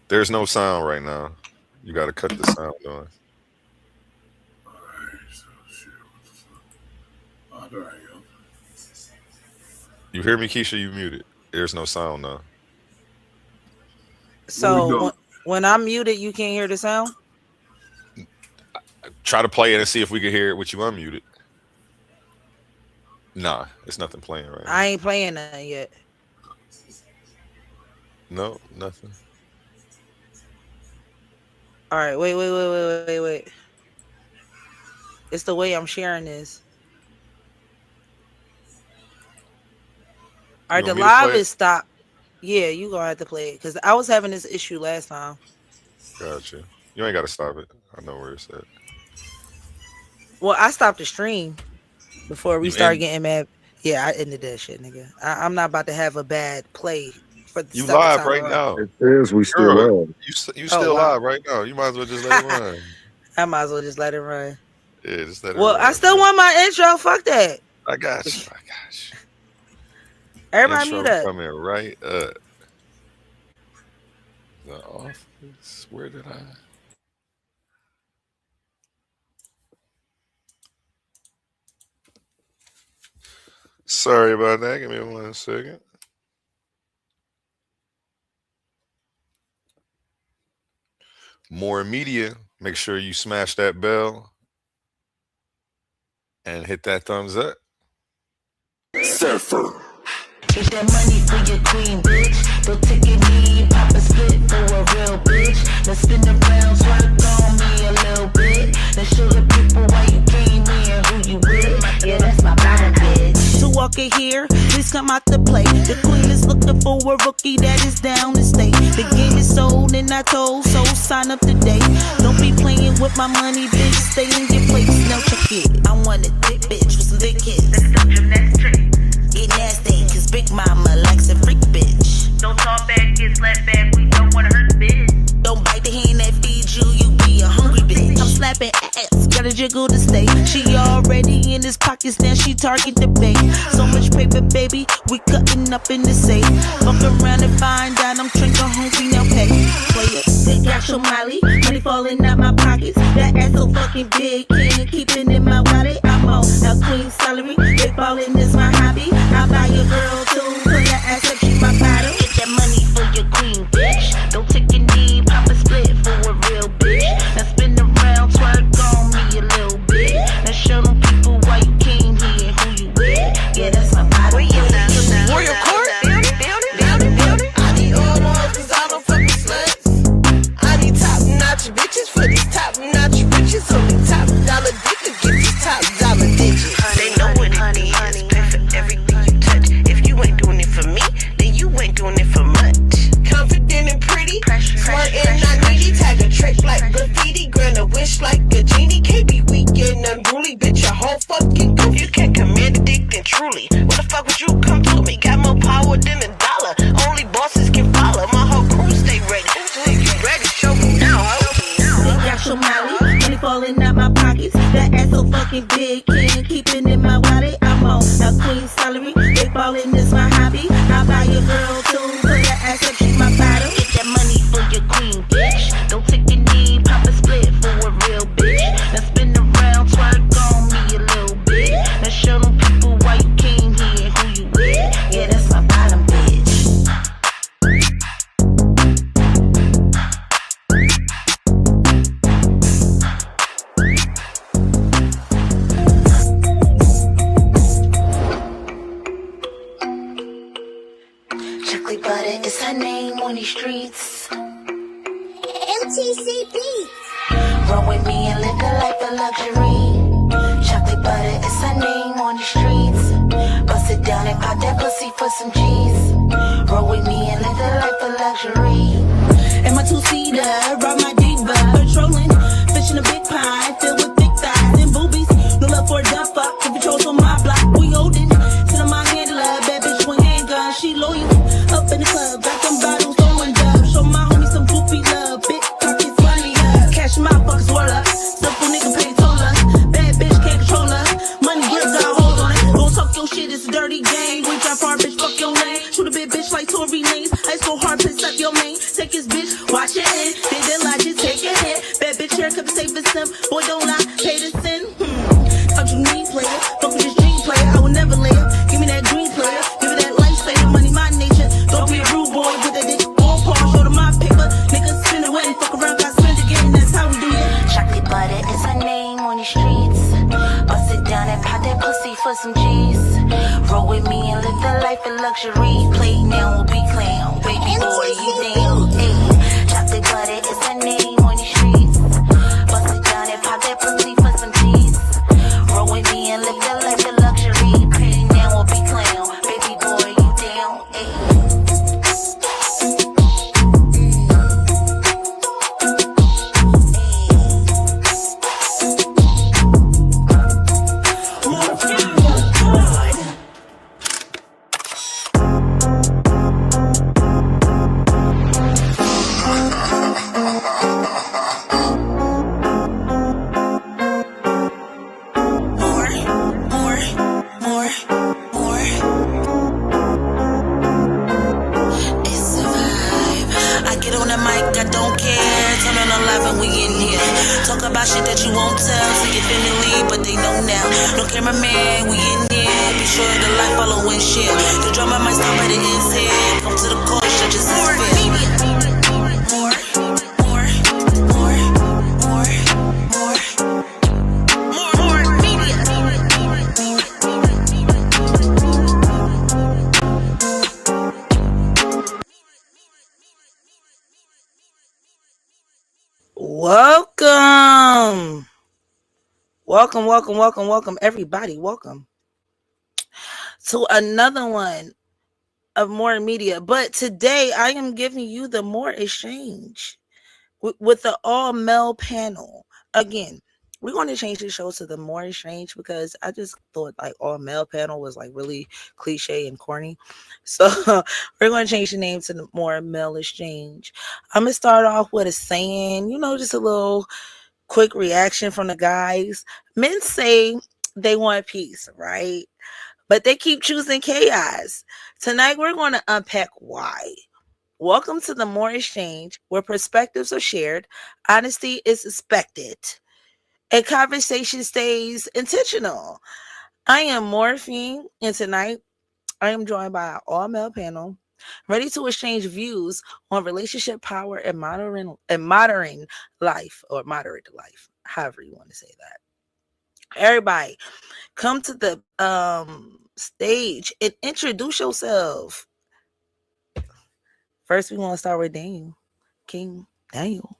There's no sound right now. You got to cut the sound on. Alright, so shit, what the fuck? Oh, there I go. You hear me, Keisha? You muted. There's no sound now. Where we So go? when I'm muted, you can't hear the sound. Try to play it and see if we can hear it with you unmuted. Nah, it's nothing playing right now. I ain't playing that yet. No, nothing. All right, wait. It's the way I'm sharing this. All You right, the want me to live play it? is stopped. Yeah, you gonna have to play it because I was having this issue last time. Gotcha. You ain't got to stop it. I know where it's at. Well, I stopped the stream before we You started end. getting mad. Yeah, I ended that shit, nigga. I'm not about to have a bad play for the You second live time right around. now, It says we still girl. live. You Oh still wow. live right now. You might as well just let it run. I might as well just let it run. Yeah, just let it Well, I run, still man. want my intro. Fuck that. I got you. I got you. Everybody mute Intro up. coming right up. The office. Where did I? Sorry about that. Give me 1 second. More media. Make sure you smash that bell and hit that thumbs up. Surfer. Get that money for your queen, bitch. Don't take a knee, pop a split for a real bitch. Now spin around, twerk on me a little bit. Now show the people why you came in, who you with. Yeah, that's my bottom bitch. To walk in here, please come out to play. The queen is looking for a rookie that is down to stay. The game is sold and I told, so sign up today. Don't be playing with my money, bitch. Stay in your place, now check it. I want a thick bitch with some big hips. Let's do gymnastics. Get nasty, cause Big Mama likes a freak bitch. Don't talk back, get slapped back. We don't wanna hurt the bitch. Don't bite the hand that feeds you, you be a hungry bitch. I'm slapping ass, gotta jiggle to stay. She already in his pockets, now she target the bank. So much paper, baby, we cutting up in the safe. Fuck around and find out I'm drinking hungry, now pay. Play it, they got your molly, money falling out my pockets. That ass so fucking big, can't keep it in my wallet. I'm on a queen salary, big ballin' is my hobby. I buy your girl too, put her ass up, she my bottom. Get that money for your queen, bitch. Don't take a knee, pop a split for a real bitch. Now spin around, twerk on me a little bit. Now show them people why you came here, who you with. Yeah, that's my bottom bitch. Warrior Court? Build it. I need all ones cause I don't fuck with sluts. I need top-notch bitches for these top-notch riches. Only top-dollar dickers get these top-dollar digits. They know what it is. Pay for everything you touch. If you ain't doing it for me, then you ain't doing it for much. Confident and pretty, Pressure, smart pressure, and not pressure, needy. Tag a trick like pressure. graffiti, grant a wish like a genie. Can't be weak and unruly, bitch, a whole fucking goofy. You can't command a dick then truly. What the fuck would you come to me? Got more power than a dollar. Only bosses can follow. My whole crew stay ready. So if you ready, show me now, ho. They got your molly, money falling out my pockets. That ass so fucking big, can't keep it in my wallet. I'm on a queen salary, big ballin' is my hobby. I buy your girl too, put her ass up, she my bottom. Get that money for your queen, bitch. Don't take a knee, pop a split for a real bitch. Now spin around, twerk on me a little bit. Now show them people why you came here, who you with. Yeah, that's my bottom bitch. Chocolate butter is her name on these streets. MTC Beats. Roll with me and live the life of luxury. Chocolate butter is her name on the streets. Bust it down and pop that pussy for some cheese. Roll with me and live the life of luxury. And my two-seater, ride my diva, patrolling, fish in a big pond, filled with thick thighs and boobies. No love for a dumb fuck, the patrols on my block, we holding. Sit on my handler, bad bitch with handgun, she loyal. Up in the club, got them bottles throwing dubs. Show my homies some goofy love, big pockets, money up. Cash in my pockets, swirl up. Simple nigga pay toll us. Bad bitch can't control us. Money grip got hold on it. Gon' talk your shit, it's a dirty game. We drop hard, bitch, fuck your name. Shoot a bit bitch like Tory Lanez. Ice go hard, piss up your main. Take his bitch, watch Chillin, did the lie, just take a hit. Bad bitch haircut, save for some. Boy, don't lie, pay the sin. Fuck you mean player, fuck with this dream player. I will never lay up. Give me that green player, give me that life saver. Money, my nature. Don't be a rude boy, put that dick on pause. Show them my paper. Niggas spin away, fuck around, got spend again. That's how we do it. Chocolate butter is her name on the streets. Bust it down and pop that pussy for some cheese. Roll with me and live the life of luxury. Play now will be clown. Baby boy, you down. Ayy. Chocolate butter is her name on the streets. Bust it down and pop that pussy for some cheese. Roll with me and live the life of luxury. Play now will be clown. Baby boy, you down. Ayy. Shit that you won't tell to your family, but they know now. No cameraman, we in there. Be sure the light follow and share. The drama might stop at the ends here. Come to the court, judges is fair. Welcome. Welcome, everybody. Welcome to another one of More Media. But today I am giving you the More Exchange with the all male panel. Again, we're going to change the show to the More Exchange because I just thought like all male panel was like really cliche and corny. So we're going to change the name to the More Male Exchange. I'm going to start off with a saying, just a little quick reaction from the guys. Men say they want peace, right? But they keep choosing chaos. Tonight, we're going to unpack why. Welcome to the More Exchange, where perspectives are shared, honesty is expected, and conversation stays intentional. I am Morphine, and tonight I am joined by our all-male panel, ready to exchange views on relationship power and modern life, or moderate life, however you want to say that. Everybody, come to the stage and introduce yourself. First, we want to start with Daniel. King Daniel.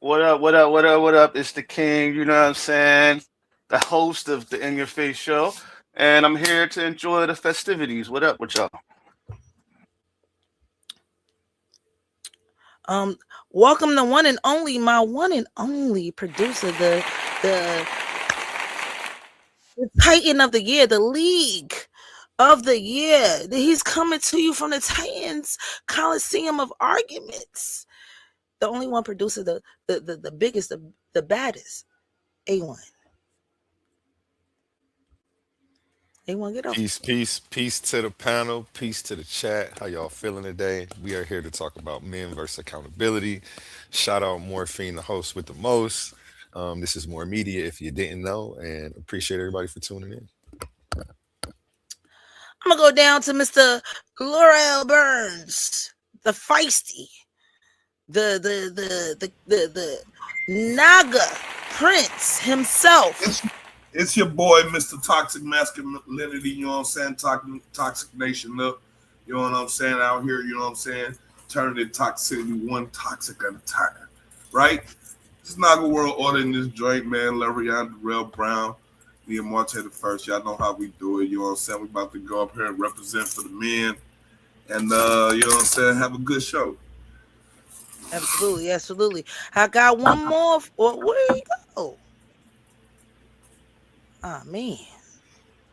What up, what up, what up, what up? It's the King, you know what I'm saying? The host of the In Your Face show. And I'm here to enjoy the festivities. What up with y'all? Welcome the one and only, my one and only producer, the Titan of the year, the League of the year. He's coming to you from the Titans Coliseum of Arguments. The only one producer, the biggest, the baddest. A1. A1, get off. Peace to the panel. Peace to the chat. How y'all feeling today? We are here to talk about men versus accountability. Shout out Morphine, the host with the most. This is More Media, if you didn't know, and appreciate everybody for tuning in. I'm gonna go down to Mr. Laurel Burns, the feisty, the Naga Prince himself. It's your boy, Mr. Toxic Masculinity, you know what I'm saying? Toxic Nation up, you know what I'm saying? Out here, you know what I'm saying? Turning the toxicity one toxic at a time, right? It's Naga World Order in this joint, man. Larian, Darrell Brown, me and Marte the first. Y'all know how we do it, you know what I'm saying? We about to go up here and represent for the men. And, you know what I'm saying? Have a good show. Absolutely. I got one more. Where you go? Ah, man.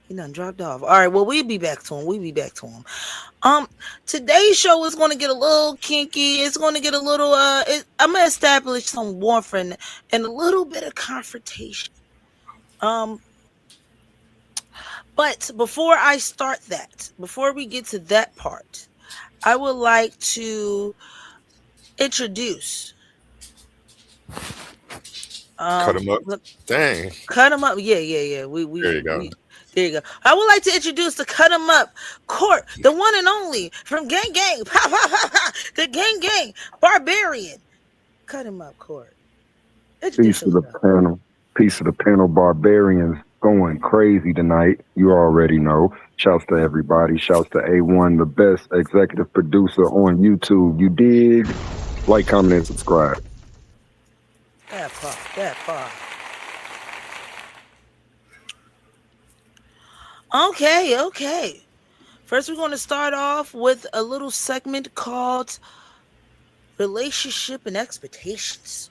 He done dropped off. All right, well, we'll be back to him. Today's show is going to get a little kinky. It's going to get a little, I'm going to establish some warmth and a little bit of confrontation. But before I start that, before we get to that part, I would like to introduce. Cut him up. Look, Dang. cut them up. Yeah. There you go. There you go. I would like to introduce the cut them up court, the one and only from Gang Gang, the Gang Gang Barbarian. Cut him up court. Introduce Peace to the himself. panel. Peace to the panel. Barbarians going crazy tonight. You already know. Shouts to everybody. Shouts to A1, the best executive producer on YouTube. You dig? Like, comment, and subscribe. That part. That part. Okay. First, we're going to start off with a little segment called Relationship and Expectations.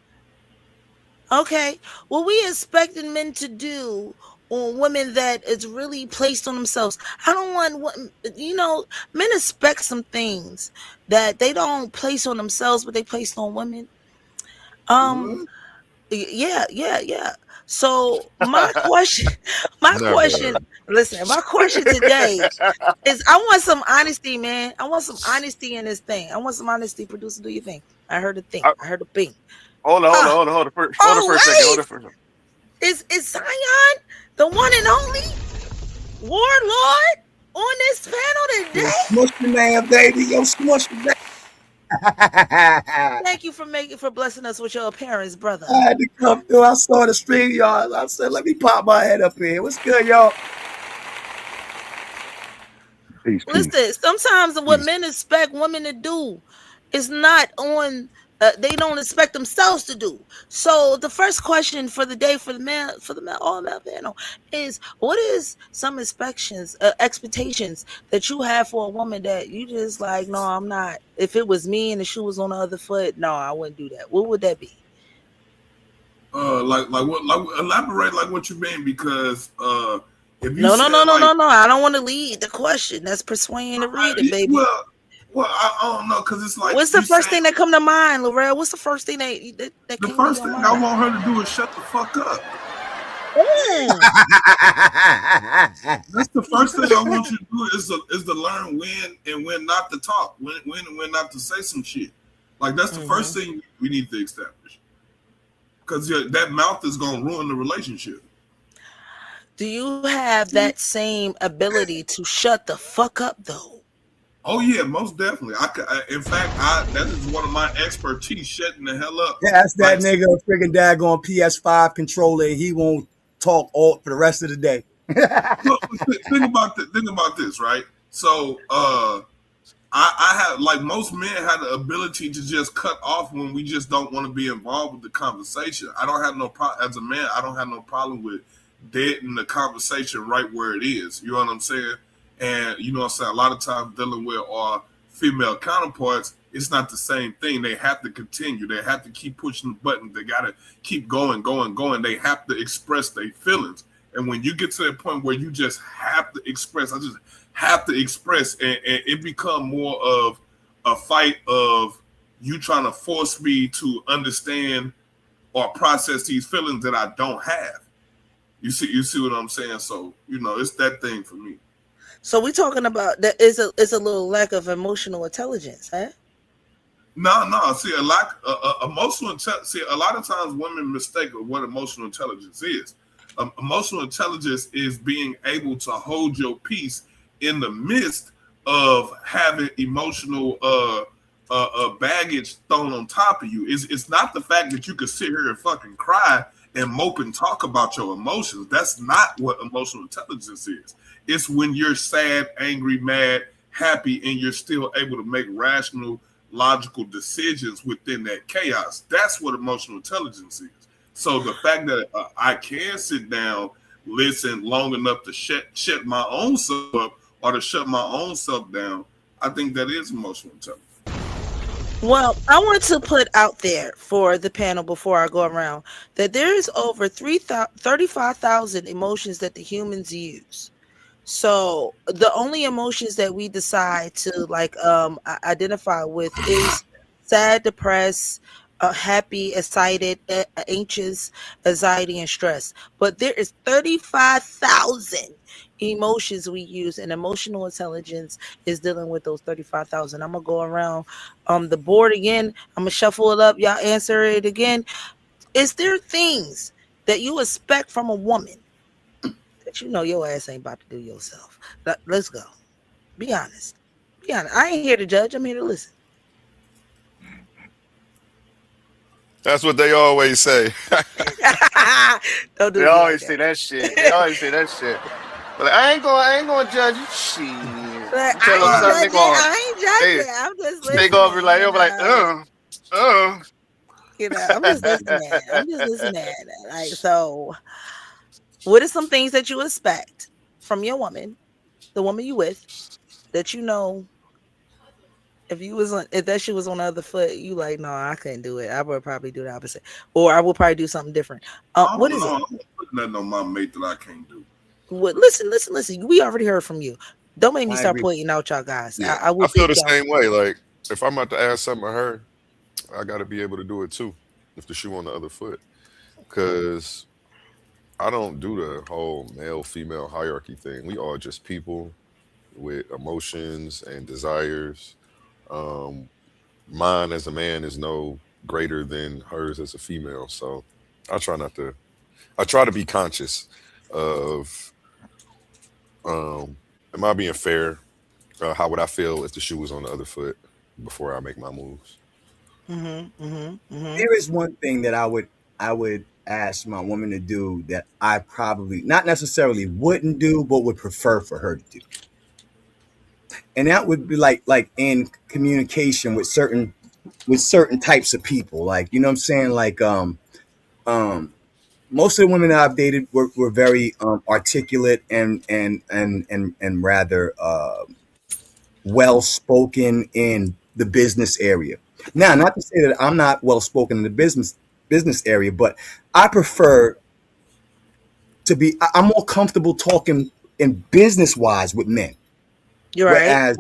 Okay, what we expecting men to do on women that is really placed on themselves. I don't want what men expect some things that they don't place on themselves, but they place on women. Um, What? yeah. So my question, Never. listen, my question today is I want some honesty, man. I want some honesty in this thing. I want some honesty. Producer, do your thing. I heard a thing. I- I heard a ping. Hold on, Ah, hold on for a second. Hold wait. on for a second. Is Zion the one and only warlord on this panel Yo, today? smush the man, baby. Yo, smush the man. Thank you for blessing us with your appearance, brother. I had to come through. I saw the stream, y'all. I said, let me pop my head up here. What's good, y'all? Peace. Listen, sometimes what Peace. men expect women to do is not on. They don't expect themselves to do. So the first question for the day for the all male panel is: what is some expectations that you have for a woman that you just like? No, I'm not. If it was me and the shoe was on the other foot, no, I wouldn't do that. What would that be? Like what? Like elaborate like what you mean because if you No. said I don't want to lead the question. That's persuading to read it, baby. Well, I don't know because it's like What's the you first saying- thing that come to mind, Laurel? What's the first thing that The came first to your thing I mind? want her to do is shut the fuck up. Mm. That's the first thing I want you to do is to learn when and when not to talk, when and when not to say some shit. Like that's the first thing we need to establish. Because that mouth is gonna ruin the relationship. Do you have that same ability to shut the fuck up though? Oh yeah, most definitely. In fact, that is one of my expertise, shutting the hell up. Ask that Like, nigga a friggin' daggone PS5 controller and he won't talk all for the rest of the day. Look, think about this, right? So I have, like most men have the ability to just cut off when we just don't want to be involved with the conversation. I don't have no problem as a man. I don't have no problem with deading the conversation right where it is. You know what I'm saying? And you know what I'm saying? A lot of times dealing with our female counterparts, it's not the same thing. They have to continue. They have to keep pushing the button. They got to keep going. They have to express their feelings. And when you get to that point where you just have to express, I just have to express, and it become more of a fight of you trying to force me to understand or process these feelings that I don't have. You see what I'm saying? So, it's that thing for me. So we talking about that is a little lack of emotional intelligence, huh? No. See, a lot a lot of times women mistake what emotional intelligence is. Emotional intelligence is being able to hold your peace in the midst of having emotional baggage thrown on top of you. It's not the fact that you can sit here and fucking cry and mope and talk about your emotions. That's not what emotional intelligence is. It's when you're sad, angry, mad, happy, and you're still able to make rational, logical decisions within that chaos. That's what emotional intelligence is. So the fact that I can sit down, listen long enough to shut my own self up or to shut my own self down, I think that is emotional intelligence. Well, I want to put out there for the panel before I go around that there is over 35,000 emotions that the humans use. So the only emotions that we decide to identify with is sad, depressed, happy, excited, anxious, anxiety, and stress. But there is 35,000 emotions we use, and emotional intelligence is dealing with those 35,000. I'm gonna go around the board again. I'm gonna shuffle it up. Y'all answer it again. Is there things that you expect from a woman that you know your ass ain't about to do yourself? Let's go. Be honest. Be honest. I ain't here to judge. I'm here to listen. That's what they always say. Don't They do me like always that. say that shit. They always say that shit. But like, I ain't gonna judge you. Shit. Like, You tell them I ain't something, judging. I ain't they judging. I'm just they gonna be listening. like, they'll be like, uh. I'm just listening. I'm just listening. Like, so, what are some things that you expect from your woman, the woman you with, that you know if that shit was on the other foot, you like, no, I couldn't do it. I would probably do the opposite, or I would probably do something different. I What don't is know. it? I don't put nothing on my mate that I can't do. What? Listen. We already heard from you. Don't make me I start agree. pointing out y'all guys. Yeah, I I will feel pick the y'all. same way. Like if I'm about to ask something of her, I got to be able to do it too. If the shoe on the other foot, because I don't do the whole male female hierarchy thing. We all just people with emotions and desires. Um, Mine as a man is no greater than hers as a female. So I try not to. I try to be conscious of. Um, am I being fair? How would I feel if the shoe was on the other foot before I make my moves? There is one thing that I would ask my woman to do that I probably not necessarily wouldn't do, but would prefer for her to do, and that would be like in communication with certain types of people, like you know what I'm saying, like um most of the women that I've dated were very articulate and rather well spoken in the business area. Now, not to say that I'm not well spoken in the business area, but I prefer to be. I'm more comfortable talking in business wise with men, You're right. whereas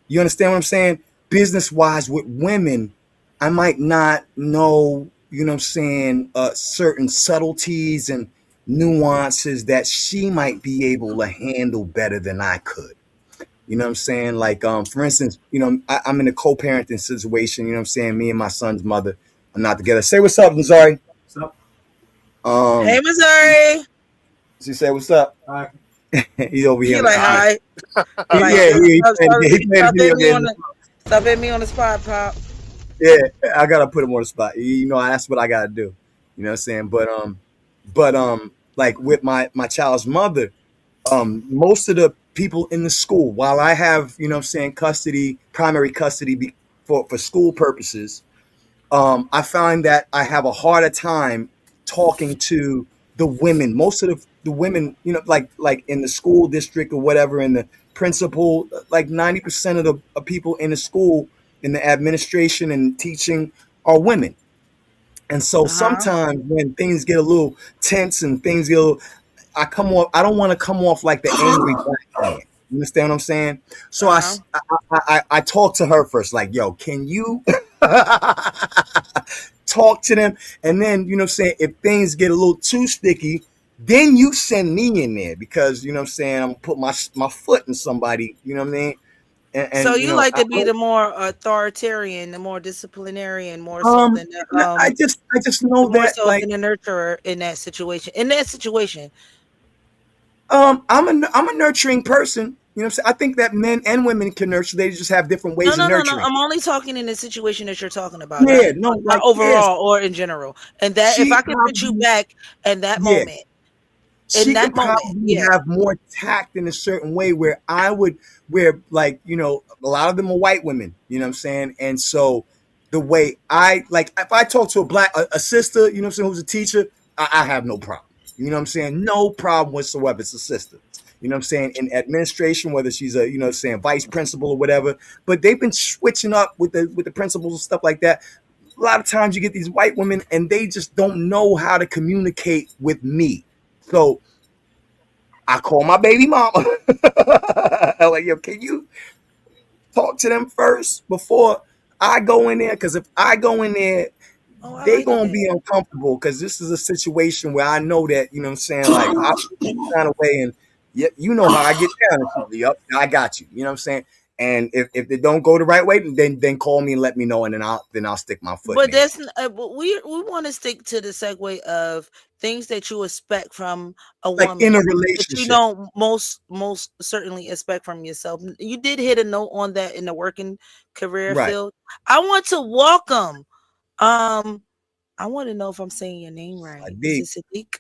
you understand what I'm saying. Business wise with women, I might not know. You know what I'm saying? Certain subtleties and nuances that she might be able to handle better than I could. You know what I'm saying? Like, for instance, I'm in a co-parenting situation. You know what I'm saying? Me and my son's mother are not together. Say what's up, Missouri. What's up? Hey, Um, Missouri. she said, "What's up?" All right. He's over He here. like hi. Like Yeah, he playing stop a video hitting me on game. the stop hitting me on the spot, pop. Yeah, I gotta put him on the spot. That's what I gotta do. You know what I'm saying? But like with my child's mother, most of the people in the school, while I have, what I'm saying, primary custody for school purposes, I find that I have a harder time talking to the women. Most of the women, like in the school district or whatever, in the principal, like 90% of the people in the school, in the administration and teaching, are women. And so Uh-huh. sometimes when things get a little tense and things get a little, I don't want to come off like the angry black man. You understand what I'm saying? So Uh-huh. I talk to her first, like, yo, can you talk to them? And then, you know what I'm saying, if things get a little too sticky, then you send me in there because, you know what I'm saying, I'm gonna put my foot in somebody, you know what I mean? So And you like to be the more authoritarian, the more disciplinarian, more so um than I just know more that, so like, than the nurturer in that situation. In that situation, I'm a nurturing person. You know what I'm saying? I think that men and women can nurture. They just have different no, ways of no, no, no. nurturing. I'm only talking in the situation that you're talking about, not Yeah, no, not like, yes, overall or in general. And that if she I could put you probably, back yeah, in she that could moment, probably yeah. have more tact in a certain way where like, a lot of them are white women, you know what I'm saying? And so the way like, if I talk to a sister, you know what I'm saying, who's a teacher, I have no problem. You know what I'm saying? No problem whatsoever. It's a sister. You know what I'm saying? In administration, whether she's a, you know what I'm saying, vice principal or whatever, but they've been switching up with the principals and stuff like that. A lot of times you get these white women and they just don't know how to communicate with me. So I call my baby mama. I'm like, yo, can you talk to them first before I go in there? Because if I go in there, Oh, I they like gonna that. be uncomfortable because this is a situation where I know that, you know what I'm saying, like, I feel some kind of way, and Yep, you know how I get down. Yep, I got you. You know what I'm saying? And if they don't go the right way, then call me and let me know, and then I'll stick my foot But in it. but we want to stick to the segue of things that you expect from a Like in a woman that you relationship, don't most certainly expect from yourself. You did hit a note on that in the working career right? field. I want to welcome. I want to know if I'm saying your name right. Is Sadiq, it Sadiq?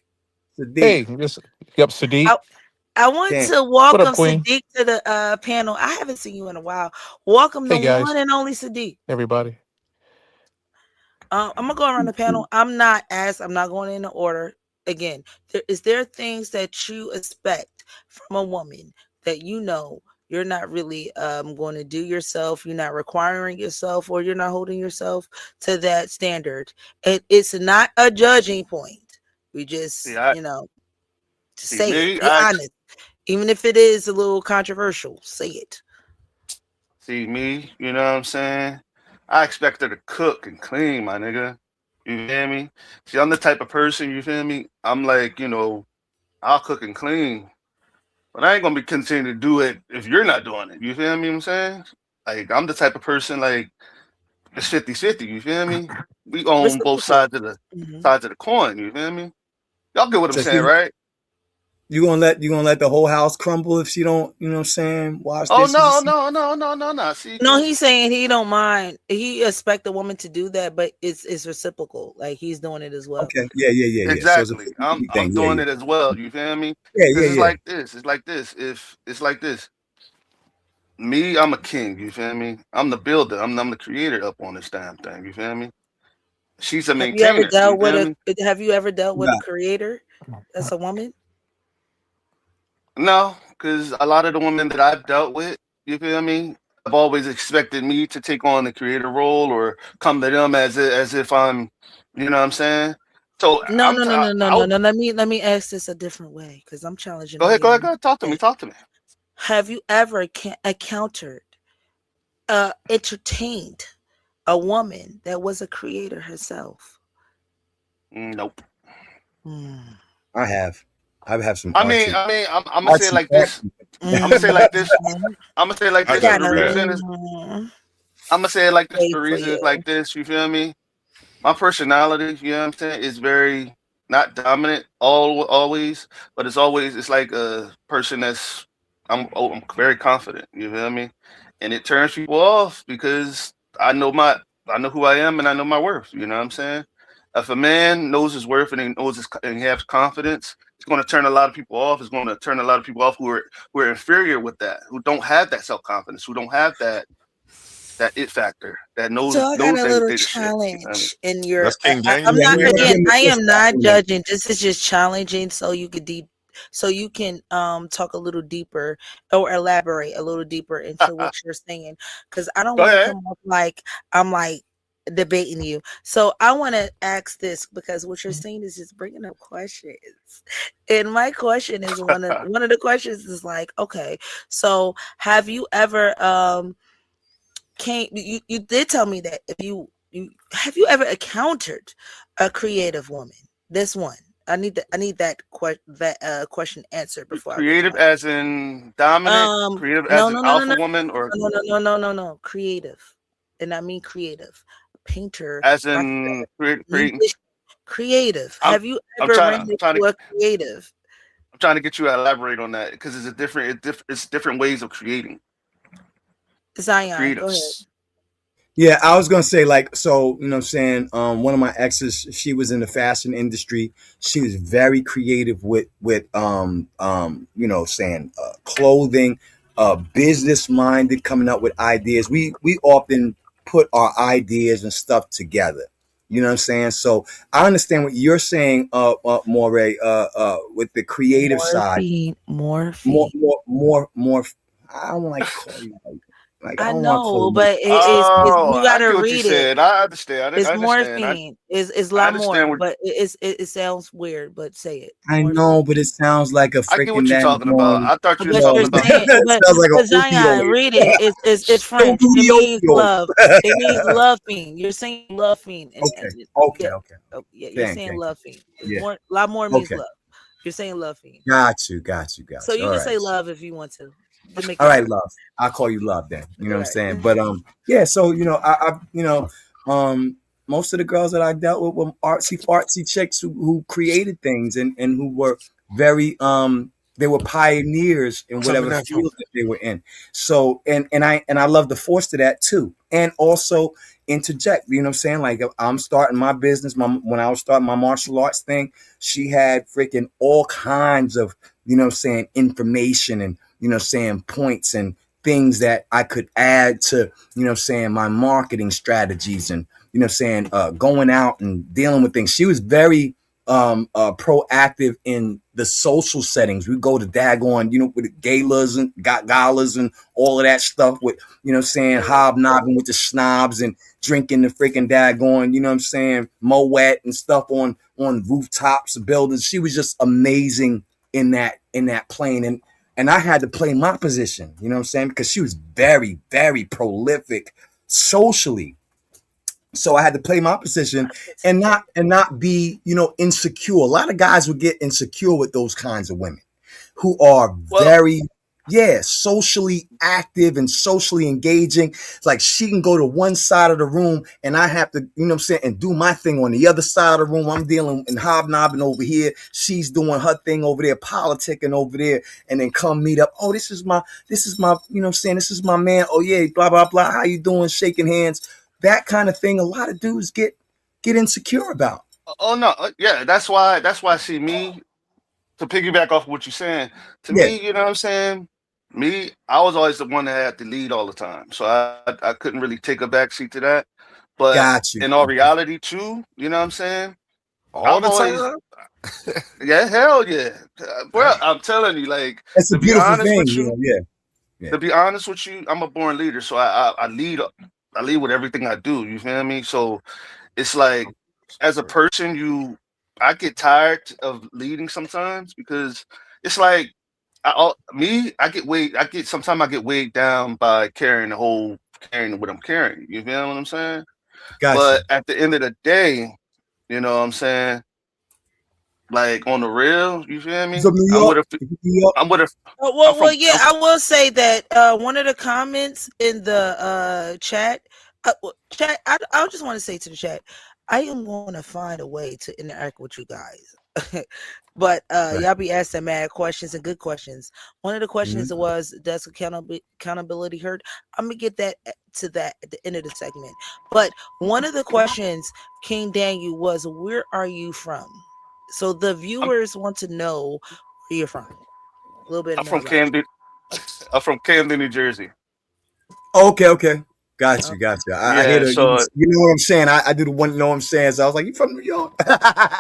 Sadiq, Hey, this, yep, Sadiq. I, I want can't. to What up, welcome Queen? Sadiq to the panel. I haven't seen you in a while. Welcome the Hey, one guys, and only Sadiq. everybody. I'm gonna go around the panel. I'm not going in the order. Again, there things that you expect from a woman that you know you're not really going to do yourself. You're not requiring yourself, or you're not holding yourself to that standard. It's not a judging point. We See, just, I just see say it. me. Be honest, even if it is a little controversial. Say it. See me. You know what I'm saying? I expect her to cook and clean, my nigga. You feel me? See, I'm the type of person. You feel me? I'm like, I'll cook and clean, but I ain't gonna be continuing to do it if you're not doing it. You feel me? What I'm saying? Like, I'm the type of person like it's 50-50. You feel me? We own both Reciprocal. sides of the Mhm. sides of the coin. You feel me? Y'all get what I'm So saying, right? you gonna let the whole house crumble if she don't, you know what I'm saying, wash Oh dishes or no, something? no, no, no, no, no. See, No, cause he's saying he don't mind. He expect the woman to do that, but it's reciprocal. Like he's doing it as well. Okay, yeah. So it's a exactly, 50 I'm thing. Yeah, doing yeah, it as well. You feel me? yeah, Cause yeah, it's yeah. like this. It's like this. If it's like this, me, I'm a king. You feel me? I'm the builder. I'm the creator up on this damn thing. You feel me? She's a Have you ever maintainer. You dealt with feel a me? Have you ever dealt with a Nah, creator as a woman? No, because a lot of the women that I've dealt with, you feel me, have always expected me to take on the creator role or come to them as if I'm, you know what I'm saying? So No, I'm no, t- no, I, no, no, no, I'll no. Let me ask this a different way because I'm challenging go the ahead, go ahead, men. go ahead. Talk to me, Okay. talk to me. Have you ever encountered, entertained a woman that was a creator herself? Nope. Mm. I have. I have some I'm gonna say it artsy, like this. I'm gonna say it like this. Mhm. I'm gonna say it like I I this. got got The a a pass. reason is I'm gonna say it like this. way The for reason is you. like this. You feel me? My personality, you know what I'm saying, is very not dominant always, but it's like a person that's I'm very confident. You feel me? And it turns people off because I know my I know who I am and I know my worth. You know what I'm saying? If a man knows his worth and he knows and he has confidence, it's going to turn a lot of people off. It's going to turn a lot of people off who are inferior with that, who don't have that self confidence, who don't have that it factor, that So I got knows a they little they the shit. You know what I mean? challenge in your. That's King I'm Daniel. Yeah, not I'm King gonna again. give him Daniel. a I good am shot not on that. judging. This is just challenging, so you could so you can talk a little deeper or elaborate a little deeper into what you're saying. Because I don't Go want to ahead. come off like I'm like debating you. So I want to ask this because what you're saying is just bringing up questions, and my question is one of the questions is like, okay, so have you ever you did tell me that if you have you ever encountered a creative woman? This one. I need that question answered before I get to Creative my as in dominant, creative no as in no no no alpha no woman, or no no no no no no creative, and I mean creative, painter, as writer, in creating. musician, creative. I'm Have you I'm ever trying ran I'm trying to into a creative? I'm trying to get you to elaborate on that because it's different ways of creating Zion, go ahead. creatives. Yeah, I was gonna say like so, you know what I'm saying? One of my exes, she was in the fashion industry. She was very creative with saying clothing, business minded, coming up with ideas. We often put our ideas and stuff together. You know what I'm saying? So I understand what you're saying, Moray, with the creative side. Morphine, More, morphine. more, more, more. I don't like to call you like I I don't want to call know, you. but it's Oh, you I gotta get what you read it. said. I understand. It's I understand. morphine. It's a I lot more, understand what but it sounds weird. But say it, I morphine. know, but it sounds like a I get freaking what you're damn talking about. I thought you were But talking you're about. saying, it sounds like but an Zion, opioid. read it. It's Don't French. do It means the love. It means opioid. love fiend. You're saying love fiend, and Okay, okay, yeah, okay. yeah, you're Can saying can love fiend. It's yeah. more, a lot more means Okay, love. You're saying love fiend. Got you, got you, So got you. you All can right. say love if you want to make All it right, fair. love. I'll call you love then. You know what I'm Right. saying? But yeah. So most of the girls that I dealt with were artsy fartsy chicks who created things and who were very they were pioneers in Tell me whatever that from. field that they were in. So and I love the force to that too, and also interject. You know what I'm saying? Like I'm starting my business. When I was starting my martial arts thing, she had freaking all kinds of information and saying points and things that I could add to my marketing strategies and going out and dealing with things. She was very proactive in the social settings. We go to daggone, with the galas and galas and all of that stuff with, hobnobbing with the snobs and drinking the freaking daggone, Moet and stuff on rooftops of buildings. She was just amazing in that plane. And I had to play my position, because she was very, very prolific socially. So I had to play my position and not be, insecure. A lot of guys would get insecure with those kinds of women who are Well, very, socially active and socially engaging. It's like she can go to one side of the room and I have to, and do my thing on the other side of the room. I'm dealing and hobnobbing over here. She's doing her thing over there, politicking over there, and then come meet up. Oh, this is my, this is my man. Oh yeah, blah, blah, blah. How you doing? Shaking hands. That kind of thing. A lot of dudes get insecure about. oh no, yeah, that's why. See me to piggyback off what you're saying. To Yeah, me, you know what I'm saying. Me, I was always the one that had to lead all the time, so I couldn't really take a backseat to that. But got you. in all reality, too, you know what I'm saying. All I've the always, time? yeah, hell yeah, bro. Dang. I'm telling you, like It's a to be beautiful honest thing, with you, Yeah, yeah. to be honest with you, I'm a born leader, so I lead. I lead with everything I do. You feel me? So it's like as a person, I get tired of leading sometimes because it's like I get sometimes I get weighed down by carrying what I'm carrying. You feel what I'm saying? Got you. But at the end of the day, you know what I'm saying? Like on the real, you feel You me? from New I'm York? with a You from New York? I'm with a Oh, I'm well, from yeah, I will say that one of the comments in the chat, chat, I just want to say to the chat, I am going to find a way to interact with you guys. But Right. y'all be asking mad questions and good questions. One of the questions Mhm. was, does accountability hurt? I'm gonna get to that at the end of the segment. But one of the questions, King Daniel, was, where are you from? So the I'm, viewers want to know where you're from. A little bit I'm more from about Camden. I'm from Camden, New Jersey. Okay, okay. Got you. you, got you. I hear Yeah, the, so you know what I'm saying? I do the one, you know what I'm saying? So I was like, you from New York?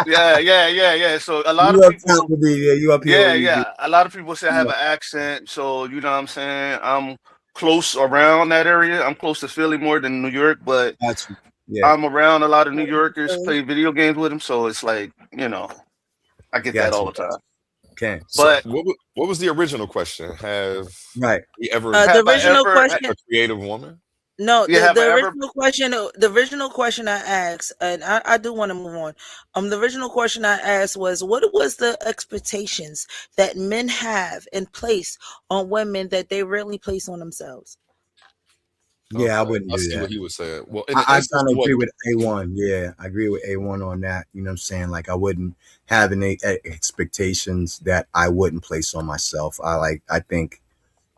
yeah. So a lot of You up top people, with me, yeah, you up here with me, yeah. A lot of people say I have yeah. an accent, so you know what I'm saying. I'm close around that area. I'm close to Philly more than New York, but Got you. Yeah, I'm around a lot of New Going to Yorkers, Philly. play video games with them, so it's like I get that got all you, the time. okay. So But what was the original question? Have Right. we ever The have I original ever? met question, a creative woman? no, Yeah, have I ever? the original question I asked, and I do want to move on. The original question I asked was, what was the expectations that men have in place on women that they rarely place on themselves? Yeah, I Okay, wouldn't I do see that. what he was saying. Well, in I, the I instance kind of of what agree with A1. Yeah, I agree with A1 on that. You know what I'm saying? Like, I wouldn't have any expectations that I wouldn't place on myself. I think,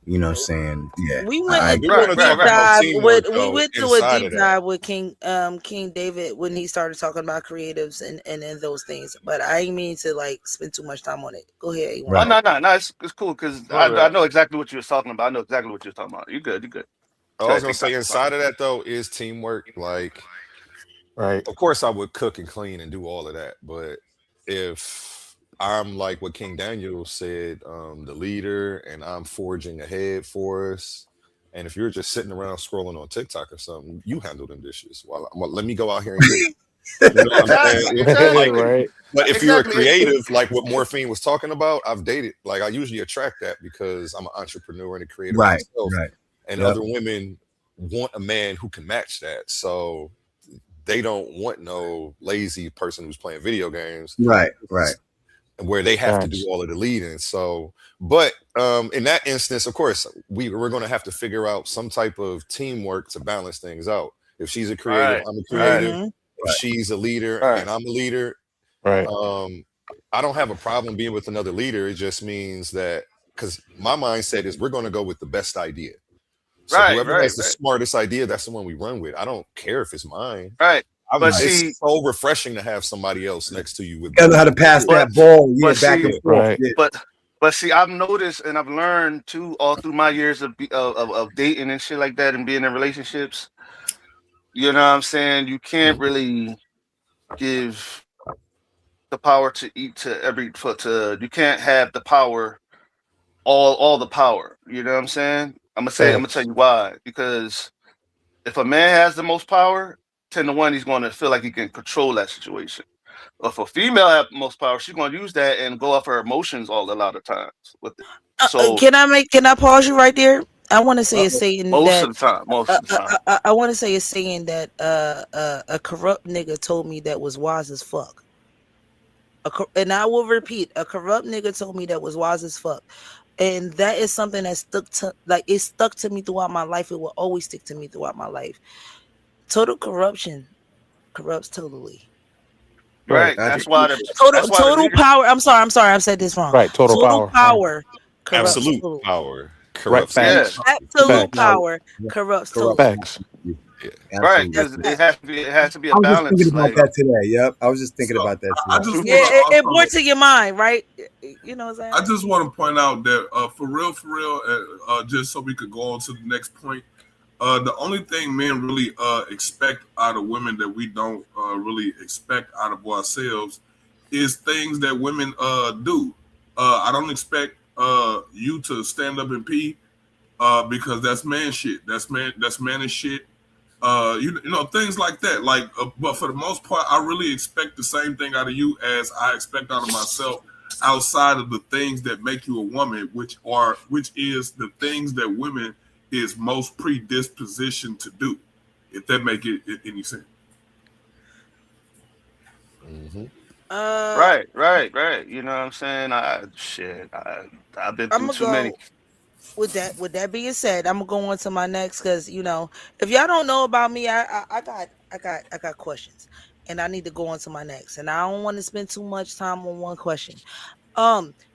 you know what I'm saying? Yeah, We went I into we're a going to deep talk Right. about dive teamwork with though inside of that. King David when he started talking about creatives and those things. But I ain't mean to like spend too much time on it. Go ahead, Oh A1. right. no, it's cool because My I bad. know exactly what you was talking about. I know exactly what you're talking about. You good? You good? I Go was ahead, going to King say Thomas. inside of that though is teamwork. Like, Right. of course, I would cook and clean and do all of that, but if I'm like what King Daniel said, the leader, and I'm forging ahead for us, and if you're just sitting around scrolling on TikTok or something, you handle them dishes. Well, let me go out here and get it. You know what I'm saying? Exactly, Like, exactly, Right. but if you're a exactly. creative, like what Morphine was talking about, I've dated. Like, I usually attract that because I'm an entrepreneur and a creative Right. myself, Right. and Yep. other women want a man who can match that. So they don't want no lazy person who's playing video games. Right. Right. where they have to do Facts. all of the leading. So, but in that instance, of course, we're going to have to figure out some type of teamwork to balance things out. If she's a creative, Right, I'm a right, creative. Mm-hmm. If she's a leader right, and I'm a leader, Right. um, I don't have a problem being with another leader. It just means that because my mindset is we're going to go with the best idea. So right, whoever right, has the right, smartest idea, that's the one we run with. I don't care if it's mine. right. But It's see, so refreshing to have somebody else next to you with gotta know how better to pass ideas. but that ball, yeah, but back and see, forth. Right. Yeah. but see, I've noticed and I've learned too, all through my years of dating and shit like that, and being in relationships. You know what I'm saying? You can't really give the power to eat to every foot to. You can't have the power, all the power. You know what I'm saying? I'm gonna tell Facts. you why. Because if a man has the most power, 10 to 1, he's going to feel like he can control that situation. If a female have most power, she's going to use that and go off her emotions all a lot of times with it. So Can I pause you right there? I want to say a saying most that of the time, most of the time, I want to say a saying that a corrupt nigga told me that was wise as fuck. And I will repeat, a corrupt nigga told me that was wise as fuck. And that is something that stuck to me throughout my life. It will always stick to me throughout my life. Total corruption corrupts totally. Right. right? That's why the Total leaders, power. I'm sorry. I said this wrong. Right. Total Total power. Right. power corrupts Absolute totally. power Right. corrupts yeah, Facts. everybody. Absolute Facts. power Yeah. corrupts Corrupt. totally. Facts. Yeah. right. Absolutely. That's Because that. it has to be a I was just thinking balance. about Like that today. Yep. I was just thinking So about that I today. just Yeah, want to it brought also, to your mind, right? You know what I I'm saying? just want to point out that for real, just so we could go on to the next point. The only thing men really expect out of women that we don't really expect out of ourselves is things that women do. I don't expect you to stand up and pee because that's man shit. That's mannish shit. You know things like that. Like, but for the most part, I really expect the same thing out of you as I expect out of myself. Outside of the things that make you a woman, which is the things that women is most predispositioned to do. If that make it any sense. Hmm. Uh, right, right, right. You know what I'm saying? I've been I'm through gonna too many. go with that. With that being said, I'm gonna go on to my next because if y'all don't know about me, I got questions, and I need to go on to my next, and I don't want to spend too much time on one question.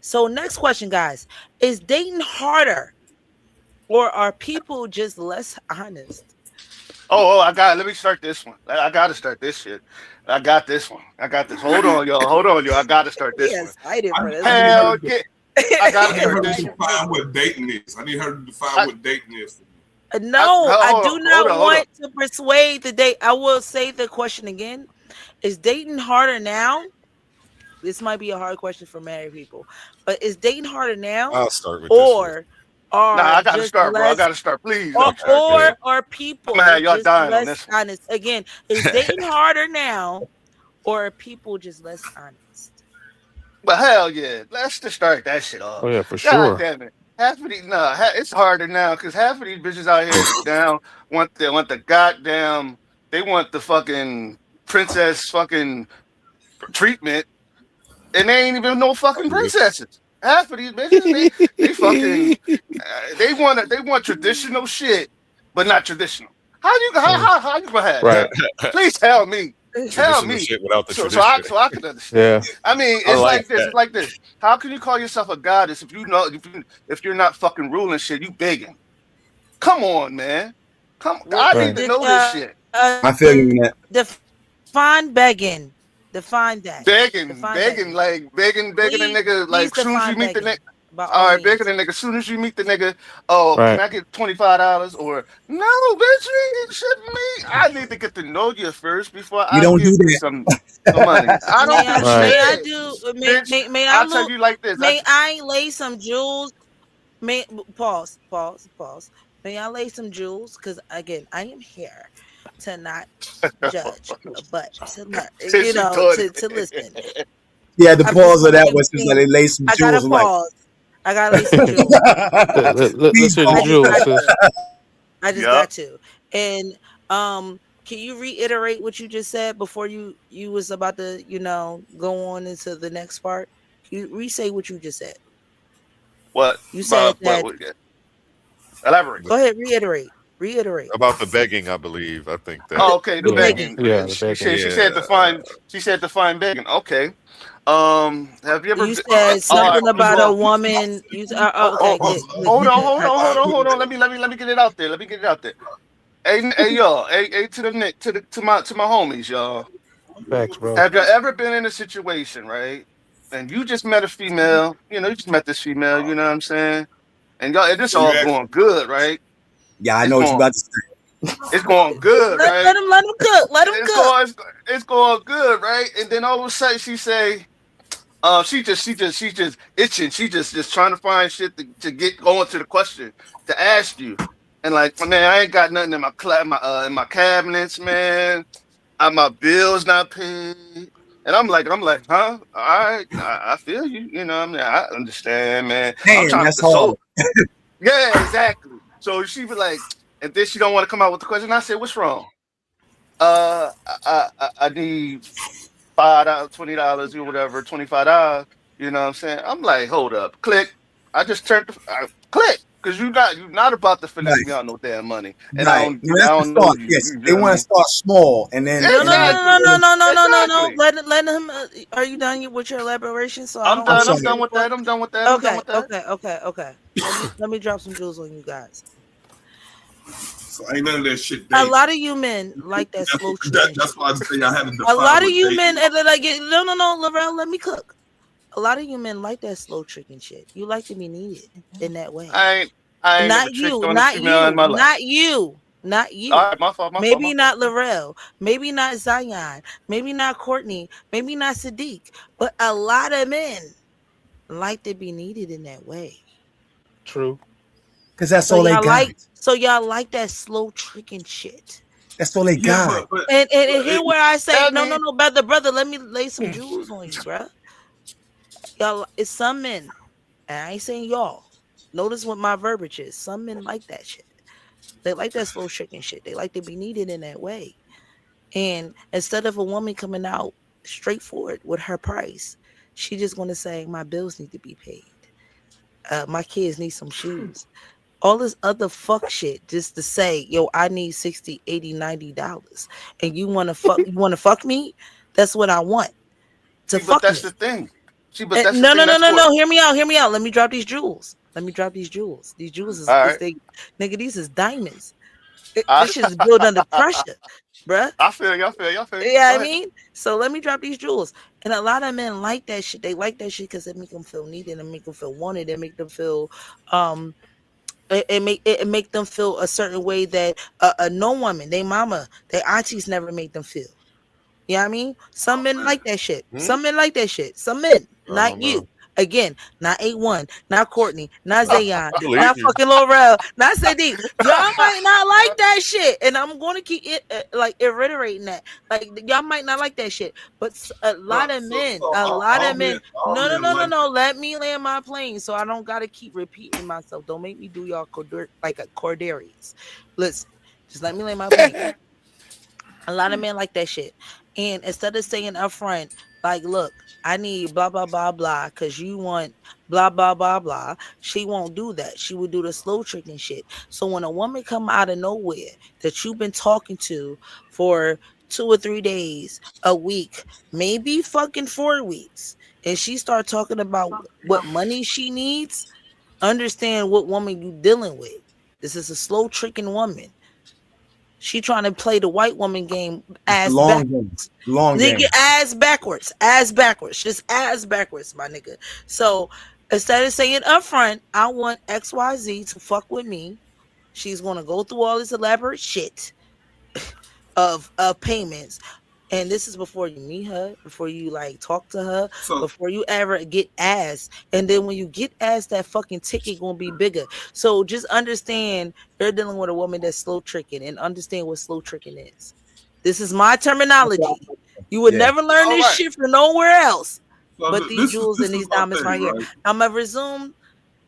So next question, guys, is dating harder or are people just less honest? Let me start this one. I got to start this shit. I got this one. I got this. Hold on, y'all. Hold on, y'all. I got to start He this one. excited for this I need one. her Hell, to, I got I to need start her to this shit. define what dating is. I need her to define I, what dating is. No, I do hold not on, hold on. want to persuade the date. I will say the question again. Is dating harder now? This might be a hard question for married people, but is dating harder now I'll start with this one. or Nah, are I got to just start, bro. I less got to start. Please let or me start this. Yeah. or are I'm gonna people have y'all just dying on less this one. honest? Again, is dating harder now or are people just less honest? But hell yeah, let's just start that shit off. Oh yeah, for God sure. damn it. Half of these, it's harder now because half of these bitches out here down want the goddamn, they want the fucking princess fucking treatment, and they ain't even no fucking Agree. princesses. Half of these bitches, they fucking, they want traditional shit, but not traditional. Mm, How you gonna have right. that? Please tell Traditional me, shit without the so tradition. so I can understand. Yeah. I mean, I like it's that. like this. How can you call yourself a goddess if you're not fucking ruling shit? You begging? Come on, man. What I need Right. to know this shit. I feel you in that. define begging? Define that. Define Begging, begging. like begging a Please, nigga. please Like soon as define you meet the nigga. begging by all All right, begging means. a nigga. Soon as you meet the nigga, oh, can Right. I get $25? Or no, bitch, you ain't shitting me. I need to get to know you first before You I don't give do you some money. I don't do Right. May I shit, do bitch. may I I'll tell look you like this. may I lay some jewels? May pause. May I lay some jewels? Because again, I am here to not judge, but to learn, Since you doing to listen. it. Yeah, the I'm just pause of that saying, was just like they lay some I gotta jewels. I'm like, pause. I gotta lay some jewels. please Let's hear the I pause. just jewels, got sis. to. I just Yup. got to. And can you reiterate what you just said before you was about to, go on into the next part? Can You re-say what you just said. What? You said that. What elaborate. Go ahead, reiterate. About the begging, I believe. I think that. Oh, okay, the The begging. begging. Yeah, the She begging. said Yeah. she said define begging. Okay. Have you ever You been said all right. something about a woman. You okay? Hold on. Let me get it out there. Let me get it out there. Hey, y'all. Hey, to the Nick, to my homies, y'all. Facts, bro. Have you ever been in a situation, right? And you just met a female, you just met this female, you know what I'm saying? And y'all, and this So you all ask, going good, right? Yeah, I It's know what you going, about to say. it's going good, let right? him cook. Let him cook. It's going good, right? And then all of a sudden she say, she's just itching. She just trying to find shit to get going to the question to ask you. And like, man, I ain't got nothing in in my cabinets, man. My bills not paid. And I'm like, huh? All right, I feel you. You know, what I mean, I understand, man. I'm Damn, trying to that's hard. console. Yeah, exactly. So she be like, and then she don't want to come out with the question. I said, what's wrong? I need $5, $20, or whatever, $25. You know what I'm saying? I'm like, hold up, click. I just turned click because you're not about to finesse Right, me out no damn money, and right. No, I that's the don't know start. you. Yes, You they know what I want to mean? start small and then No, no, no, no, Exactly, no, no, no, no, no, no. exactly. Let him. Are you done with your elaboration? So I I'm don't I'm have done. to I'm sorry. say done with anymore. that. I'm done with that. I'm done Okay, with that. okay, okay, okay. Let me drop some jewels on you guys. so ain't none of that shit A dating. lot of you men like that slow tricking shit. That's why I say I had to A define lot of what you dating men, was. like, no, Laurel, let me cook. A lot of you men like that slow tricking shit. You like to be needed in that way. I ain't. I ain't Not never tricked you, on a not female in you, my life. not you, not All you. right, my fault. My fault. My Maybe fault. not Laurel, maybe not Zion, maybe not Courtney, maybe not Sadiq, but a lot of men like to be needed in that way. True. Because that's So all they y'all got. like that slow tricking shit. That's all they Yeah, got. And here where I say, That no, mean brother, let me lay some jewels on you, bruh. Y'all, it's some men, and I ain't saying y'all. Notice what my verbiage is. Some men like that shit. They like that slow tricking shit. They like to be needed in that way. And instead of a woman coming out straightforward with her price, she just gonna say, my bills need to be paid. My kids need some shoes. All this other fuck shit just to say, yo, I need 60, 80, $90. And you wanna fuck me? That's what I want. To see, but fuck that's me. the thing. See, but And that's the no, no, thing. no, That's no, what. no. Hear me out. Hear me out. Let me drop these jewels. Let me drop these jewels. These jewels All is right. they nigga, these is diamonds. I, This shit is built under pressure, bruh. I feel you. I feel you. I feel you. Yeah, Go I ahead. mean, so let me drop these jewels. And a lot of men like that shit. They like that shit because it make them feel needed, and make them feel wanted, and make them feel um it make them feel a certain way that no woman, they mama, their aunties never made them feel. You know what I mean? Some Oh men man, like that shit. Hmm? Some men like that shit. Some men, I not don't know. you. Again, not A1, not Courtney, not I, Zayon, I believe not you. fucking Laurel, not Sadiq. Y'all might not like that shit. And I'm going to keep it like reiterating that. Like, y'all might not like that shit. But a lot of men, so a lot of men, all men no, like no. Let me land my plane so I don't got to keep repeating myself. Don't make me do y'all like a Cordarius. Listen, just let me land my plane. A lot of men like that shit. And instead of saying upfront, like, look, I need blah, blah, blah, blah, because you want blah, blah, blah, blah, she won't do that. She would do the slow tricking shit. So when a woman come out of nowhere that you've been talking to for 2 or 3 days, a week, maybe fucking 4 weeks, and she start talking about what money she needs, understand what woman you dealing with. This is a slow tricking woman. She trying to play the white woman game It's the ass long game. backwards. Long Nigga, game. ass backwards, just ass backwards, my nigga. So instead of saying upfront, I want XYZ to fuck with me, she's gonna go through all this elaborate shit of payments. And this is before you meet her, before you like talk to her, so before you ever get asked. And then when you get asked, that fucking ticket gonna be bigger. So just understand you're dealing with a woman that's slow tricking, and understand what slow tricking is. This is my terminology. You would Yeah. never learn All this right. shit from nowhere else but these this is jewels and these my diamonds right thing, here. right? I'm gonna resume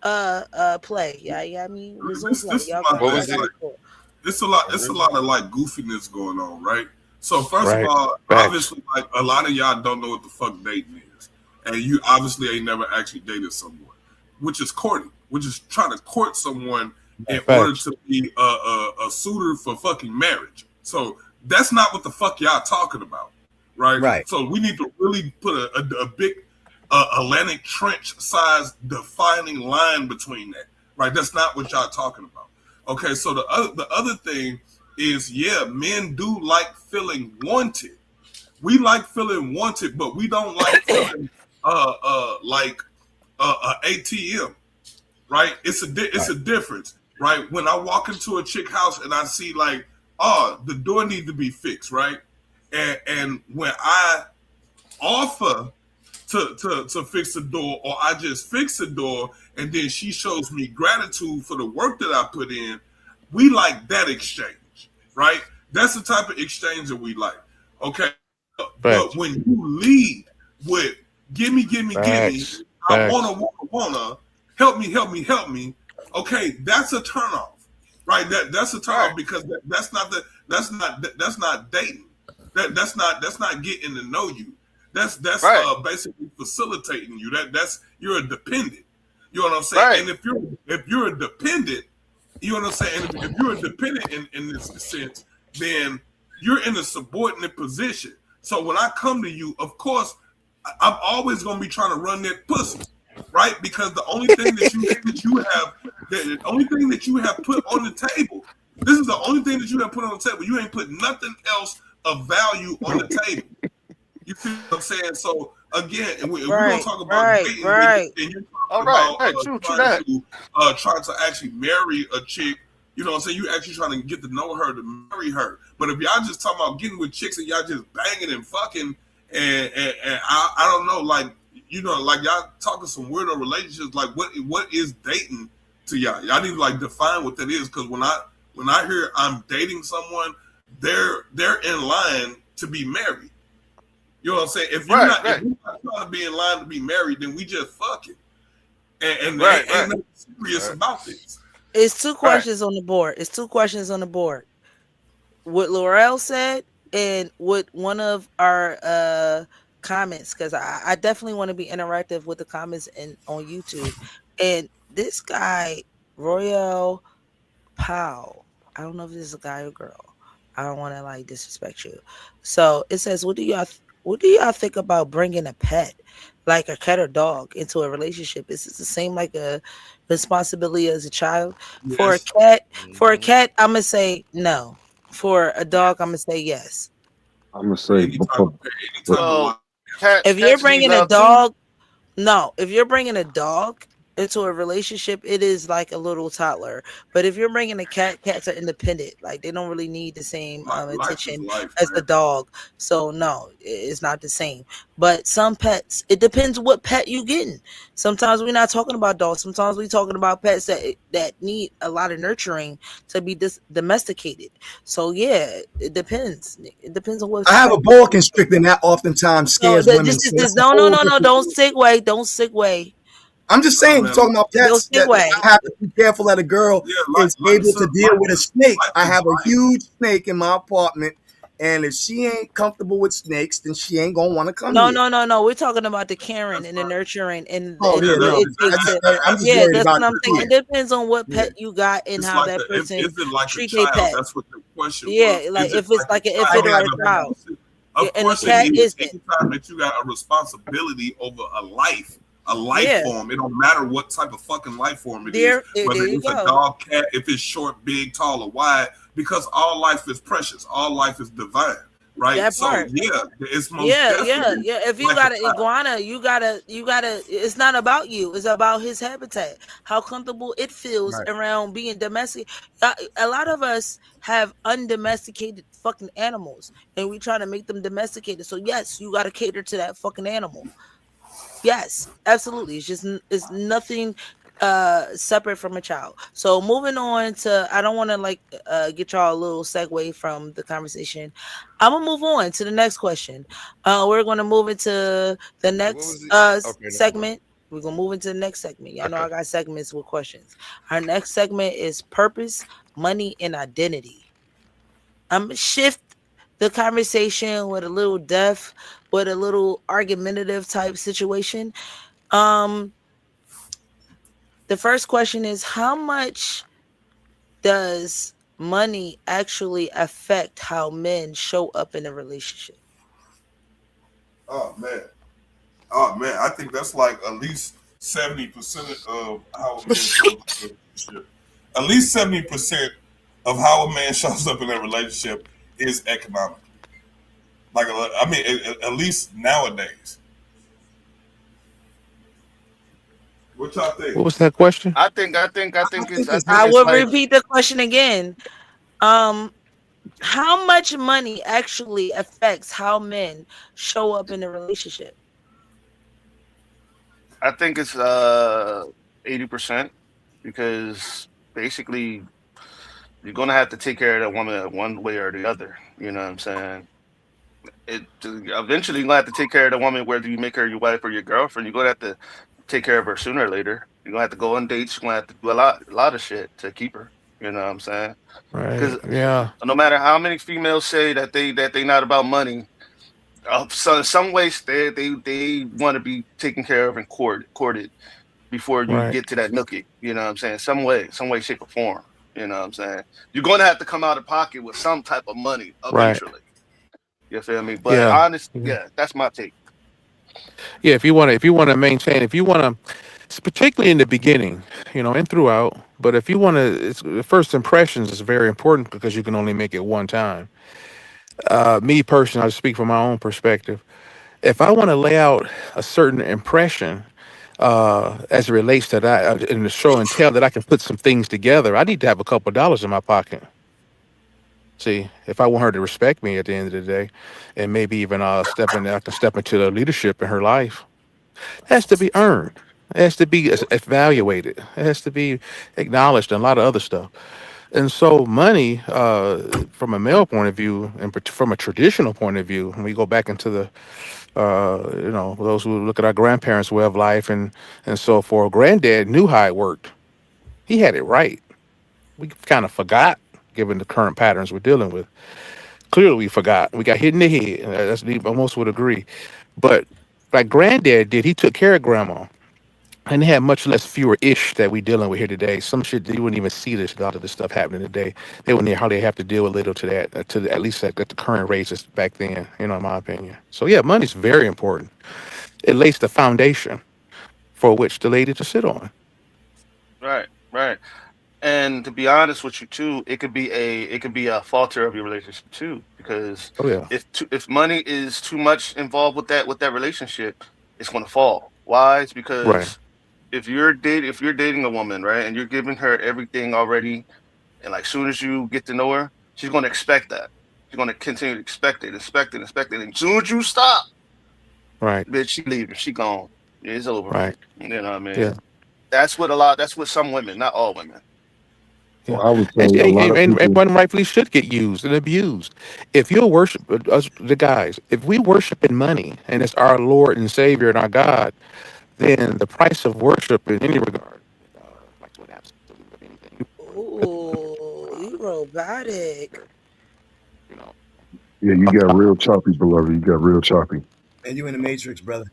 play. Yeah, I mean resume play. This is Y'all my got What y'all was thing. got it Like the floor. it's a lot of like goofiness going on, right? So first of Right. all, Facts. obviously, like a lot of y'all don't know what the fuck dating is, and you obviously ain't never actually dated someone, which is courting, which is trying to court someone in order Facts. to be a suitor for fucking marriage. So that's not what the fuck y'all talking about, right? Right. So we need to really put a big Atlantic trench size defining line between that, right? That's not what y'all talking about. Okay, so the other thing is, yeah, men do like feeling wanted. We like feeling wanted, but we don't like feeling like ATM, right? It's a difference, right? When I walk into a chick house and I see like, oh, the door needs to be fixed, right? And when I offer to fix the door, or I just fix the door, and then she shows me gratitude for the work that I put in, we like that exchange, right? That's the type of exchange that we like. Okay. But Facts. when you lead with gimme, Facts. I Facts. wanna, help me, okay, that's a turnoff. Right? That's a turnoff Right. because that's not dating. That's not getting to know you. That's Right. basically facilitating you. That's you're a dependent. You know what I'm saying? Right. And if you're a dependent, you know what I'm saying? If you're a dependent in this sense, then you're in a subordinate position. So when I come to you, of course, I'm always going to be trying to run that pussy, right? Because the only thing the only thing that you have put on the table, this is the only thing that you have put on the table. You ain't put nothing else of value on the table. You see what I'm saying? So again, and we're gonna talk about dating, and you're All talking right. about Hey, true that. trying to actually marry a chick. You know what I'm saying? You actually trying to get to know her to marry her. But if y'all just talking about getting with chicks and y'all just banging and fucking and I don't know, like like y'all talking some weirdo relationships. Like what is dating to y'all? Y'all need to like define what that is, because when I hear I'm dating someone, they're in line to be married. You know what I'm saying? If you're not trying to be in line to be married, then we just fucking and ain't nothing serious about this. It's two questions on the board. It's two questions on the board. What Laurel said and what one of our comments, because I definitely want to be interactive with the comments on YouTube. And this guy, Royal Powell, I don't know if this is a guy or girl. I don't want to like disrespect you. So it says, what do y'all think about bringing a pet, like a cat or dog, into a relationship? Is it the same like a responsibility as a child? For a Yes. cat, I'm gonna say no. For a dog, I'm gonna say yes. I'm gonna say Any type of Well, If you're cats need bringing a love too. dog, no, if you're bringing a dog into a relationship, it is like a little toddler. But if you're bringing a cat, cats are independent. Like they don't really need the same life is attention life, as the man. dog. So no, it's not the same. But some pets, it depends what pet you getting. Sometimes we're not talking about dogs. Sometimes we're talking about pets that need a lot of nurturing to be domesticated. So yeah, it depends. It depends on what I have pet. a boa constrictor, and that oftentimes No, scares women. this is So this. that's a No, no, whole no, no. different. Don't segue. Don't segue. I'm just Oh saying, you're man, talking about Don't pets, that segue. I have to be careful that a girl yeah, is able to deal with a snake. life I is have a life. huge snake in my apartment, and if she ain't comfortable with snakes, then she ain't gonna want to come No, here. no, no, no. We're talking about the caring That's and the right. nurturing and Oh and Yeah, yeah, what no, it takes to. I'm just Yeah, worried that's about what I'm the saying. It kid. depends on what Yeah, pet you got and it's how like that person is it like a treat their child? pet. That's what the question Yeah, was. like Is it if it's like a like an I infant child? or have a a child. Yeah, Of and the course it cat is. isn't. Anytime that you got a responsibility over a life Yeah, form, it don't matter what type of fucking life form it is, there whether you it's a go. dog, cat, if it's short, big, tall, or wide, because all life is precious. All life is divine, right? That So part. yeah, it's most Yeah, yeah, definitely yeah. If you like a got an child. iguana, you gotta. It's not about you. It's about his habitat. How comfortable it feels right. around being domestic. A lot of us have undomesticated fucking animals, and we try to make them domesticated. So yes, you gotta cater to that fucking animal. Yes, absolutely. It's just it's nothing separate from a child. So moving on to, I don't want to like get y'all a little segue from the conversation. I'm gonna move on to the next question. We're gonna move into the What was next it? Okay, never mind. segment. We're gonna move into the next segment. Y'all know Okay. I got segments with questions. Our next segment is purpose, money, and identity. I'm gonna shift the conversation with a little deaf, with a little argumentative type situation. Um, the first question is, how much does money actually affect how men show up in a relationship? Oh man. Oh man, I think that's like at least 70% of how a man shows up in a relationship. At least 70% of how a man shows up in a relationship is economic. Like, I mean, at least nowadays. What y'all think? What was that question? I think I it's will like repeat the question again. Um, how much money actually affects how men show up in a relationship? I think it's 80% because basically you're gonna have to take care of that woman one way or the other. You know what I'm saying? It eventually you're gonna have to take care of the woman whether you make her your wife or your girlfriend. You're gonna have to take care of her sooner or later. You're gonna have to go on dates. You're gonna have to do a lot of shit to keep her. You know what I'm saying? Right. Because Yeah. no matter how many females say that they not about money, so in some ways they want to be taken care of and courted before you Right. get to that nookie. You know what I'm saying? Some way, shape, or form. You know what I'm saying? You're going to have to come out of pocket with some type of money Right. eventually. You feel me? But Yeah. honest, Yeah. yeah, that's my take. Yeah. If you want to maintain, if you want to, particularly in the beginning, and throughout. But if you want to, the first impressions is very important because you can only make it one time. Me personally, I speak from my own perspective. If I want to lay out a certain impression as it relates to that in the show and tell that I can put some things together, I need to have a couple of dollars in my pocket. See, if I want her to respect me at the end of the day, and maybe even I can step into the leadership in her life. It has to be earned. It has to be evaluated. It has to be acknowledged and a lot of other stuff. And so, money, from a male point of view, and from a traditional point of view, when we go back into the, those who look at our grandparents' way of life and so forth, granddad knew how it worked. He had it right. We kind of forgot, given the current patterns we're dealing with. Clearly, we forgot. We got hit in the head. That's almost would agree. But like granddad did, he took care of grandma. And they had much less fewer ish that we dealing with here today. Some shit you wouldn't even see this a lot of this stuff happening today. They wouldn't hardly have to deal with little to that at least at the current rates back then. In my opinion. So yeah, money's very important. It lays the foundation for which the lady to sit on. Right, right. And to be honest with you too, it could be a falter of your relationship too, because Oh yeah. if money is too much involved with that relationship, it's going to fall. Why? It's Right. because if you're dating a woman, right, and you're giving her everything already, and like soon as you get to know her, she's going to expect that. She's going to continue to expect it. And as soon as you stop, Right. bitch, she leaving, she gone. It's over. Right. You know what I mean? Yeah. That's what some women, not all women. So Yeah. I would say And, a lot of and people. one rightfully should get used and abused. If you worship us, the guys, if we worship in money and it's our Lord and Savior and our God, then the price of worship in any regard, like what absolutely anything, Ooh, you robotic. you know, Yeah, you got real choppy, beloved. You got real choppy. And you in the Matrix, brother.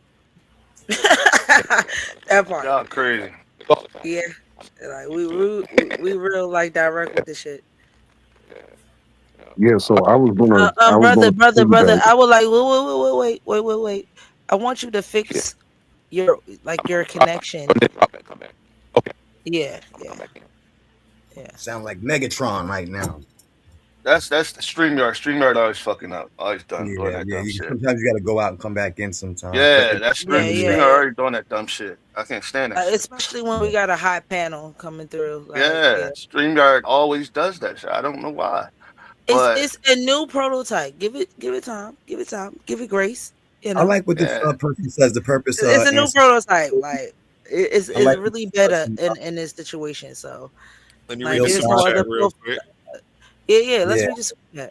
That part. Y'all crazy. Yeah. Like we real like direct with the shit. Yeah, so I was Brother, gonna brother. piggyback. I would like wait. I want you to yeah. fix your connection. Come back. Okay, Yeah, I'll come yeah, back in. yeah. Sound like Megatron right now. That's the StreamYard. StreamYard always fucking up. Always done doing Yeah, that yeah. dumb shit. Sometimes you got to go out and come back in sometimes. But Yeah, that's Yeah, StreamYard yeah. already doing that dumb shit. I can't stand that shit. Especially when we got a hot panel coming through. Like, yeah. Yeah, StreamYard always does that shit. I don't know why. But It's a new prototype. Give it time. Give it time. Give it grace. You I know. like what this yeah, person says. The purpose It's a new answer. prototype. Like I it's like what really this better person. in this situation. So Let me like read Yo, the there's super no Doc. other chat real pro- quick. yeah. Let's Yeah, read this. Yeah.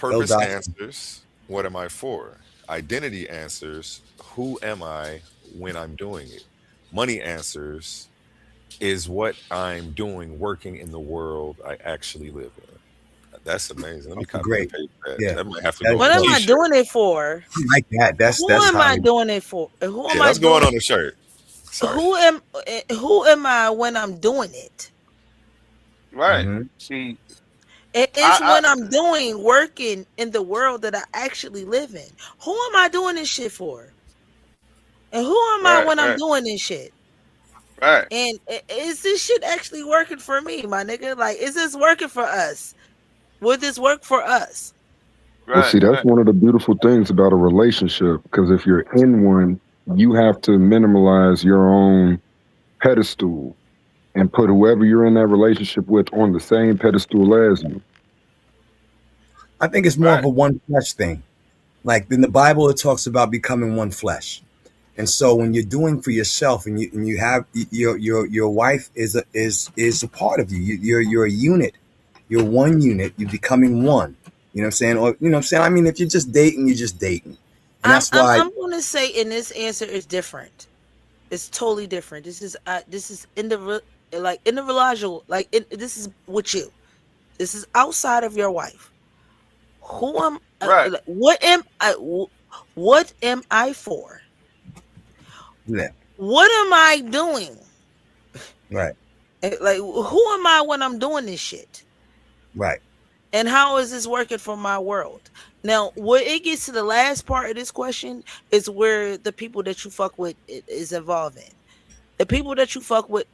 Yo, Purpose Doc. answers, what am I for? Identity answers, who am I when I'm doing it? Money answers, is what I'm doing working in the world I actually live in? That's amazing. Let me copy and Great. paste that. Yeah. That might have to That's go What on a am I t-shirt. doing it for? I like that. Who That's am I highly. doing it for? Who am Yeah, I that's going doing? on a shirt. Sorry. Who am I when I'm doing it? Right. Mm-hmm. See, It's I when I'm doing working in the world that I actually live in. Who am I doing this shit for? And who am I right, when I'm right, doing this shit? right, And is this shit actually working for me, my nigga? Like, is this working for us? Would this work for us? Well, right, see, that's right, one of the beautiful things about a relationship. Because if you're in one, you have to minimalize your own pedestal and put whoever you're in that relationship with on the same pedestal as you. I think it's more of right. a one flesh thing. Like in the Bible, it talks about becoming one flesh. And so when you're doing for yourself, and you have your wife is a part of you. You're a unit. You're one unit. You're becoming one. You know what I'm saying? Or you know what I'm saying? I mean, if you're just dating, you're just dating, and I'm that's I'm why I'm gonna say, and this answer is different. It's totally different. This is individual, like this is with you. This is outside of your wife. Who am Right, like, what am I for? yeah, What am I doing? right, Like, who am I when I'm doing this shit? right. And how is this working for my world? Now, when it gets to the last part of this question, is where the people that you fuck with is involved in. The people that you fuck with,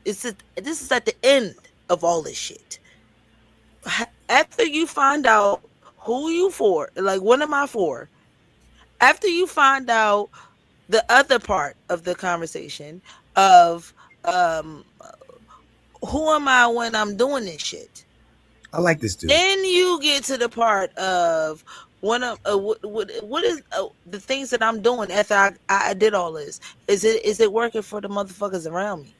this is at the end of all this shit. After you find out who you for, like what am I for? After you find out the other part of the conversation of um who am I when I'm doing this shit? I like this dude. Then you get to the part of when what is the things that I'm doing after I did all this? Is it working for the motherfuckers around me?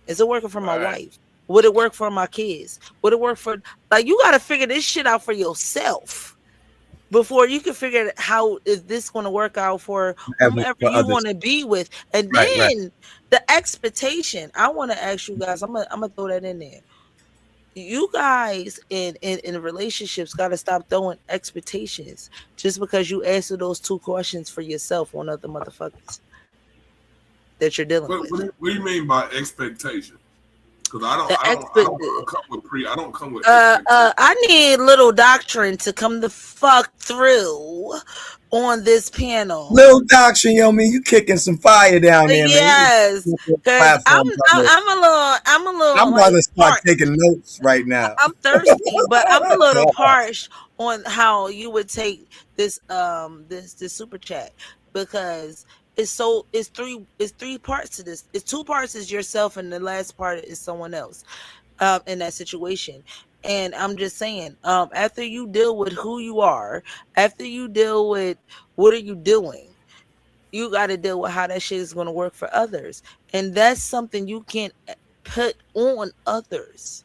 Is it working for my right. wife? Would it work for my kids? Would it work for, like, you got to figure this shit out for yourself before you can figure out how is this going to work out for whomever For you others, want to be with. And right, right. then the expectation, I want to ask you guys, I'm gonna throw that in there. You guys in relationships got to stop throwing expectations just because you answer those two questions for yourself on other motherfuckers that you're dealing with. What do you mean by expectation? Because The I don't come with expectations. I need little doctrine to come the fuck through on this panel. Little doctrine, yo, man, you kicking some fire down there, man. Yes, because I'm a I'm little about like to start taking notes right now. I'm thirsty, but I'm a little harsh on how you would take this this super chat, because it's three parts to this. It's two parts is yourself, and the last part is someone else in that situation. And I'm just saying, after you deal with who you are, after you deal with what are you doing, you got to deal with how that shit is going to work for others, and that's something you can't put on others.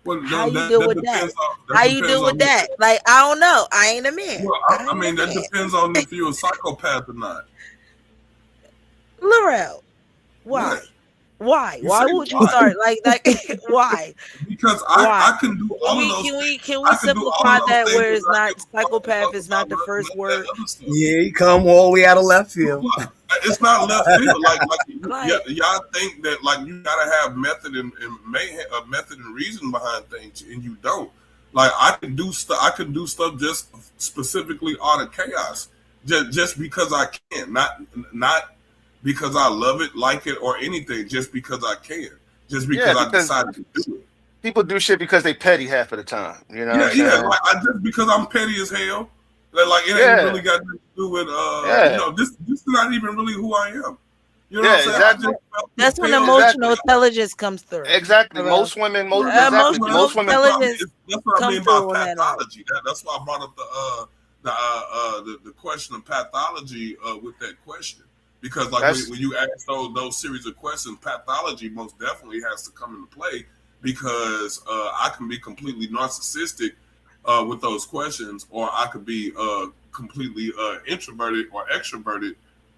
Well, How no, you deal with that? How you deal with that? Like, I don't know. I ain't a man. Well, I mean, that depends on if you're a psychopath or not. Laurel, why? What? Why? You Why say would you why? start like why? Because Why? I can do all of those things. Can I we can do all simplify of those that things where it's without not giving a fuck psychopath is not about the first that word? other stuff. Yeah, you come all the way out of left field. Well, it's not left field. Like Like, y'all think that like you gotta have method and method and reason behind things, and you don't. Like I can do stuff. I can do stuff just specifically out of chaos, just because I can, not because I love it, like it, or anything. Just because I can, just Yeah, because I because decided to do it. people do shit because they petty half of the time. You know what Yeah, I'm saying? Like I just because I'm petty as hell. Like it ain't really Yeah, got nothing to do with yeah, this is not even really who I am. You know what yeah, I'm saying? I exactly, just felt that's when compelled. emotional exactly, intelligence comes through. exactly. Laurel. Most women, exactly. Emotional Most women, intelligence That's what I come mean by through on that level. pathology. That's why I brought up the question of pathology with that question, because like that's when you ask those series of questions, pathology most definitely has to come into play, because I can be completely narcissistic with those questions, or I could be completely introverted or extroverted.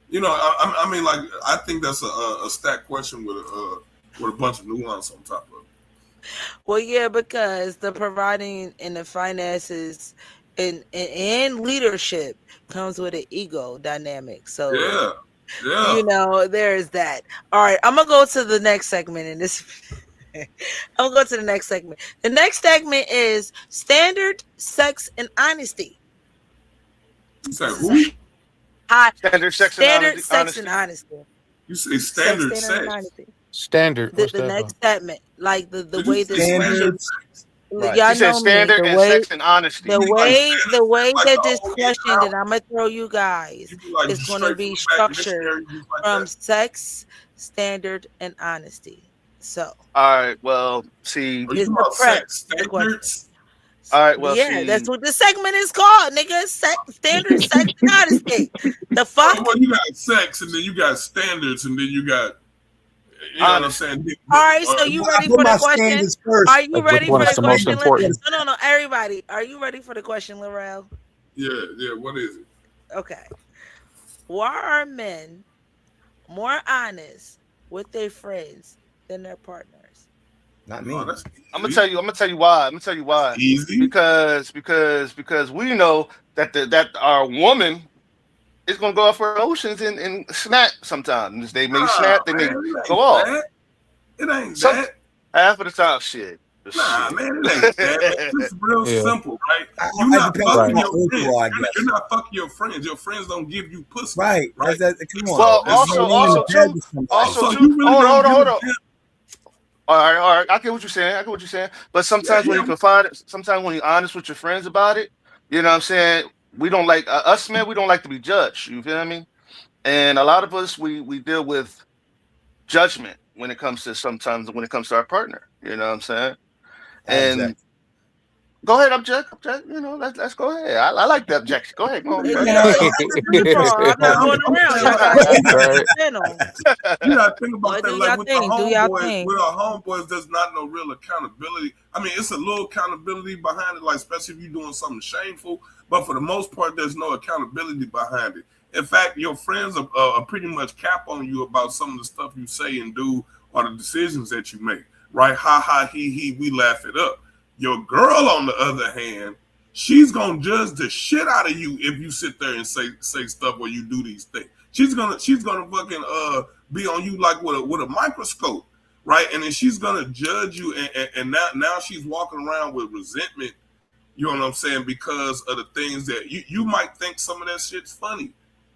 You know, I mean, like I think that's a stacked question with a bunch of nuance on top of it. Well, yeah, because the providing and the finances and leadership comes with an ego dynamic. So, Yeah, yeah. there's that. All right, I'm gonna go to the next segment in this. I'm gonna go to the next segment. The next segment is standard sex and honesty. You say This is who? high Standard sex and standard sex and honesty. honesty. You say Sex, standard standard and sex. honesty. Standard. The What's the that? next segment, like the Did you way say this standard question. Standards. sex? Right. She Y'all said know me. standard and sex and honesty. The You mean like way standard the sex, way like that the this whole in question and that out? I'm gonna throw you guys You be like is just gonna straight from be the back of structured dictionary, just like from that? sex, standard, and honesty. So All right. Well, see. Are you it's talking the about prep sex to the question. standards? All right. Well, Yeah, that's see. what the segment is called, nigga. Standard, sex, and honesty. The fuck? Well, you got sex, and then you got standards, and then you got, you know what I'm Honest. saying? All right, so you I ready put for the my question? standards first. Are you Like which ready one for is the the most question? important? No, everybody. Are you ready for the question, Laurel? Yeah, yeah. What is it? Okay. Why are men more honest with their friends than their partners? Not me. Oh, that's I'm gonna easy. tell you. I'm gonna tell you why. I'm gonna tell you why. Easy. Because we know that that our woman is gonna go off her emotions and snap sometimes. They may Nah, snap. They may man, it go ain't off. that. It ain't Some that. half of the time, shit. Nah, Shit. man, it ain't that. Man, it's real Yeah. simple, right? I, You're it not depends on fucking Right. my your friends. overall, I You're guess. not fucking your friends. Your friends don't give you pussy, Right. right? Come on. Well, And You so, laying in bed with somebody. also so too. you really don't give Hold a on. damn. All right. I get what you're saying. But Yeah, sometimes when yeah. you confide, sometimes when you're honest with your friends about it, you know what I'm saying. We don't like us men. We don't like to be judged. You feel me? And a lot of us, we deal with judgment when it comes to sometimes when it comes to our partner. You know what I'm saying? I And object. go ahead, object. You know, let's go ahead. I like the objection. Go ahead, go on, It's, bro. it's, Man, it's, it's free for all. I'm Man, not going I'm around. saying Y'all like, gotta like answer Right. the panel. you gotta think Boy, about that. do Like y'all with thing. Do y'all thing. our homeboys, there's not no real accountability. I mean, it's a little accountability behind it, like especially if you're doing something shameful. But for the most part, there's no accountability behind it. In fact, your friends are pretty much cap on you about some of the stuff you say and do or the decisions that you make. Right? Ha ha he. We laugh it up. Your girl, on the other hand, she's gonna judge the shit out of you if you sit there and say stuff or you do these things. She's gonna fucking be on you like with a microscope, right? And then she's gonna judge you, and now she's walking around with resentment. You know what I'm saying? Because of the things that you might think some of that shit's funny.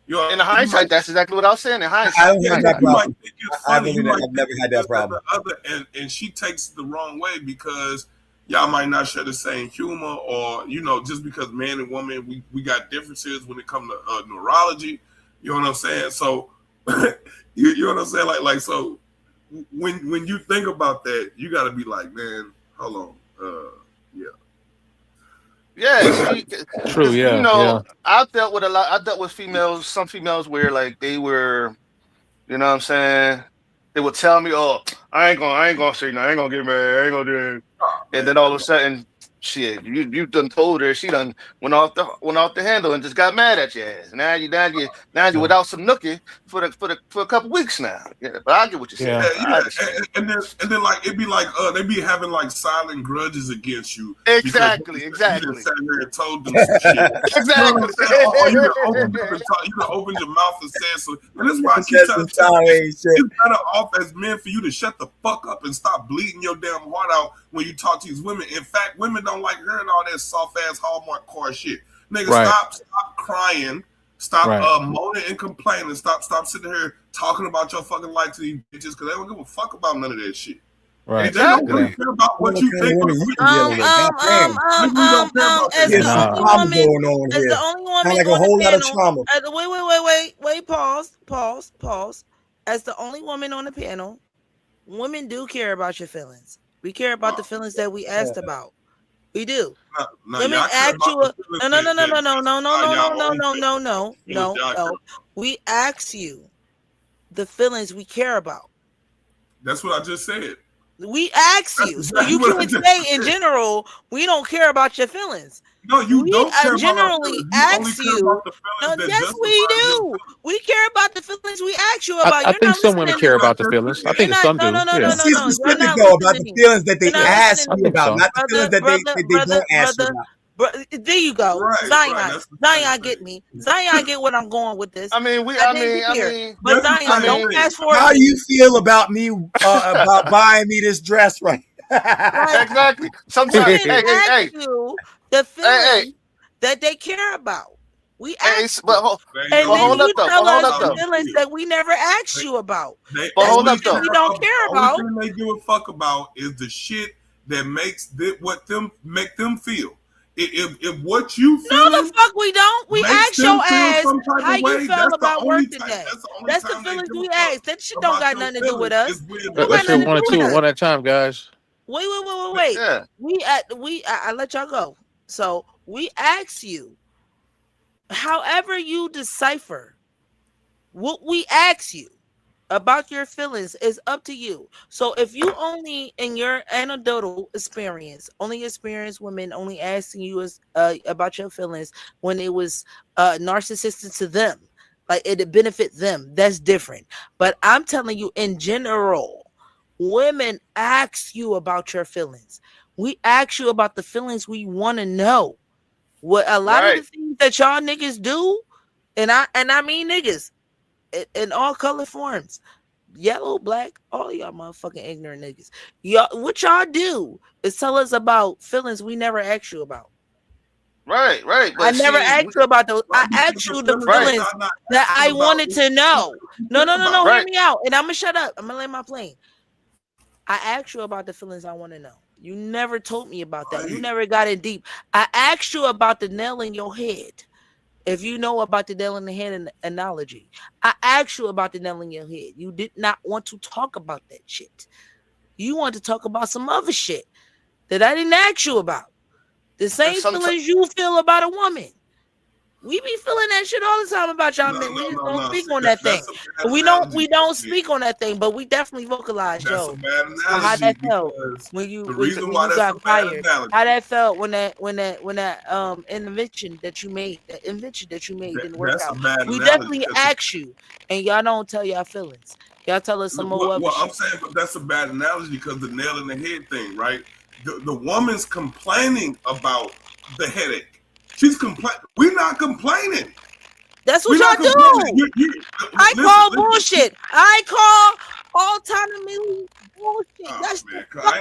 You know, In the you might hindsight, that's exactly what I was saying. In I hindsight, don't yeah, have that you might problem. think it's I've funny. You really might I've think never had that this, that, problem. the other, and she takes it the wrong way because y'all might not share the same humor, or just because man and woman, we got differences when it comes to neurology. You know what I'm saying? So, you know what I'm saying? Like so, when you think about that, you got to be like, man, hold on, yeah. yeah. See, True. because Yeah. Yeah. I've dealt with a lot. I dealt with females, some females where like they were, you know what I'm saying. They would tell me, "Oh, I ain't gonna say no. I ain't gonna get married. I ain't gonna do it." Oh, And man, then all of a sudden, shit, you done told her she done went off the handle and just got mad at your ass. Now you without some nookie for a couple weeks now. Yeah, but I get what you're saying. Yeah. yeah, I understand. and then like it'd be like they be having like silent grudges against you because Exactly, you done exactly, sat here and told them some shit. You know what exactly. I'm saying? Or you done opened up and talk, you done opened your mouth and said so. And that's why I keep That's trying some to tell you, Italian shit. it's better off as men for you to shut the fuck up and stop bleeding your damn heart out when you talk to these women. In fact, women don't like hearing all that soft ass Hallmark car shit. Nigga, Right. stop crying. Stop Right. moaning and complaining. Stop sitting here talking about your fucking life to these bitches because they don't give a fuck about none of that shit. Right. They don't Exactly. really care about what What you kind of think. women you dealing with? Goddamn. They really don't care about As that the There's some shit. only Nah. trauma woman, going on as here. the only Sound woman like a on the whole lot of panel. trauma. Wait, pause. As the only woman on the panel, women do care about your feelings. We care about the feelings that we asked about. We do. Now Women y'all care ask about you the feelings no. that justify y'all own feelings. No. Feelings y'all care about. We ask you the feelings we care about. That's what I just said. We ask That's you. So exactly you what I can't just say in said. general, we don't care about your feelings. No, you We don't care about our generally feelings. You only ask care about you. the No, feelings that yes, we justify your do. feelings. We care about the feelings we ask you I, about. I You're think not some women listening to care me. about I'm the just feelings. I You're think saying. not. some No, do. no, no, no, Yeah. Let's no, be no. You're specific not though listening about to the me. feelings that You're they not Yeah. ask listening I to you think me, about, so. not the feelings that they don't ask you about. There you go, Right, right. Zion. That's the same Zion, get thing. me. Zion, get what I'm going with this. I mean, we. I I didn't mean. get I here, mean. but That's the I Zion, same don't mean. thing. fast forward How you me. feel about me about buying me this dress, right? Like Exactly. Sometimes. women Hey, hey, ask hey, you the hey, hey, feelings that they care about. We hey. ask you. There you And go. But then hold You up you though. care But tell hold us up how the though. you feelings feel. that we never asked They, you about. But That's hold the only up shit though. we care don't about care the only about. thing they give a fuck about is the shit that what them make them feel. If what you No, the feeling fuck we don't. We makes ask your them feel ass some type how of you way, felt about work today. that's the only That's the time they feelings give a we fuck ask. That shit don't about got your nothing to do with feelings is us. when It don't got Let's do nothing to one or do with two, us. one at a time, guys. Wait. Yeah. I let y'all go. So we ask you, however you decipher what we ask you about your feelings is up to you. So if you only in your anecdotal experience only experience women only asking you about your feelings when it was narcissistic to them, like it benefit them, that's different. But I'm telling you in general, women ask you about your feelings. We ask you about the feelings we want to know. What a lot of the Right. things that y'all niggas do, and I mean niggas in all color forms, yellow, black, all y'all motherfucking ignorant niggas. Y'all, what y'all do is tell us about feelings we never asked you about. Right. Right. I But never see. asked you about those. right I because asked the you the feelings Right. that feelings y'all not that asking I about wanted is to the know. feelings you No, care no, no, no. about. Hear Right. me out, and I'm gonna shut up. I'm gonna land my plane. I asked you about the feelings I want to know. You never told me about that. You Right. never got in deep. I asked you about the nail in your head. If you know about the nail in the head analogy, I asked you about the nail in your head. You did not want to talk about that shit. You want to talk about some other shit that I didn't ask you about. The And same sometimes. feelings you feel about a woman. We be feeling that shit all the time about y'all No, men. We no, just no, don't no. speak See on that thing. that's a bad We don't analogy. we don't speak on that thing, but we definitely vocalize, That's a yo, bad how that analogy felt because when you the when, reason when why you that's a got bad fired. How analogy that felt when that invention that you made, that invention that you made didn't work that's a out. bad We analogy definitely because ask you, and y'all don't tell y'all feelings. Y'all tell us some old other what I'm shit. saying, but that's a bad analogy because the nail in the head thing, right? The woman's complaining about the headache. She's complaining. We're not complaining. That's what We're not y'all complaining. do. I Listen, call listen. bullshit. I call autonomy bullshit. Oh That's the man, fuck I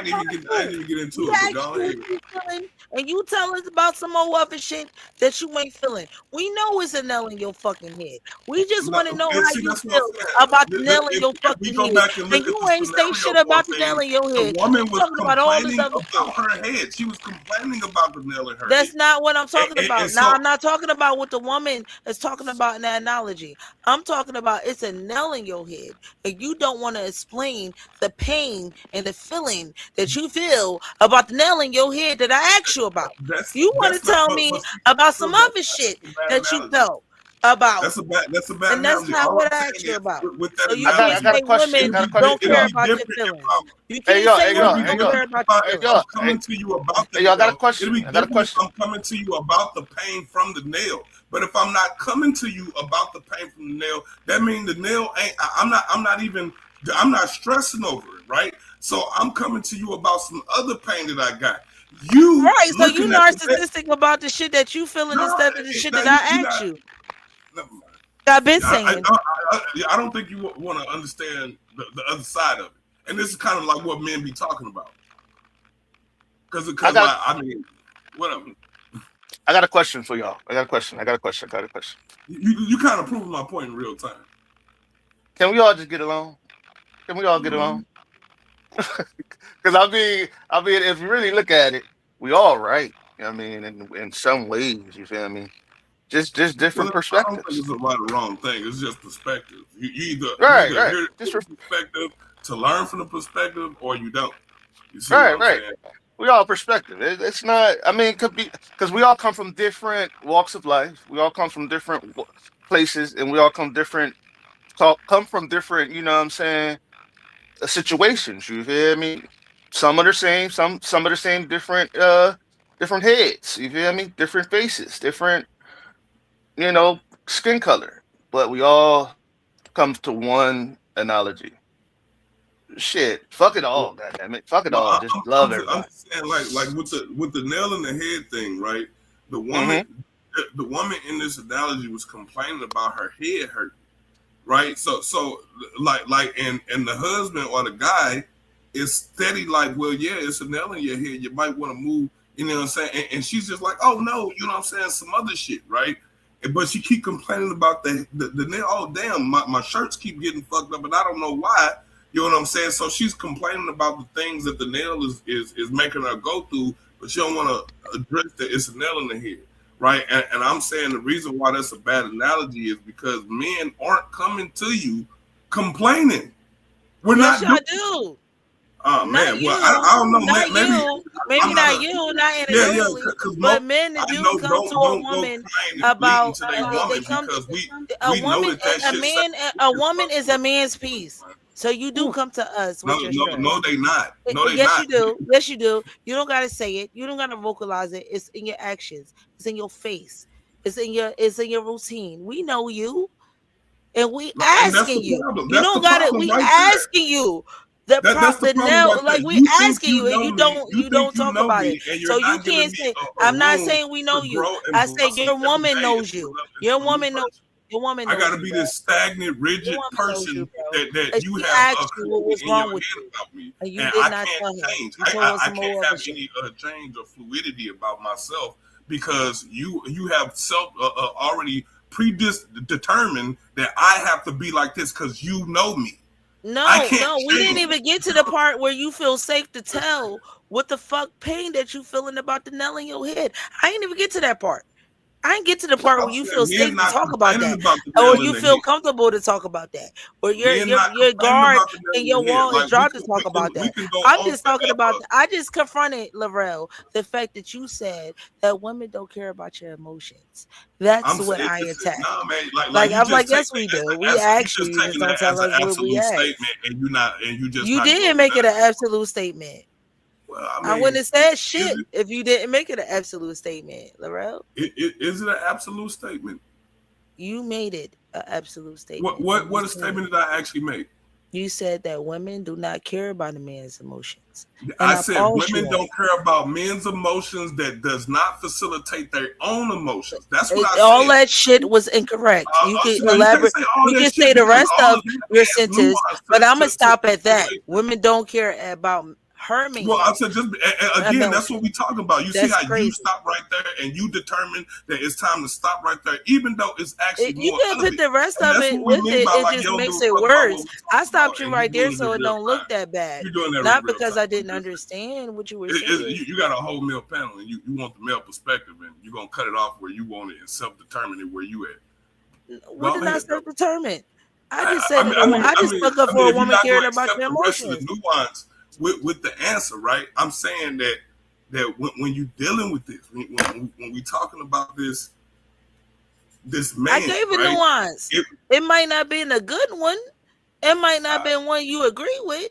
y'all ain't do. even get We into it, but ask go you ahead. what you feeling, and you tell us about some old other shit that you ain't feeling. We know it's a nail in your fucking head. We just No, want to know and how see, you that's what feel I'm about the saying. nail in your If we fucking go head, back and and look at you the ain't say shit scenario for about the a nail thing, in your the head. woman You was talking about all this complaining other shit. about her head. She was complaining about the nail in her head. That's not what I'm talking And about. Now, so I'm not talking about what the woman is talking about in that analogy. I'm talking about it's a nail in your head, and you don't want to explain the pain and the feeling that you feel about the nail in your head that I asked you about. You want to that's not tell but me see, about some other shit that's a bad that you analogy. felt about, That's a bad and that's analogy. not All what I'm I saying asked you is about. with that So you I can't got analogy, a say question. I women got a don't question. care it'll be about your different if feelings. I'm You Hey can't y'all. say Hey it'll y'all. women be Hey don't y'all. different care about your Hey if feelings. I'm y'all. coming to you about the Hey y'all. I got a nail. It'll question. be I got a different if question. I'm coming to you about the pain from the nail. But if I'm not coming to you about the pain from the nail, that means the nail ain't. I'm not stressing over it, right? So I'm coming to you about some other pain that I got. You Right. So you looking at the nail. narcissistic about the shit that you feeling No, instead of the shit now that I you asked not. you. Never mind. I've been I, saying. I don't think you want to understand the other side of it. And this is kind of like what men be talking about. I Because got. like, I mean, whatever. I got a question for y'all. I got a question. I got a question. I got a question. You kind of proving my point in real time. Can we all just get along? Can we all get along? Because I mean, if you really look at it, we all right. I mean, in some ways, you feel me? Just Well, different I don't think perspectives. it's a right or wrong thing. It's just perspective. You Right, either right. hear Just the perspective to learn from the perspective, or you don't. You see what right, I'm right. saying? We all perspective. It's not. I mean, it could be because we all come from different walks of life. We all come from different places, and we all come from different. You know what I'm saying? Situations. You hear me? Some are the same. Some are the same. Different. different heads. You feel me? Different faces, different, you know, skin color, but we all come to one analogy. Shit, fuck it Well, all, goddamn it, fuck it well, all. Just love I'm everybody. just saying, like with the nail in the head thing, right? The woman, Hmm. the woman in this analogy was complaining about her head hurt, right? So and the husband or the guy is steady like, well, yeah, it's a nail in your head. You might want to move. You know what I'm saying? And she's just like, oh no, you know what I'm saying? Some other shit, right? But she keep complaining about the nail. Oh damn, my shirts keep getting fucked up, and I don't know why. You know what I'm saying? So she's complaining about the things that the nail is making her go through, but she don't want to address that it's a nail in the head, right? And I'm saying the reason why that's a bad analogy is because men aren't coming to you complaining. We're Yes, not y'all doing. do. Oh Not man, well you, I don't know, not maybe you, maybe I'm not not a you, not yeah, anecdotally, because but most men I that do know come to a don't go woman crying and bleating about to their they woman come to because a we know woman. that A shit sucks man, dick a and woman fucks is with a man's piece. So you do come to us no with your no stress. no they not no they Yes, not you do. Yes, you do. You don't gotta say it. You don't gotta vocalize it. It's in your actions. It's in your face. It's in your routine. We know you. And we and that's asking the you. problem. You That's the don't got it. problem We right there. asking you. The That's prop the the problem now right there. like we You think asking you you and know me. You you think don't you talk know about it. me, and So you're you not giving can't me say a I'm not room saying we know to you. grow and I say blossom your every woman day knows into you. into a new person. Your woman I got knows to you, be bro. this stagnant, Your rigid woman knows you, person bro. that And you she have asked you what currently was in your wrong with head you. about me, And you and did I not can't tell her. change. You told her I some can't more other have shit. any change or fluidity about myself because you have self already predetermined that I have to be like this because you know me. I No, can't no, we didn't change. even get to the part where you feel safe to tell what the fuck pain that you feeling about the nail in your head. I ain't even get to that part. I didn't get to the part I'm where you feel saying men safe to not talk about complaining that, about the or nail in you the feel head. comfortable to talk about that, or Men not your complaining guard about the and nail your in the head. wall is Like dropped to talk about we that. can go I'm on just talking about. forever. I just confronted Laurel the fact that you said that women don't care about your emotions. That's I'm what saying, I listen, attacked. nah, man. Like You I'm like, just take yes, that we do. as We an you ask you. just You just taking don't that tell as an us what we absolute ask. statement, and you just You not didn't going make it back. an absolute statement. Well, I I wouldn't mean, have said is shit if you didn't make it an absolute statement, Laurel. is it an absolute statement? You made it an absolute statement, and What a statement did I actually make? you said that women do not care about a man's emotions, and I I said paused you women on don't care about men's emotions that does not facilitate their own emotions. That's what it. I All said. that shit was incorrect. You can So now you can't elaborate. say all You that can shit say the because rest all of of that your adds sentence, nuance but I'm gonna to stop the at that. situation. Women don't care about her Well, I man said just again, that's what we emotions. talking about. You see That's how you crazy. stop right there and you determine that it's time to stop right there, even though it's actually You more can of put it. the rest And of that's it what we with mean it. by It like you just don't give makes a it fuck about what worse. we I talking stopped about, you and you right there doing it so in it real don't look time. that bad. You're doing that in Not real because I time. didn't understand what you were You, saying. you got a whole male panel, and you want the male perspective, and you're gonna cut it off where you want it and self-determine it where you at. What Go did I ahead, though. self-determine? I I, just I said mean, that I mean, I I just mean, stuck up I for mean, a if you're woman not going caring to about accept your the rest of the emotions. nuance with the answer, right? I'm saying that when you're dealing with this, when we talking about this I man, gave a right? nuance. It, It might not be a good one. It might not uh, be one you agree with,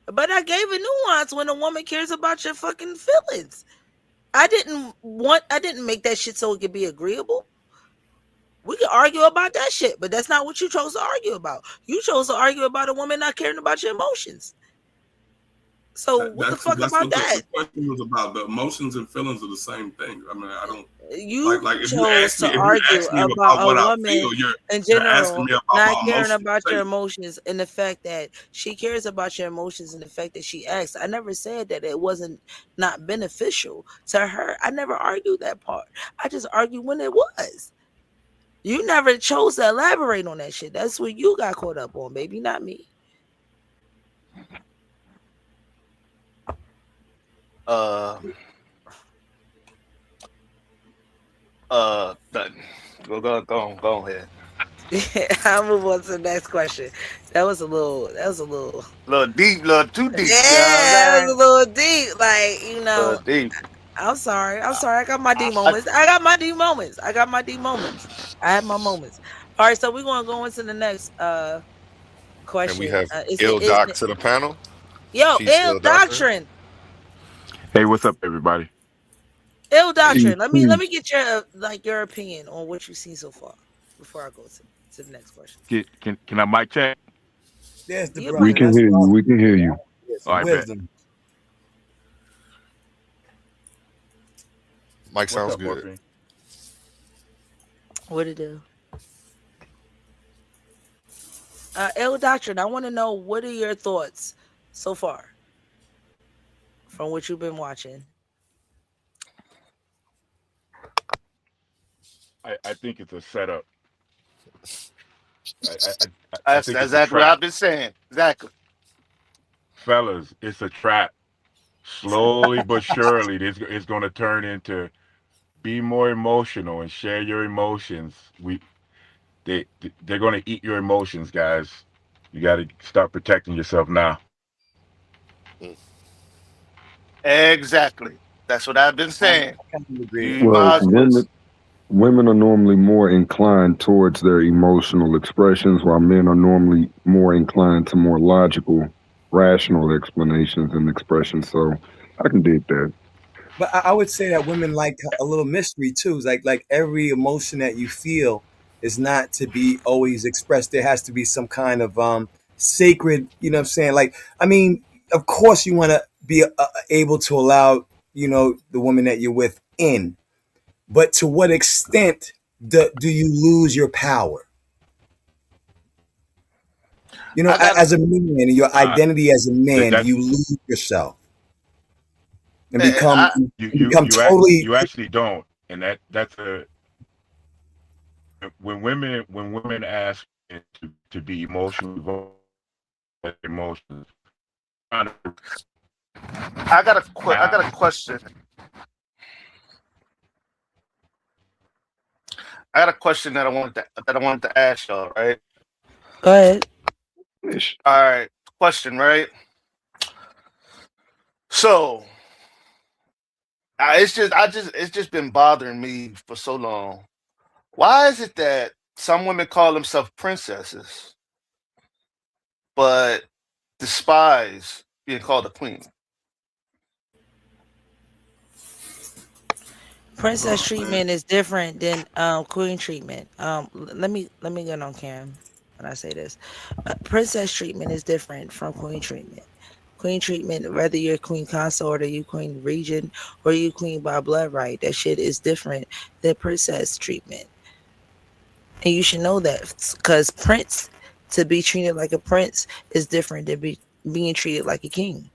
but I gave a nuance when a woman cares about your fucking feelings. I didn't make that shit so it could be agreeable. We can argue about that shit, but that's not what you chose to argue about. You chose to argue about a woman not caring about your emotions. So what the fuck that's about what that? the question was about. The emotions and feelings are the same thing. I mean, I don't You like chose to if you argue ask me about about a what I woman feel, in you're asking general me about not my caring emotional about your state. emotions and the fact that she cares about your emotions and the fact that she asks. I never said that it wasn't not beneficial to her. I never argued that part. I just argued when it was. You never chose to elaborate on that shit. That's what you got caught up on, baby, not me. Uh, Nothing. Go ahead. I'll move on to the next question. That was a little Little deep, little too deep. You know what I'm yeah, it was a saying? little deep. Like, Little deep. I'm sorry. I'm sorry. I got my D I, moments. I got my D moments. I got my D moments. I have my moments. All right, so we're gonna go into the next And we question. have Is it ill doc to the panel. yo Peace, ill ill doctor. doctrine? Hey, what's up, everybody? Ill doctrine. Let EP, me get your like your opinion on what you've seen so far before I go to the next question. Can I mic check? There's the Yeah, we brother. buddy. can That's hear what you. I We can hear you. get All some right, bet. wisdom. Mike What's sounds up, good. Morphine? What it do? Ill doctrine. I want to know what are your thoughts so far from what you've been watching. I think it's a setup. I That's think it's a exactly what trap. I've been saying. Exactly. Fellas, it's a trap. Slowly but surely, this it's going to turn into be more emotional and share your emotions. They're going to eat your emotions, guys. You got to start protecting yourself now. Mm. Exactly. That's what I've been saying. I kind of agree. You Well, might as well. women are normally more inclined towards their emotional expressions, while men are normally more inclined to more logical, rational explanations and expressions. So I can dig that. But I would say that women like a little mystery too. It's like every emotion that you feel is not to be always expressed. There has to be some kind of sacred. You know what I'm saying? Like I mean, of course you want to be able to allow the woman that you're with in, but to what extent do you lose your power? I got As a man, your Uh, identity as a that man, do that you lose yourself and become I, totally? you actually don't, and that's a when women ask to be emotionally vulnerable, emotions. Trying to I got a have question. I got a question that I wanted to ask y'all. Right. Go ahead. Ish. All right. Question. Right. So it's just been bothering me for so long. Why is it that some women call themselves princesses, but despise being called a queen? Princess Oh man. treatment is different than queen treatment. Let me get on cam when I say this. Princess treatment is different from queen treatment. Queen treatment, whether you're queen consort or you queen regent or you queen by blood right, that shit is different than princess treatment, and you should know that because prince to be treated like a prince is different than being treated like a king.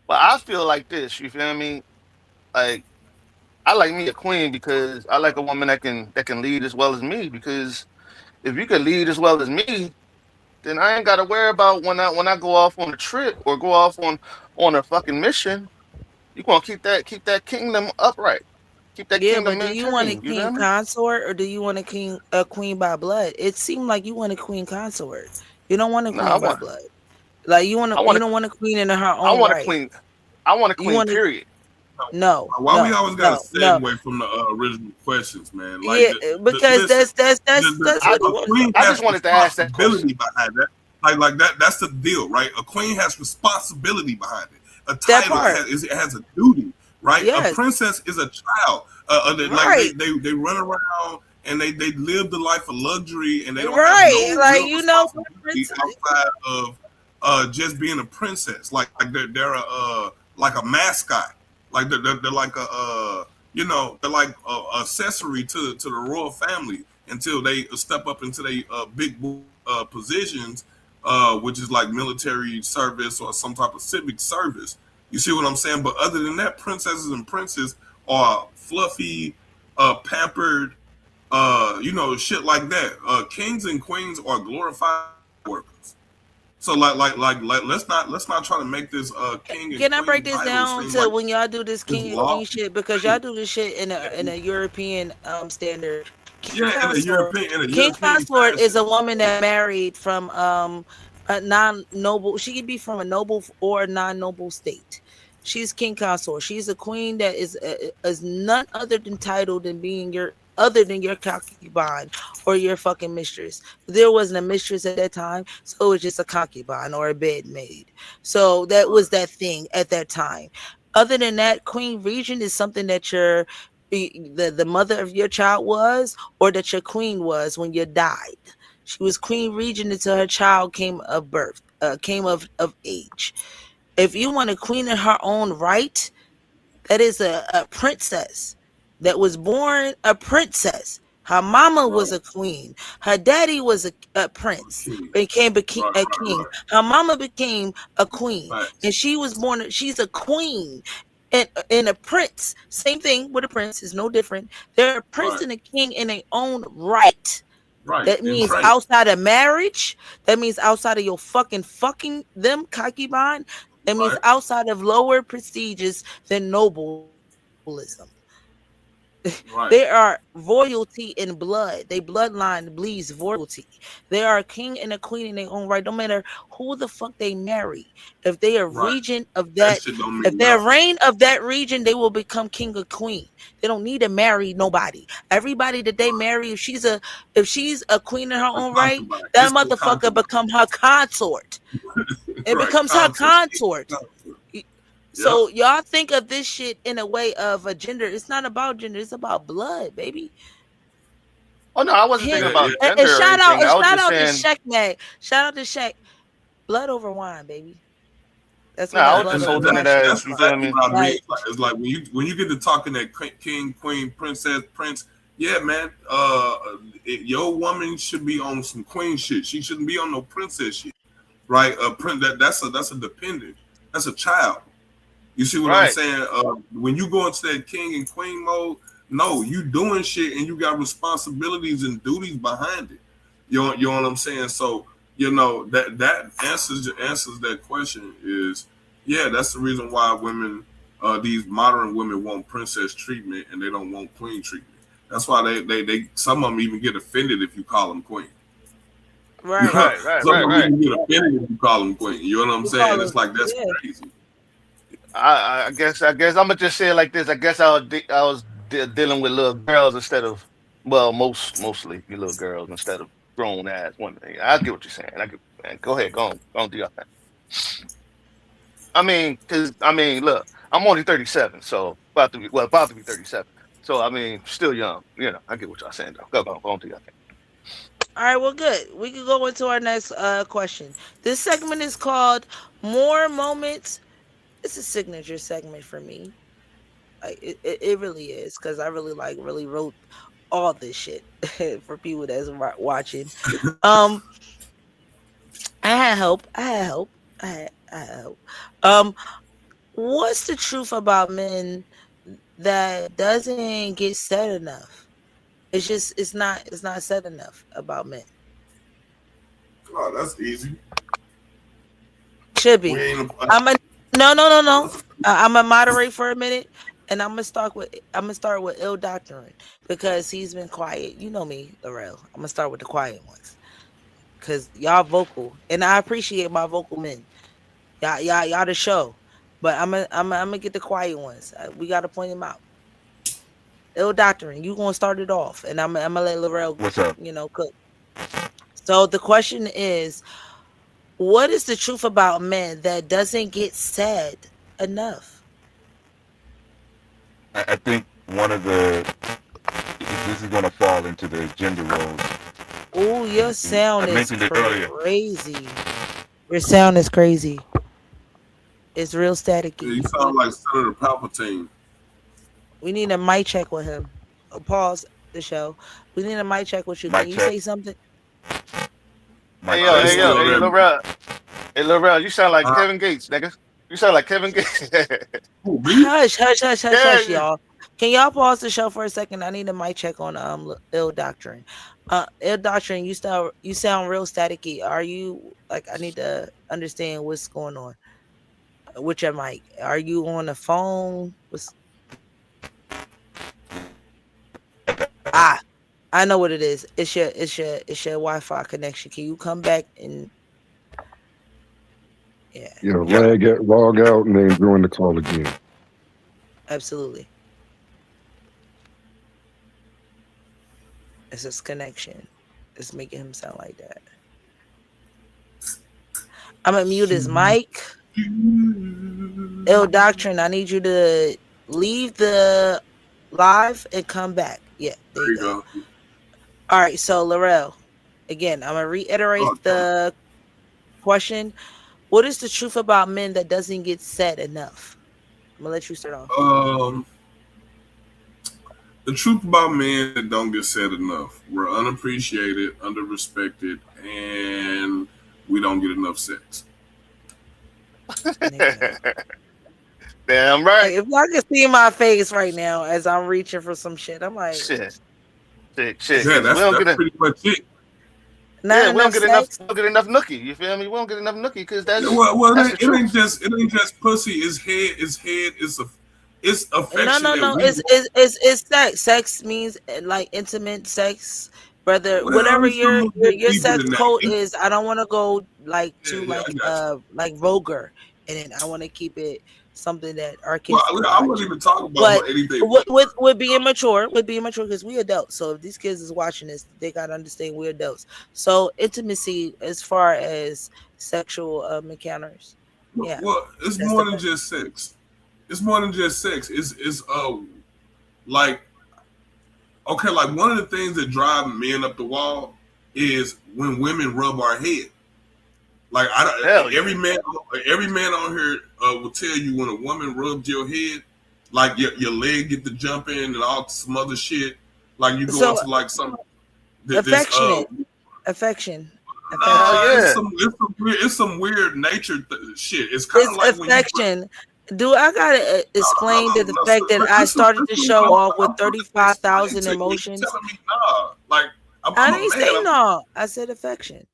But I feel like this. You feel me? Like I like me a queen because I like a woman that can lead as well as me. Because if you can lead as well as me, then I ain't got to worry about when I go off on a trip or go off on a fucking mission. You gonna keep that kingdom upright, keep that Yeah, kingdom but do you want a maintained. You king feel me? consort or do you want a queen by blood? It seemed like you want a queen consort. You don't want a No, I queen by want blood. Like I you want a don't want a queen in her I own want a right. queen. I want a You queen. want to Period. no, Why we no, always got to no, no. segue from the original questions, man? Like, Yeah, because listen, that's I what he a wants to queen I has just wanted to ask that question. responsibility behind that. Like that. That's the deal, right? A queen has responsibility behind it. A that title part. it has a duty, right? A Yes. princess is a child. Like Right. they run around and they live the life of luxury and they don't have Right. no Like real responsibility outside of just being a princess. Like they're like a mascot. Like they're like a they're like a accessory to the royal family until they step up into their big positions, which is like military service or some type of civic service. You see what I'm saying? But other than that, princesses and princes are fluffy, pampered, shit like that. Kings and queens are glorified workers. So let's not try to make this king and Can I break queen this title down seem to like when y'all do this it's king and law. queen shit? Because y'all do this shit in a European standard. King Yeah, consort. In a King European consort is fashion. a woman that married from a non-noble. She could be from a noble or a non-noble state. She's king consort. She's a queen that is none other than titled than being your other than your concubine or your fucking mistress. There wasn't a mistress at that time, so it was just a concubine or a bed maid. So that was that thing at that time. Other than that, queen regent is something that the mother of your child was, or that your queen was when you died. She was queen regent until her child came of birth, came of age. If you want a queen in her own right, that is a princess that was born a princess. Her mama was Right. a queen. Her daddy was a prince, King. became Right, a right, king. right. Her mama became a queen, Facts. and she was born. She's a queen and a prince. Same thing with a prince is no different. They're a prince Right. and a king in their own right. Right. That In means trade. outside of marriage. That means outside of your fucking them concubine. That means Right. outside of lower prestiges than nobleism. They Right. are royalty in blood. They bloodline bleeds royalty. They are a king and a queen in their own right. No matter who the fuck they marry. If they are Right. regent of That that, shit don't if mean they're nothing. reign of that region, they will become king or queen. They don't need to marry nobody. Everybody that they Right. marry, if she's a queen in her A own right, concubine. that It's no motherfucker concubine. become her consort. It Right. becomes her Consort. consort. Y- Yep. So y'all think of this shit in a way of a gender. It's not about gender. It's about blood, baby. Oh no, I wasn't Hint, thinking Yeah. about Yeah. and gender or anything. I was shout just out to saying. Shaq Mag. Shout out to Shaq. Blood over wine, baby. That's No, where I that was blood just And over holding it wine shit as come that's you from. feel exactly me. what I mean. Like, It's like when you get to talking that king, queen, princess, prince. Yeah, man. Your woman should be on some queen shit. She shouldn't be on no princess shit, right? A prince that's a dependent. That's a child. You see what I'm Right. saying? When you go into that king and queen mode, no, you doing shit and you got responsibilities and duties behind it. You know what I'm saying? So that answers that question is yeah. That's the reason why women, these modern women, want princess treatment and they don't want queen treatment. That's why they some of them even get offended if you call them queen. You right. know, Right. Right. some of Right. them Right. even get offended if you call them queen. You know what I'm You call saying? them, It's like that's yeah. crazy. I guess I'm gonna just say it like this. I guess I was dealing with little girls instead of well, mostly you little girls instead of grown ass women. I get what you're saying. I get, man, go ahead, go on, do your thing. Look, I'm only 37, so about to be 37. So I mean, still young. I get what y'all saying though. Go on, do your thing. All right, well, good. We can go into our next question. This segment is called More Moments. It's a signature segment for me. Like it really is because I really wrote all this shit for people that's watching. Um, I had help. I had help. I had help. Um, what's the truth about men that doesn't get said enough? It's not said enough about men. Oh, that's easy. Should We be. ain't. I'm a no. I'm gonna moderate for a minute, and I'm gonna start with ill doctrine because he's been quiet. You know me, Laurel. I'm gonna start with the quiet ones because y'all vocal, and I appreciate my vocal men. Y'all the show, but I'm gonna get the quiet ones. We gotta point them out. Ill doctrine, you gonna start it off, and I'm gonna let Laurel, What's up? cook. So the question is, what is the truth about men that doesn't get said enough? I think one of this is gonna fall into the gender roles. Oh, your And I sound is mentioned it earlier. crazy. Your sound is crazy. It's real You staticky. sound like Senator Palpatine. We need a mic check with him. Pause the show. We need a mic check with you. Can Mic you check. say something? Mic Oh, check it's still one. Hey, there. Lorel, you sound like Uh, Kevin Gates, nigga. You sound like Kevin Gates. who, me? Hush, hush, hush, hush, Yeah, hush, y'all. Can y'all pause the show for a second? I need a mic check on ill doctrine. Ill doctrine, you sound real staticky. Are you like I need to understand what's going on with your mic? Are you on the phone? Ah, I know what it is. It's your Wi-Fi connection. Can you come back and yeah, Yeah, Yeah. log out and then join the call again. absolutely. It's his connection. It's making him sound like that. I'm gonna mute his mic. Ill Doctrine, I need you to leave the live and come back. Yeah, there There you you go. go. All right, so Laurel, again, I'm gonna reiterate Oh, the question. What is the truth about men that doesn't get said enough? I'm gonna let you start off. The truth about men that don't get said enough. We're unappreciated, underrespected, and we don't get enough sex. Nigga. Damn Like right. if y'all can see my face right now as I'm reaching for some shit, I'm like, Shit, shit. Yeah, Because we don't that's get a pretty much it. not enough sex. we don't get enough nookie. You feel me? We don't get enough nookie because Yeah, well, that's the it ain't truth. just pussy. It's head. It's head. It's No, affection no, that no. we It's want. it's it's, it's sex. Sex means like intimate sex, brother. Well, Whatever it's a little bit your deeper sex than that. code is, I don't want to go like Yeah, to yeah, I got you. like vulgar, and then I want to keep it something that our Well, kids can I watch. wouldn't even talk But about anything. with being mature, because we adults. So if these kids is watching this, they gotta understand we're adults. So intimacy as far as sexual encounters, yeah, Well, it's that's the more than best. just sex. It's more than just sex. It's like okay, like one of the things that drive men up the wall is when women rub our head. Like Hell yeah. every man on here will tell you when a woman rubs your head, like your leg get to jumping and all some other shit. Like you go So into like some this affectionate, affection, Hell affection. nah, yeah. it's some weird nature shit. It's kind of It's like when you affection. Do I gotta explain that the no, fact that I started the listen, show off with I'm trying to explain 35,000 to you. You emotions? telling me nah? Like I I'm a didn't man. say no. I said affection.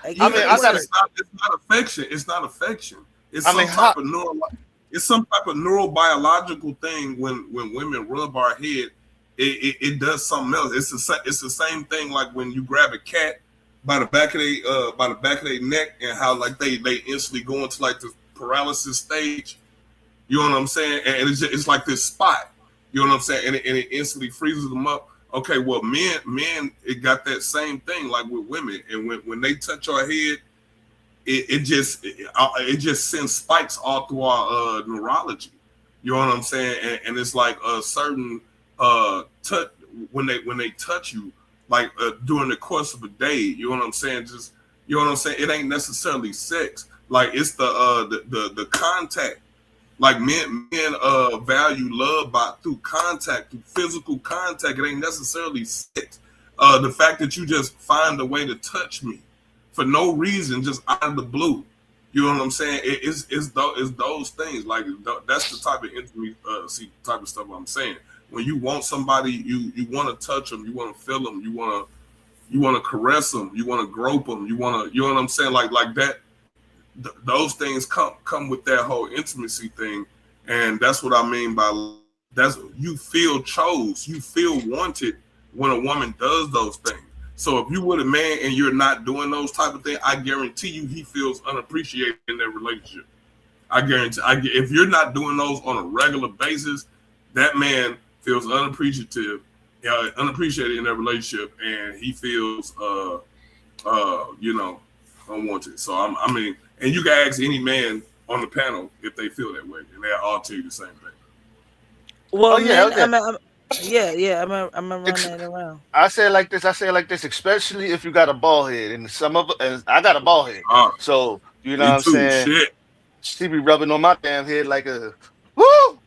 I I gave mean, you Yeah, the I got word. to it's not affection. It's not affection. It's I mean, some type how? of it's some type of neurobiological thing when women rub our head, it does something else. It's the same thing like when you grab a cat by the back of their neck and how like they instantly go into like the paralysis stage. You know what I'm saying? And it's like this spot. You know what I'm saying? And it instantly freezes them up. Okay, well, men, it got that same thing like with women. And when they touch our head, it just sends spikes all through our neurology. You know what I'm saying? And it's like a certain touch when they touch you, like during the course of a day. You know what I'm saying? Just you know what I'm saying? It ain't necessarily sex. Like it's the contact. Like men value love by through contact, through physical contact. It ain't necessarily sex. The fact that you just find a way to touch me for no reason, just out of the blue. You know what I'm saying? It's those things. Like that's the type of intimacy type of stuff I'm saying. When you want somebody, you want to touch them, you want to feel them, you want to caress them, you want to grope them, you know what I'm saying? Like that. Those things come with that whole intimacy thing, and that's what I mean by that's you feel chose, you feel wanted when a woman does those things. So if you with a man and you're not doing those type of things, I guarantee you he feels unappreciated in that relationship. I guarantee. If you're not doing those on a regular basis, that man feels unappreciated in that relationship, and he feels you know, unwanted. So I mean, and you can ask any man on the panel if they feel that way, and they'll all tell you the same thing. Well, Oh yeah, men, okay. I'm gonna run that around. I say it like this. I say it like this, especially if you got a bald head, and and I got a bald head, so you know what Me I'm too. saying. Shit. She be rubbing on my damn head like a woo,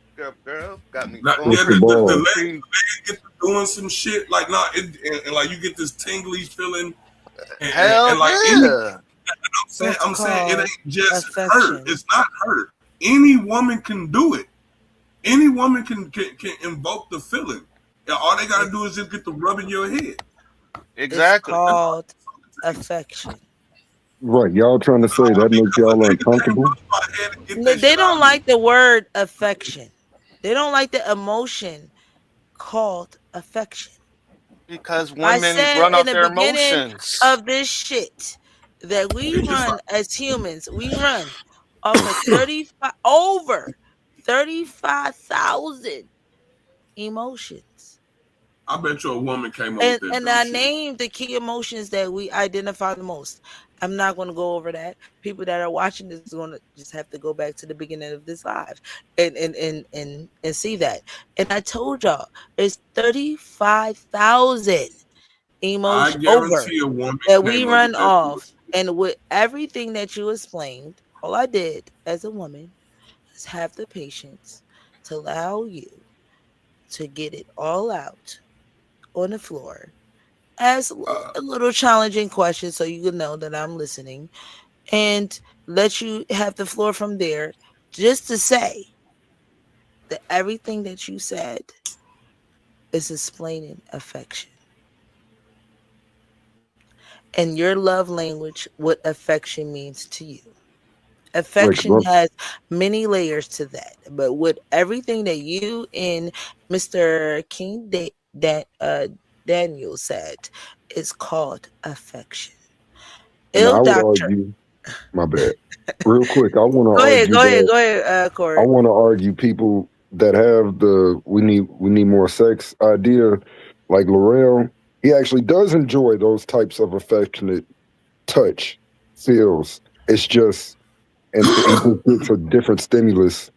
girl, got me going Yeah, What's the the ball? leg get to doing some shit like and like you get this tingly feeling, hell and like any yeah. That's I'm saying it called ain't just her. affection. It's not her. Any woman can do it. Any woman can invoke the feeling. And all they gotta It, do is just get the rub in your head. it's Exactly. That's all called it takes. affection. Right, y'all trying to say that makes Because a y'all nigga that uncomfortable? rub my head and get that They shit don't out of me. like the word affection. They don't like the emotion called affection. Because I women said run in off the their beginning emotions. of this shit that we They just run like as humans, we run off of 35 over 35,000 emotions. I bet you a woman came up with that And dumb I shit. named the key emotions that we identify the most. I'm not going to go over that. People that are watching this is going to just have to go back to the beginning of this live and see that. And I told y'all it's 35,000 I emotion over guarantee a woman that we came up run with that off. bullshit. And with everything that you explained, all I did as a woman is have the patience to allow you to get it all out on the floor as Uh, a little challenging question so you can know that I'm listening and let you have the floor from there just to say that everything that you said is explaining affection and your love language, what affection means to you. Like, Affection has many layers to that, but with everything that you and Mr. Daniel said is called affection. and Ill I would doctor. argue, my bad. Real quick, I want to Go ahead, argue go ahead, that go ahead, I Corey. want to argue people that have the we need more sex idea, like Laurel. He actually does enjoy those types of affectionate touch, feels. It's just he just gets a different stimulus.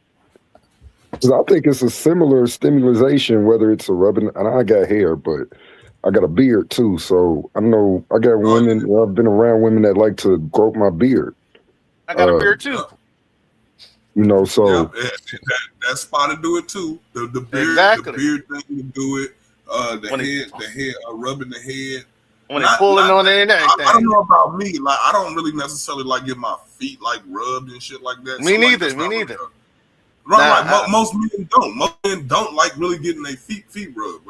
'Cause I think it's a similar stimulation, whether it's a rubbing. And I got hair, but I got a beard too. So I know I got oh women. I've been around women that like to grope my beard. I got a Uh, beard yeah, too. so yep, that spot to do it too. The Exactly. beard thing to do it. When they The head, rubbing the head. when they pulling on it and I don't everything. know about me. Like I don't really necessarily like get my feet like rubbed and shit like that. Me So like neither. that's Me not really neither. right. Nah. Right. Most men don't. Most men don't like really getting their feet rubbed,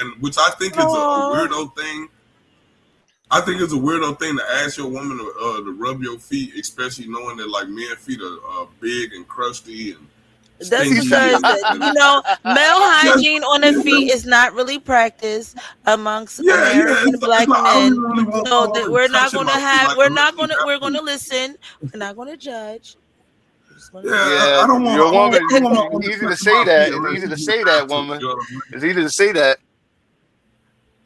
and which I think is a Oh, weirdo thing. I think it's a weirdo thing to ask your woman to rub your feet, especially knowing that like men feet are big and crusty and that's stinky because and you know male just hygiene on the feet is not really practiced amongst yeah. American It's black like I don't men. even really want So my that woman we're not touching going to my feet have, like unless she we're have going to to. listen. We're not going to judge. We're just going to Yeah, listen. Yeah, I don't want you're a woman. my It's woman easy to touching say my feet that. It's unless easy she to just say that, have to. woman. You know what I mean? It's easy to say that.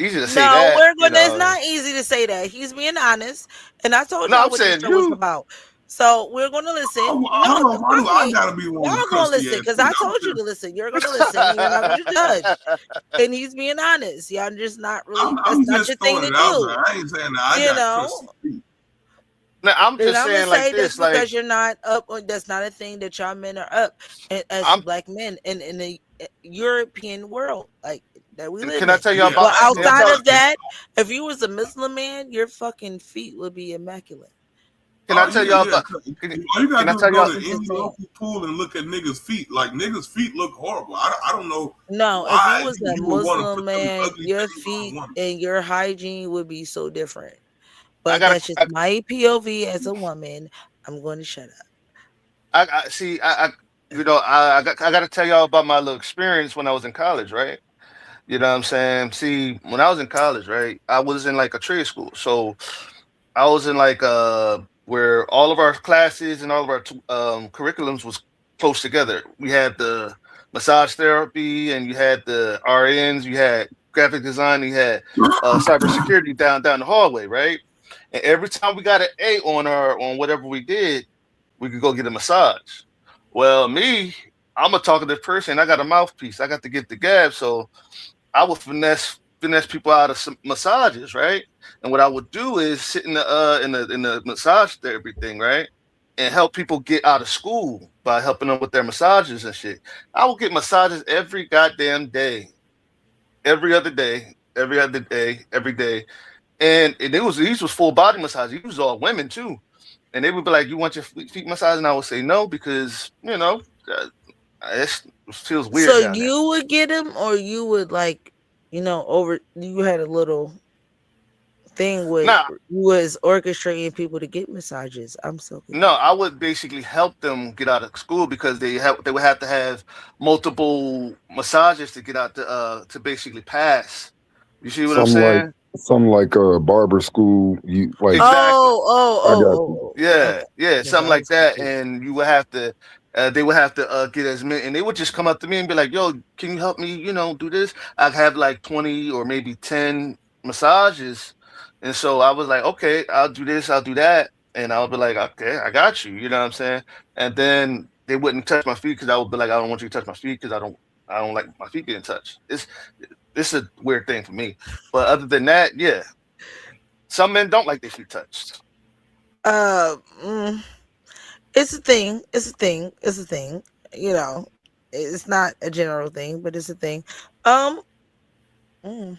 Easy to say No, that. we're You going to, it's know. not easy to say that. He's being honest. And I told No, y'all I'm what this saying show was you. about. So we're going to listen. No, Hold on, why do trust I me. gotta be one Y'all with going to crusty listen ass because feet? I I'm told you just, to listen. You're going to listen and you're not going to judge. And he's being honest. Y'all just not really, that's I'm not your just thing throwing to it out there. do. I ain't saying that I You got know, crusty feet. Now, I'm and just I'm gonna saying like say that's this. Like because you're not up on. That's not a thing that y'all men are up as I'm. black men in the European world like that we live Can I in. tell you Yeah, But about? Can I outside tell? of that, if you was a Muslim man, your fucking feet would be immaculate. Can I oh tell yeah, y'all yeah. about? Can, All you can gotta I do is tell go y'all? to I'm just any saying. local pool and look at niggas' feet. Like niggas' feet look horrible. I don't know No, if you why was a you would want to Muslim put them man, ugly your things on a feet woman. and your hygiene would be so different. I But got that's to. just my POV as a woman. I'm going to shut up. I see. I got to tell y'all about my little experience when I was in college, right? You know what I'm saying? See, when I was in college, right, I was in like a trade school. So I was in like where all of our classes and all of our curriculums was close together. We had the massage therapy, and you had the RNs, you had graphic design, you had cybersecurity down the hallway, right? And every time we got an A on whatever we did, we could go get a massage. Well, me, I'm a talkative person. I got a mouthpiece. I got to get the gab, so I would finesse people out of some massages, right? And what I would do is sit in the massage therapy thing, right? And help people get out of school by helping them with their massages and shit. I would get massages every goddamn day, every other day, every other day, every day. And it was these was full body massages. These was all women too. And they would be like, "You want your feet massaged?" And I would say no because uh, it feels weird So down there. you would get him, or you would like, over. You had a little thing with Now, you was orchestrating people to get massages. I'm so no, confused. I would basically help them get out of school because they would have to have multiple massages to get out to basically pass. You see what I'm some like saying? some like barber school. You like Exactly. Oh, oh, I oh, got oh, you. oh. Yeah, Okay. yeah, Because something I like was that. confused. And you would have to. They would have to get as many, and they would just come up to me and be like, "Yo, can you help me? Do this." I'd have like 20 or maybe 10 massages, and so I was like, "Okay, I'll do this, I'll do that," and I'll be like, "Okay, I got you." You know what I'm saying? And then they wouldn't touch my feet because I would be like, "I don't want you to touch my feet because I don't like my feet being touched." It's a weird thing for me, but other than that, yeah, some men don't like their feet touched. Uh, mm, it's a thing. It's a thing. It's a thing. You know, it's not a general thing, but it's a thing. Um, mm,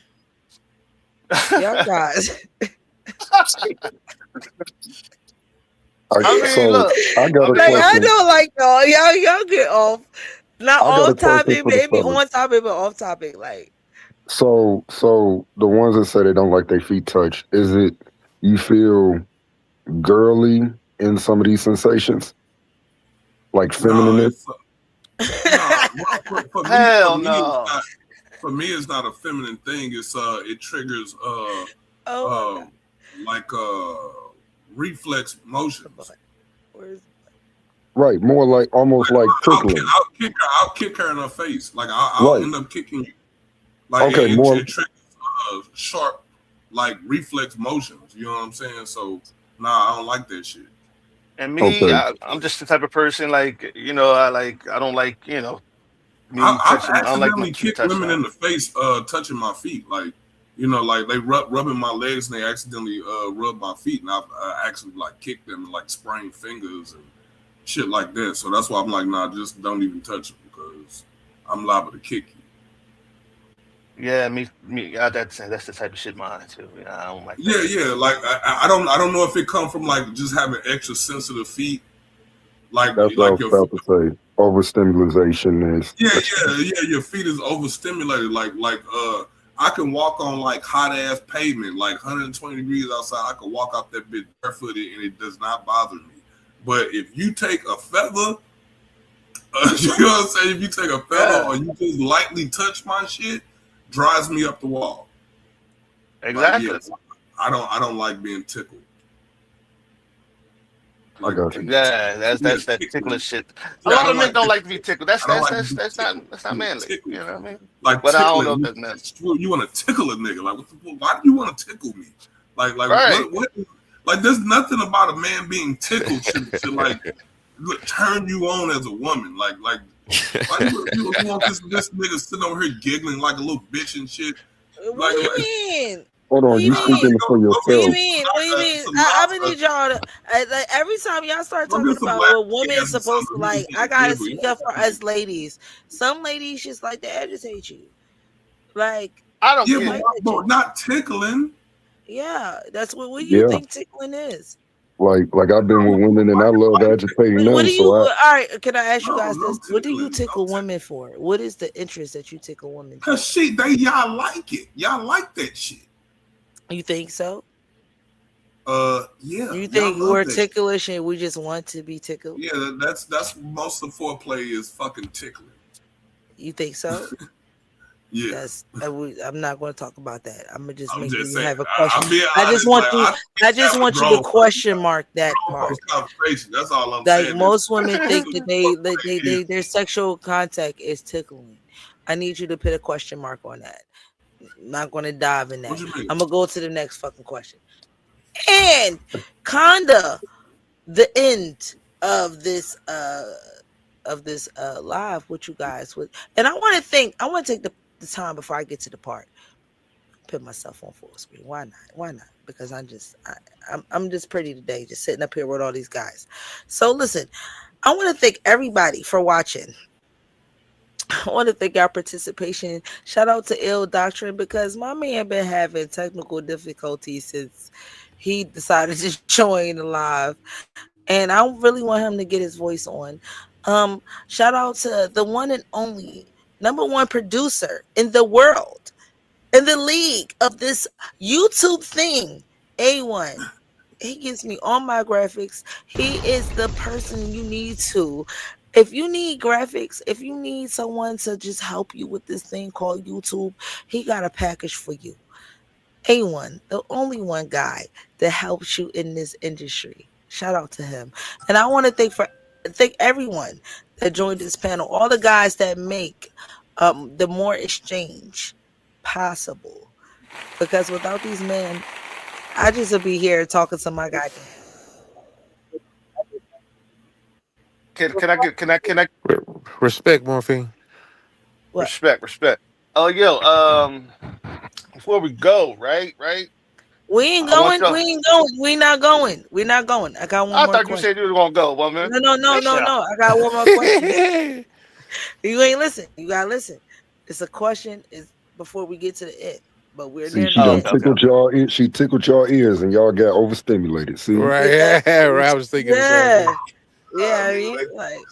y'all guys. I mean, So look, I got I a mean, Like look. I question. don't like y'all get off. Not I got a off question topic, for the maybe fellas. on topic, but off topic. Like, So the ones that say they don't like their feet touched, is it you feel girly in some of these sensations, like No, feminine? it's no. Well, Hell no. for me, it's not a feminine thing. It triggers oh my uh god, like reflex the butt. motions. Where's Right, more like almost Like like tickling. I'll kick her in her face. Like I'll Right. end up kicking you. Like Okay, more. it triggers sharp like reflex motions. You know what I'm saying? So nah, I don't like that shit. And me, Okay. I'm just the type of person like I don't like me I've touching. I don't like my accidentally feet kicked touched women in on. the face touching my feet. Like like they rubbing my legs and they accidentally rub my feet, and I've actually like kicked them and like sprained fingers and shit like that. So that's why I'm like, nah, just don't even touch them because I'm liable to kick you. Yeah, that's the type of shit mine too. Yeah, I don't like that Yeah, shit. yeah. Like I don't know if it come from like just having extra sensitive feet, That's what I like was your about to say. Overstimulation is. yeah, yeah, yeah. Your feet is overstimulated. I can walk on like hot ass pavement, like 120 degrees outside. I can walk out that bitch barefooted and it does not bother me. But if you take a feather, you know what I'm saying? If you take a feather Yeah, or you just lightly touch my shit, drives me up the wall. Like exactly. yes, I don't like being tickled. I Like got you. Yeah, give me a that's that tickle. ticklish shit. A Yeah, I lot of don't men like don't that. like to be tickled. That's I don't that's like to that's be that's not tickled. that's not You manly. tickle. You know what I mean? Like But I don't tickling. know if that's manly. You want to tickle a nigga? Like, why do you want to tickle me? Like Right. what? Like, there's nothing about a man being tickled should like turn you on as a woman. Like, why you want this nigga sitting over here giggling like a little bitch and shit? what Like, do you mean? Hold What do on, you you mean? speaking for What do you yourself. mean? What do you mean? some I'm nice, gonna need y'all to like every time y'all start go talking get some about lap what women dance or supposed to something. You like. just I want to gotta giggle. speak up for us ladies. Some ladies just like to agitate you. Like I don't Yeah, they care. like that but shit. not tickling. Yeah, that's what do you Yeah, think tickling is? like I've been with women and I love agitating What them. do you? So I All right, can I ask you No, guys no this? What do you tickling. No tickle tickling. women for? What is the interest that you tickle women Cause for? y'all like it. Y'all like that shit. You think so? Yeah, You y'all think love we're that shit. ticklish and we just want to be tickled? Yeah, that's most of foreplay is fucking tickling. You think so? Yeah, I'm not going to talk about that. I'm gonna just I'm make sure just you saying. have a question. I'm being I just honest. want Like you. I think I we just having a want you to grown question mark that part. folks conversation. That's all I'm Like saying. This most women think that foreplay is their sexual contact is tickling. I need you to put a question mark on that. Not going to dive in what that. you mean? I'm gonna go to the next fucking question. And kinda the end of this live with you guys with, and I want to take the time before I get to the part. Put myself on full screen. Why not? Why not? Because I'm just pretty today, just sitting up here with all these guys. So listen, I want to thank everybody for watching. I want to thank our participation. Shout out to Ill Doctrine because my man been having technical difficulties since he decided to join the live, and I really want him to get his voice on. Shout out to the one and only number one producer in the world, in the league of this YouTube thing, A1. He gives me all my graphics. He is the person you need to. If you need graphics, if you need someone to just help you with this thing called YouTube, he got a package for you. A1, the only one guy that helps you in this industry. Shout out to him. And I want to thank everyone that joined this panel, all the guys that make the more exchange possible. Because without these men, I just would be here talking to my goddamn. Can I Re- Respect, Morphine. What? respect? Oh, yo, before we go, right? We ain't I want going. We y'all. ain't going. We not going. We not going. I got one I more thought you question. said you was gonna go, woman. Listen, No. I got one more question. You ain't listen. You gotta listen. It's a question. Is before we get to the end, but we're See, near she the oh, done end. okay. tickled y'all. She tickled y'all ears, and y'all got overstimulated. See, Yeah, Right. I was thinking the same yeah, thing. yeah. I Nigga, mean, like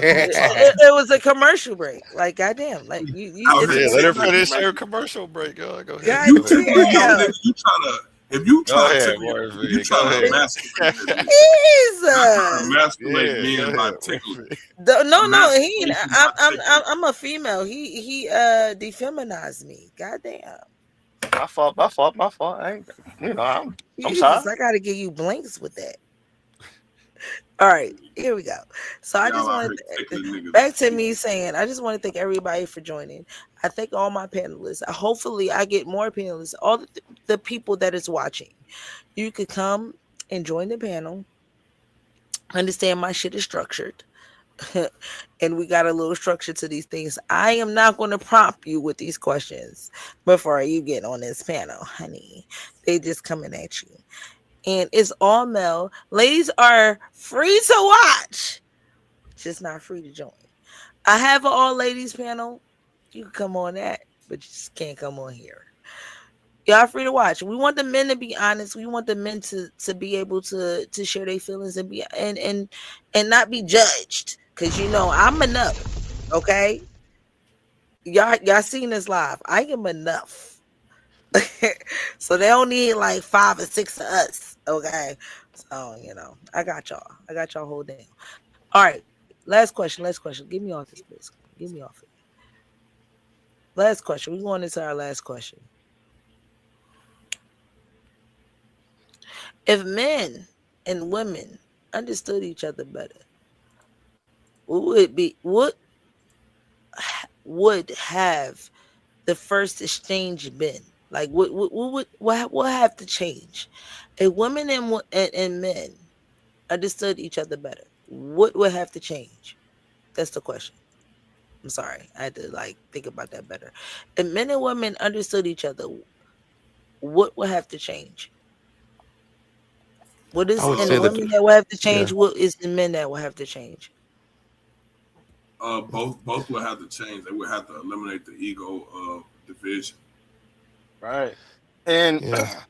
let me talk. it was a commercial break. Like goddamn, like you. Out It's here a Yeah, let her tickling finish niggas. her commercial break. Go If ahead. you Go ahead. tickling your goddamn. nigga, you trying to. If you Go trying to ahead, tickle your nigga, you Morphe. Go trying to ahead. emasculate that nigga. Not trying to Jesus. emasculate Yeah, go men by ahead, tickling. Morphe. No. He. Emasculation by tickling. I'm a female. He defeminized me. Goddamn. My fault. I ain't, I'm Jesus, sorry. I gotta give you blinks with that. All right, here we go. So I Y'all just out want here to tickling niggas by back to tickling. me saying I just want to thank everybody for joining. I thank all my panelists. Hopefully, I get more panelists. All the people that is watching, you could come and join the panel. Understand my shit is structured. And we got a little structure to these things. I am not going to prompt you with these questions before you get on this panel, honey. They just coming at you. And it's all male. Ladies are free to watch, just not free to join. I have an all ladies panel. You can come on that, but you just can't come on here. Y'all free to watch. We want the men to be honest. We want the men to be able to share their feelings and be and not be judged. Cause I'm enough. Okay. Y'all seen this live. I am enough. So they don't need like 5 or 6 of us. Okay. So I got y'all. I got y'all hold down. All right. Last question. Last question. Give me off this, please. Give me off it. Last question. We're going into our last question. If men and women understood each other better, what would have the first exchange been? Like what have to change? If women and men understood each other better, what would have to change? That's the question. I'm sorry. I had to think about that better. If men and women understood each other, what would have to change? What I is would in say the that, women that will have to change? yeah. What is the men that will have to change? Both would have to change. They would have to eliminate the ego of division. Right. And Yeah.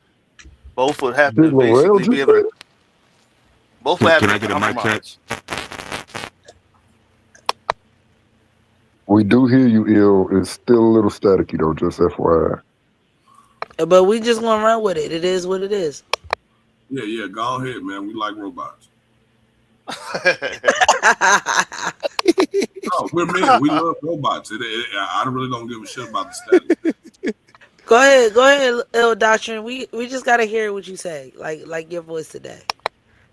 both would have did to Laurel basically be just able say to. it? Both would have Can to I get a mic check? compromise. We do hear you, ill. It's still a little staticky though. Just FYI. But we just gonna run with it. It is what it is. Yeah. Go ahead, man. We like robots. No, we're men. We love robots. I really don't give a shit about the static. Go ahead, ill doctrine. We just gotta hear what you say, like your voice today.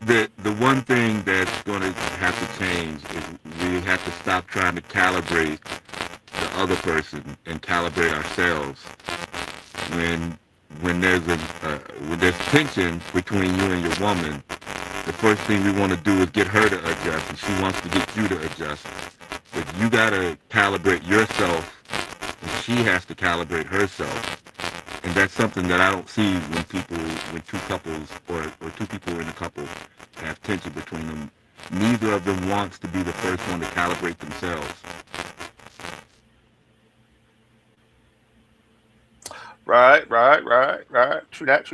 The one thing that's going to have to change is we have to stop trying to calibrate the other person and calibrate ourselves when when there's tension between you and your woman. The first thing we want to do is get her to adjust, and she wants to get you to adjust. But you gotta calibrate yourself, and she has to calibrate herself. And that's something that I don't see when two couples or two people in a couple have tension between them. Neither of them wants to be the first one to calibrate themselves. Right. True that.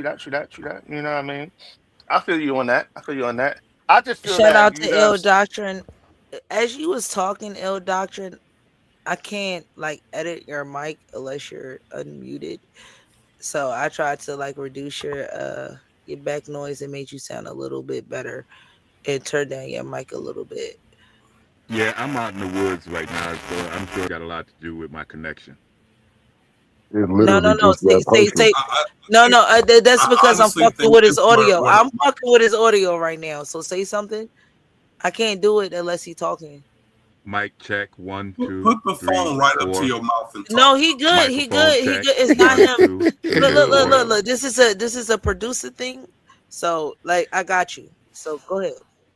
You know what I mean? I feel you on that. I just feel Shout that out you to know. ill doctrine. As you was talking, ill doctrine, I can't edit your mic unless you're unmuted. So I tried to reduce your back noise and made you sound a little bit better and turn down your mic a little bit. Yeah, I'm out in the woods right now, so I'm sure it got a lot to do with my connection. It No, literally no. just got perfect. Say. I No, think no. That's I because I'm honestly fucking think with his this where audio. where I'm my fucking with his audio right now. So say something. I can't do it unless he's talking. Mic check. One, two, Put the three, phone right up to four. your mouth and No, talk. he good. He Microphone good. He check. good. It's not One, him. two, Look, three, look, look, four. look, look. This is a producer thing. So like I got you. So go ahead.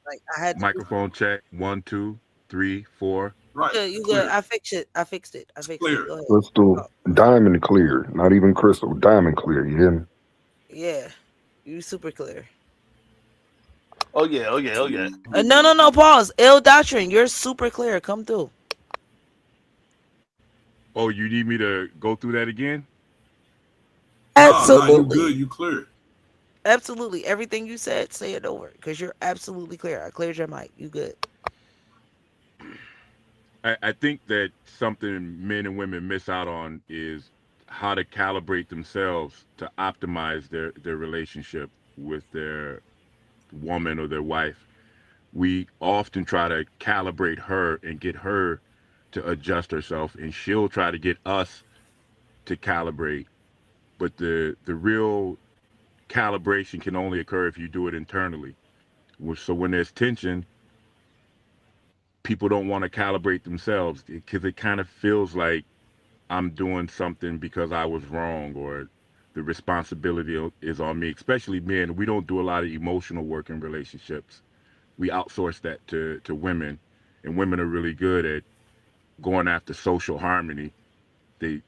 Like I had to do Microphone check. One, two, three, four. Right, good. You good. clear. I fixed it. I fixed it. I It's fixed it. clear. Go ahead. Crystal, Oh, diamond clear, not even crystal, diamond clear. You hear me? yeah. You super clear. Oh yeah, oh yeah, oh yeah. No, no, no. Pause. Ill Doctrine. You're super clear. Come through. Oh, you need me to go through that again? Nah, you Absolutely. good. You clear. Absolutely. Everything you said, say it over. Because you're absolutely clear. I cleared your mic. You good. I think that something men and women miss out on is how to calibrate themselves to optimize their relationship with their woman or their wife. We often try to calibrate her and get her to adjust herself, and she'll try to get us to calibrate. But the real calibration can only occur if you do it internally. So when there's tension, people don't want to calibrate themselves because it kind of feels like I'm doing something because I was wrong, or the responsibility is on me. Especially men, we don't do a lot of emotional work in relationships. We outsource that to women, and women are really good at going after social harmony. They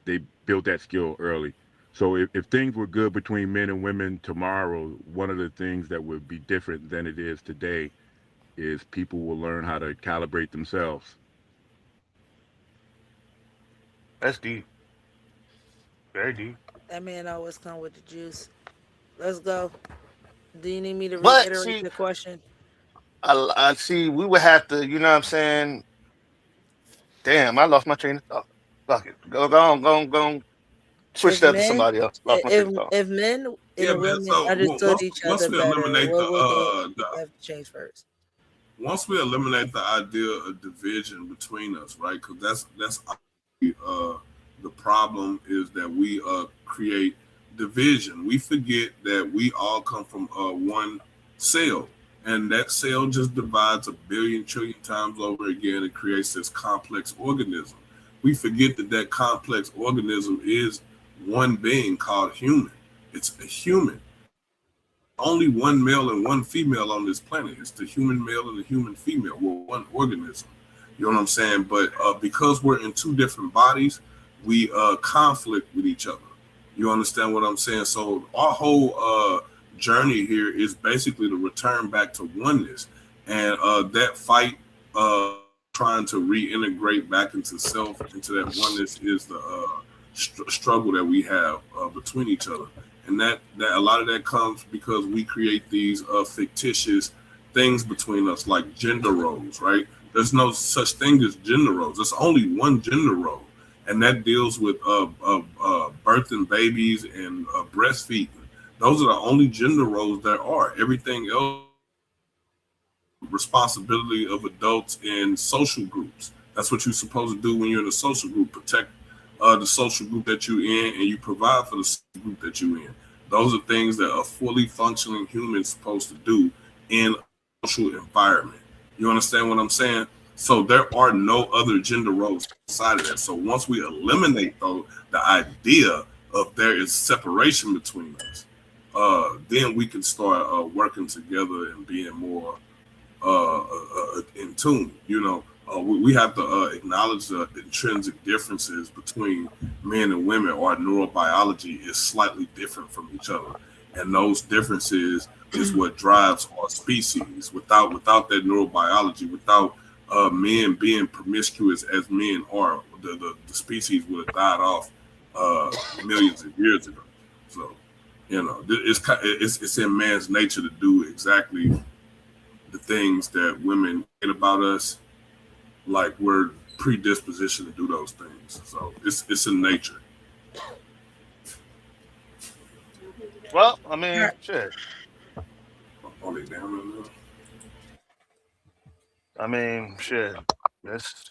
built that skill early. So if things were good between men and women tomorrow, one of the things that would be different than it is today is people will learn how to calibrate themselves. That's deep. Very deep. That man always come with the juice. Let's go. Do you need me to But reiterate see, the question? I see. We would have to. You know what I'm saying? Damn, I lost my train of thought. Fuck it. Go on. Switch If that to men, somebody else. Lost my train if of thought. if men Yeah, and man. women So understood each once other we better, eliminate what would they the have to change first? once we eliminate the idea of division between us, right? Because that's uh, the problem is that we create division. We forget that we all come from one cell, and that cell just divides a billion trillion times over again and creates this complex organism. We forget that that complex organism is one being called human. It's a human. Only one male and one female on this planet. It's the human male and the human female. We're one organism. You know what I'm saying? But because we're in two different bodies, we conflict with each other. You understand what I'm saying? So our whole journey here is basically to return back to oneness, and that fight, trying to reintegrate back into self, into that oneness, is the struggle that we have between each other, and that a lot of that comes because we create these fictitious things between us, like gender roles, right? There's no such thing as gender roles. There's only one gender role, and that deals with birthing babies and breastfeeding. Those are the only gender roles there are. Everything else, responsibility of adults in social groups. That's what you're supposed to do when you're in a social group. Protect the social group that you're in, and you provide for the social group that you're in. Those are things that a fully functioning human is supposed to do in a social environment. You understand what I'm saying? So there are no other gender roles outside of that. So once we eliminate though the idea of there is separation between us, then we can start working together and being more in tune. You know, we have to acknowledge the intrinsic differences between men and women. Our neurobiology is slightly different from each other, and those differences is what drives our species. Without that neurobiology, without men being promiscuous as men are, the species would have died off millions of years ago. So, you know, it's in man's nature to do exactly the things that women hate about us. Like we're predispositioned to do those things. So it's in nature. Well, I All mean, right. shit. Are they down enough? I mean, shit. It's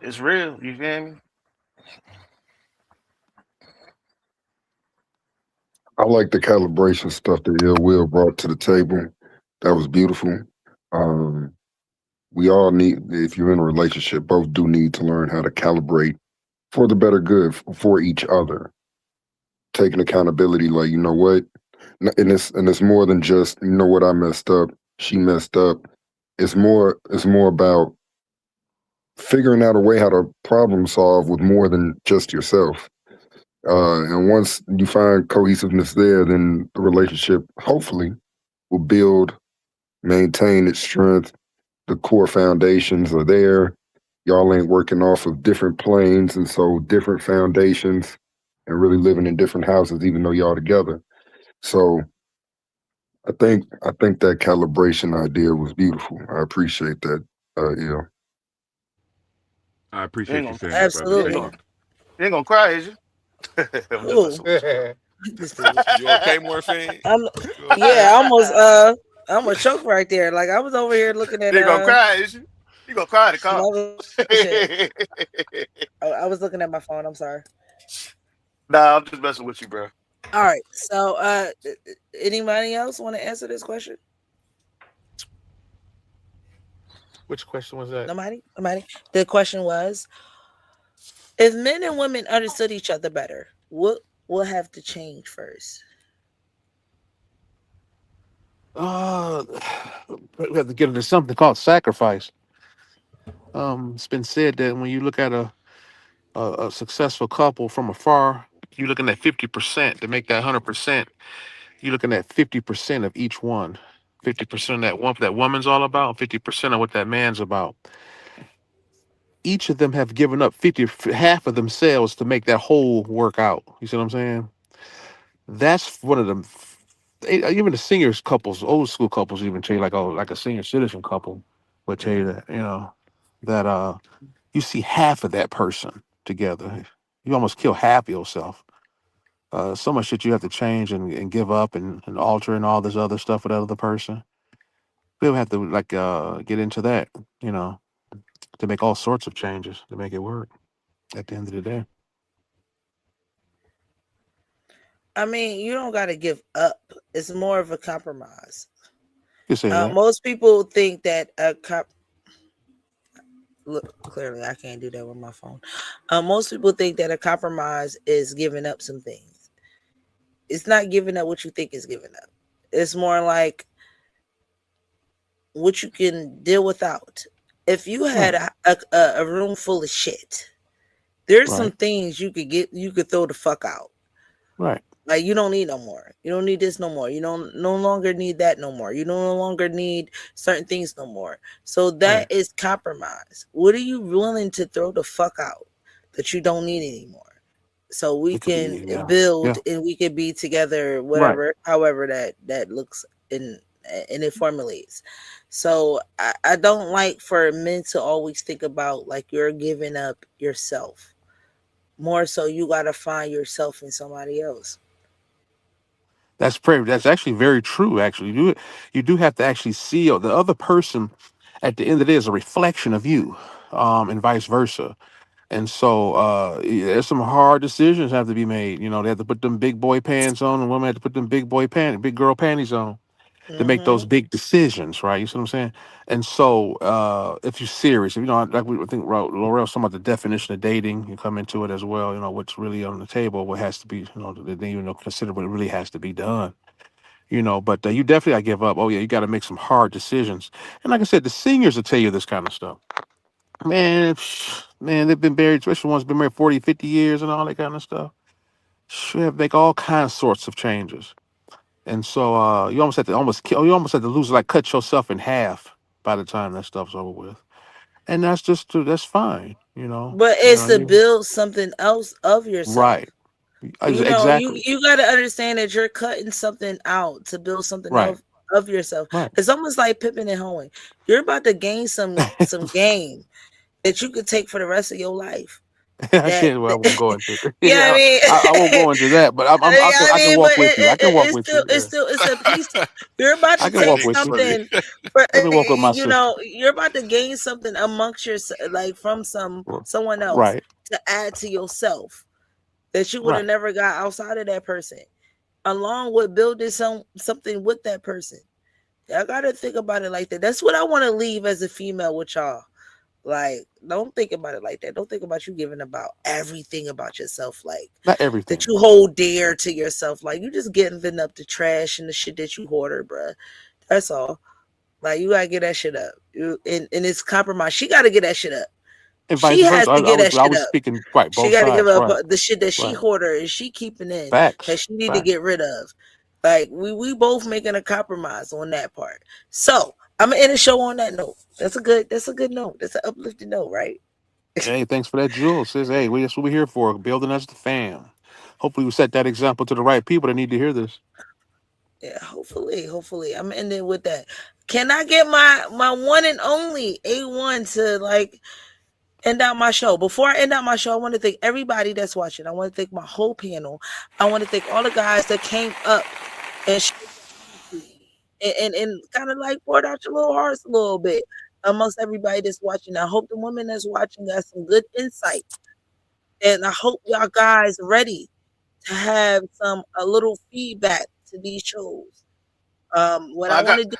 it's real. You feel me? I like the calibration stuff that Ill Will brought to the table. That was beautiful. Um, We all need, if you're in a relationship, both do need to learn how to calibrate for the better good for each other. Taking accountability, like, you know what? And it's more than just, you know what, I messed up, she messed up. It's more about figuring out a way how to problem solve with more than just yourself. And once you find cohesiveness there, then the relationship hopefully will build, maintain its strength. The core foundations are there. Y'all ain't working off of different planes, and so different foundations, and really living in different houses, even though y'all together. So I think that calibration idea was beautiful. I appreciate that. Yeah. I You ain't appreciate you gonna, saying it, brother. you ain't Thank Absolutely. you. gonna, you ain't gonna cry, is you? I'm just Who? messing with This dude. You okay, Morphine? I'm You yeah, okay? I you. almost I almost choked right there. Like I was over here looking at You ain't gonna cry, is you? You gonna cry at the some cops? other shit. I was looking at my phone. I'm sorry. Nah, I'm just messing with you, bro. All right. So anybody else want to answer this question? Which question was that? Nobody? Nobody? The question was, if men and women understood each other better, what will have to change first? Uh, we have to get into something called sacrifice. It's been said that when you look at a successful couple from afar, you're looking at 50% to make that 100%. You're looking at 50% of each one. 50% that one that woman's all about, 50% of what that man's about. Each of them have given up 50, half of themselves to make that whole work out. You see what I'm saying? That's one of them. Even the seniors couples, old school couples, even tell you like a senior citizen couple would tell you that that you see half of that person together. You almost kill half yourself. So much shit you have to change and give up and alter and all this other stuff with that other person. We'll have to get into that, you know, to make all sorts of changes to make it work at the end of the day. I mean, you don't got to give up. It's more of a compromise. You can say that. Most people think that look, clearly I can't do that with my phone. Most people think that a compromise is giving up some things. It's not giving up what you think is giving up. It's more like what you can deal without. If you had Right, a room full of shit, there's some right, things you could throw the fuck out. right. Like you don't need no more. You don't need this no more. You don't no longer need that no more. You no longer need certain things no more. So that Right. is compromise. What are you willing to throw the fuck out that you don't need anymore? So we It could can be, yeah. build Yeah. and we can be together, Right. whatever, however that looks and it formulates. So I don't like for men to always think about like you're giving up yourself. More so you gotta find yourself in somebody else. That's actually very true. Actually, you do have to actually see the other person at the end of the day is a reflection of you, and vice versa. And so there's some hard decisions have to be made. You know, they have to put them big boy pants on, and women have to put them big girl panties on to make those Hmm. big decisions, right? You see what I'm saying? And so if you're serious, if you know, like we think Laurel's talking about the definition of dating, you come into it as well. You know, what's really on the table, what has to be, then consider what really has to be done. But you definitely got to give up. Oh yeah, you got to make some hard decisions. And like I said, the seniors will tell you this kind of stuff. Man, man, they've been married, especially ones been married 40, 50 years and all that kind of stuff. Sure, have to make all kinds sorts of changes. And so you almost have to you almost have to lose, like cut yourself in half by the time that stuff's over with. And that's fine, you know. But You it's know, to build something else of yourself. right. You Exactly. you got to understand that you're cutting something out to build something Right. else of yourself. Right. It's almost like pipping and hoeing. You're about to gain some game that you could take for the rest of your life. I That, can't. Well, I won't go into it. yeah, I Yeah, mean, I won't go into that. But I can but walk with you. I can walk with you. Yeah, it's a piece. You're about I to can take walk with Nick's you. funny. something for Let me walk with my sister. you're about to gain something amongst your like from someone else Right. to add to yourself that you would have Right. never got outside of that person, along with building something with that person. I gotta think about it like that. That's what I want to leave as a female with y'all. Like, don't think about it like that. Don't think about you giving about everything about yourself, like Not that everything. you hold dear to yourself. Like you just getting up the trash and the shit that you hoarder, bruh. That's all. Like you gotta get that shit up. And it's compromise. She gotta get that shit up. And She vice has versa. to get that I shit was up. speaking right, She both got to give sides. up Right. the shit that she Right. hoarder and she keeping in that Facts. she need to Facts. get rid of. Like we both making a compromise on that part. So I'm gonna end the show on that note. That's a good note. That's an uplifting note, right? Hey, thanks for that, Jules. Says, hey, that's what we're here for, building as the fam. Hopefully, we set that example to the right people that need to hear this. Yeah, hopefully. I'm ending with that. Can I get my one and only A1 to like end out my show? Before I end out my show, I want to thank everybody that's watching. I want to thank my whole panel. I want to thank all the guys that came up and shared their honesty and kind of like poured out your little hearts a little bit amongst everybody that's watching. I hope the women that's watching got some good insight, and I hope y'all guys ready to have some a little feedback to these shows. What I I want got to do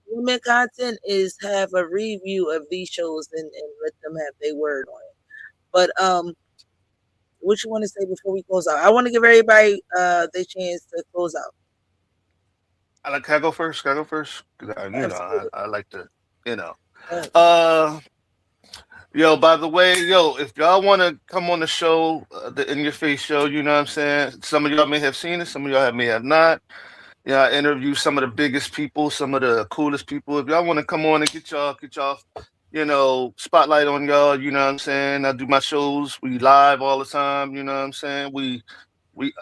women content is have a review of these shows and let them have their word on it. But what you want to say before we close out? I want to give everybody their chance to close out. I like. Can I go first? Can I go first? 'Cause Absolutely. I like to, you know. But Uh, Yo, by the way, yo, if y'all want to come on the show, the In Your Face show, you know what I'm saying? Some of y'all may have seen it, some of y'all may have not. Yeah, I interview some of the biggest people, some of the coolest people. If y'all want to come on and get y'all, spotlight on y'all, you know what I'm saying? I do my shows, we live all the time, you know what I'm saying? We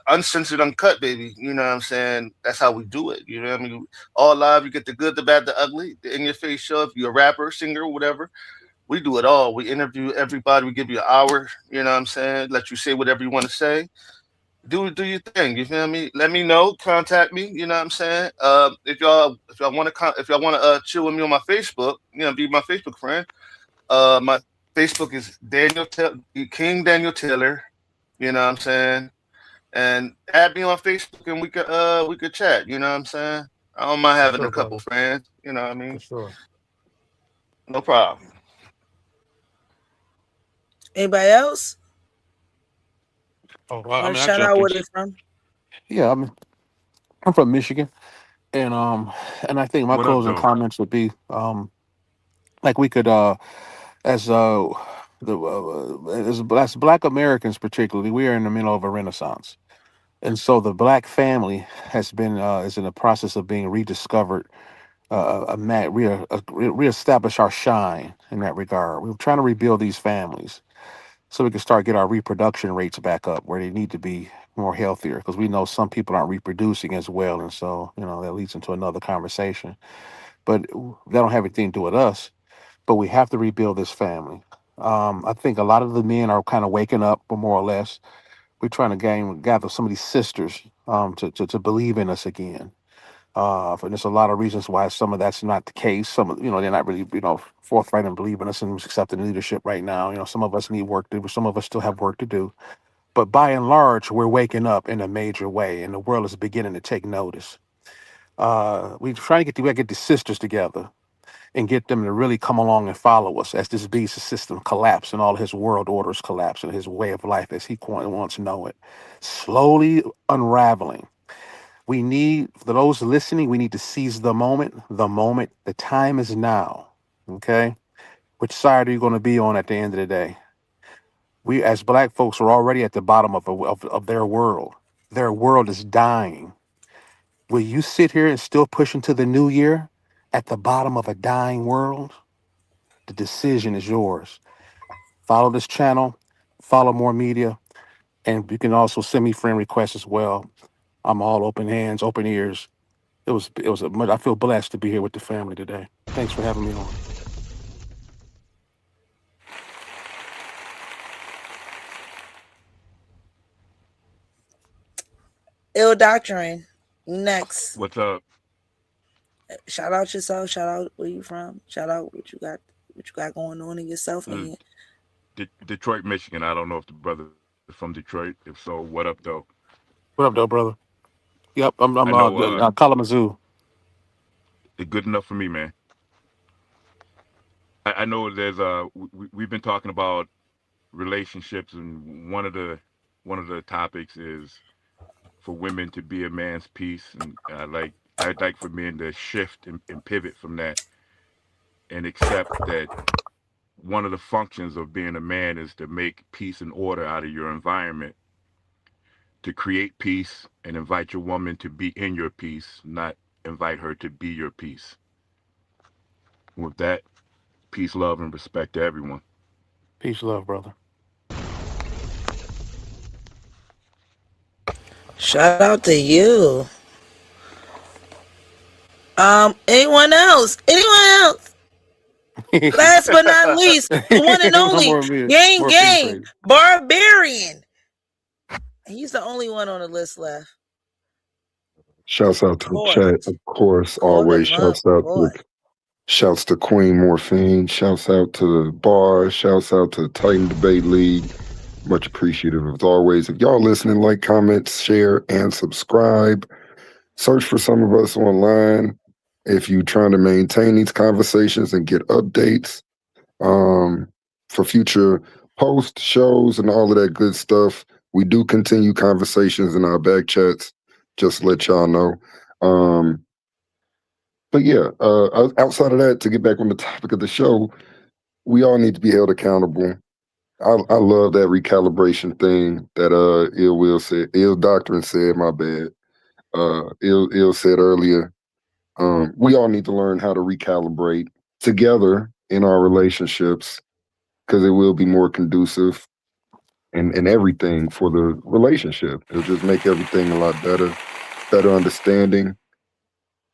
uncensored, uncut, baby. You know what I'm saying? That's how we do it. You know what I mean? All live. You get the good, the bad, the ugly. The In Your Face show. If you're a rapper, singer, whatever, we do it all. We interview everybody. We give you an hour. You know what I'm saying? Let you say whatever you want to say. Do your thing. You feel me? Let me know. Contact me. You know what I'm saying? If y'all want to chill with me on my Facebook, be my Facebook friend. My Facebook is King Daniel Taylor. You know what I'm saying? And add me on Facebook and we could chat. You know what I'm saying? I don't mind For having sure, a couple brother. friends. You know what I For mean? sure. No problem. anybody else Oh, well, I want to mean, I shout out jumped in. where they from? Yeah, I'm from Michigan, and I think my What up, closing though? comments would be, like we could, as as Black Americans particularly, we are in the middle of a renaissance, and so the Black family has been is in the process of being rediscovered, reestablish our shine in that regard. We're trying to rebuild these families so we can start get our reproduction rates back up where they need to be more healthier, because we know some people aren't reproducing as well, and so that leads into another conversation. But that don't have anything to do with us. But we have to rebuild this family. I think a lot of the men are kind of waking up, but more or less, we're trying to gather some of these sisters to believe in us again. And there's a lot of reasons why some of that's not the case. Some of they're not really forthright and believing us and accepting leadership right now. Some of us need work to do. Some of us still have work to do. But by and large, we're waking up in a major way, and the world is beginning to take notice. We're trying to get the sisters together and get them to really come along and follow us as this beast system collapse and all his world orders collapse and his way of life as he wants to know it, slowly unraveling. We need, for those listening, we need to seize the moment. The moment, the time is now. Okay, which side are you going to be on at the end of the day? We, as Black folks, are already at the bottom of their world. Their world is dying. Will you sit here and still push into the new year at the bottom of a dying world? The decision is yours. Follow this channel, follow more media, and you can also send me friend requests as well. I'm all open hands, open ears. I feel blessed to be here with the family today. Thanks for having me on. Ill Doctrine. Next. What's up? Shout out yourself. Shout out where you from. Shout out what you got going on in yourself Uh, and Detroit, Michigan. I don't know if the brother's from Detroit. If so, what up, though? What up, though, brother? Yep, I I'm know. Kalamazoo. It's good enough for me, man. I know there's we've been talking about relationships, and one of the topics is for women to be a man's piece, and I'd like for men to shift and pivot from that and accept that one of the functions of being a man is to make peace and order out of your environment, to create peace and invite your woman to be in your peace, not invite her to be your peace. With that, peace, love, and respect to everyone. Peace, love, brother. Shout out to you. Anyone else? Anyone else? Last but not least, the one and only Gang Barbarian. He's the only one on the list left. Shouts out to the chat, of course. Always shouts to Queen Morphine. Shouts out to the bar. Shouts out to the Titan Debate League. Much appreciative as always. If y'all listening, like, comment, share, and subscribe. Search for some of us online. If you're trying to maintain these conversations and get updates for future post shows and all of that good stuff, we do continue conversations in our back chats. Just to let y'all know. But yeah, outside of that, to get back on the topic of the show, we all need to be held accountable. I love that recalibration thing that Ill Doctrine said, my bad. Ill said earlier. We all need to learn how to recalibrate together in our relationships, because it will be more conducive and everything for the relationship. It'll just make everything a lot better understanding.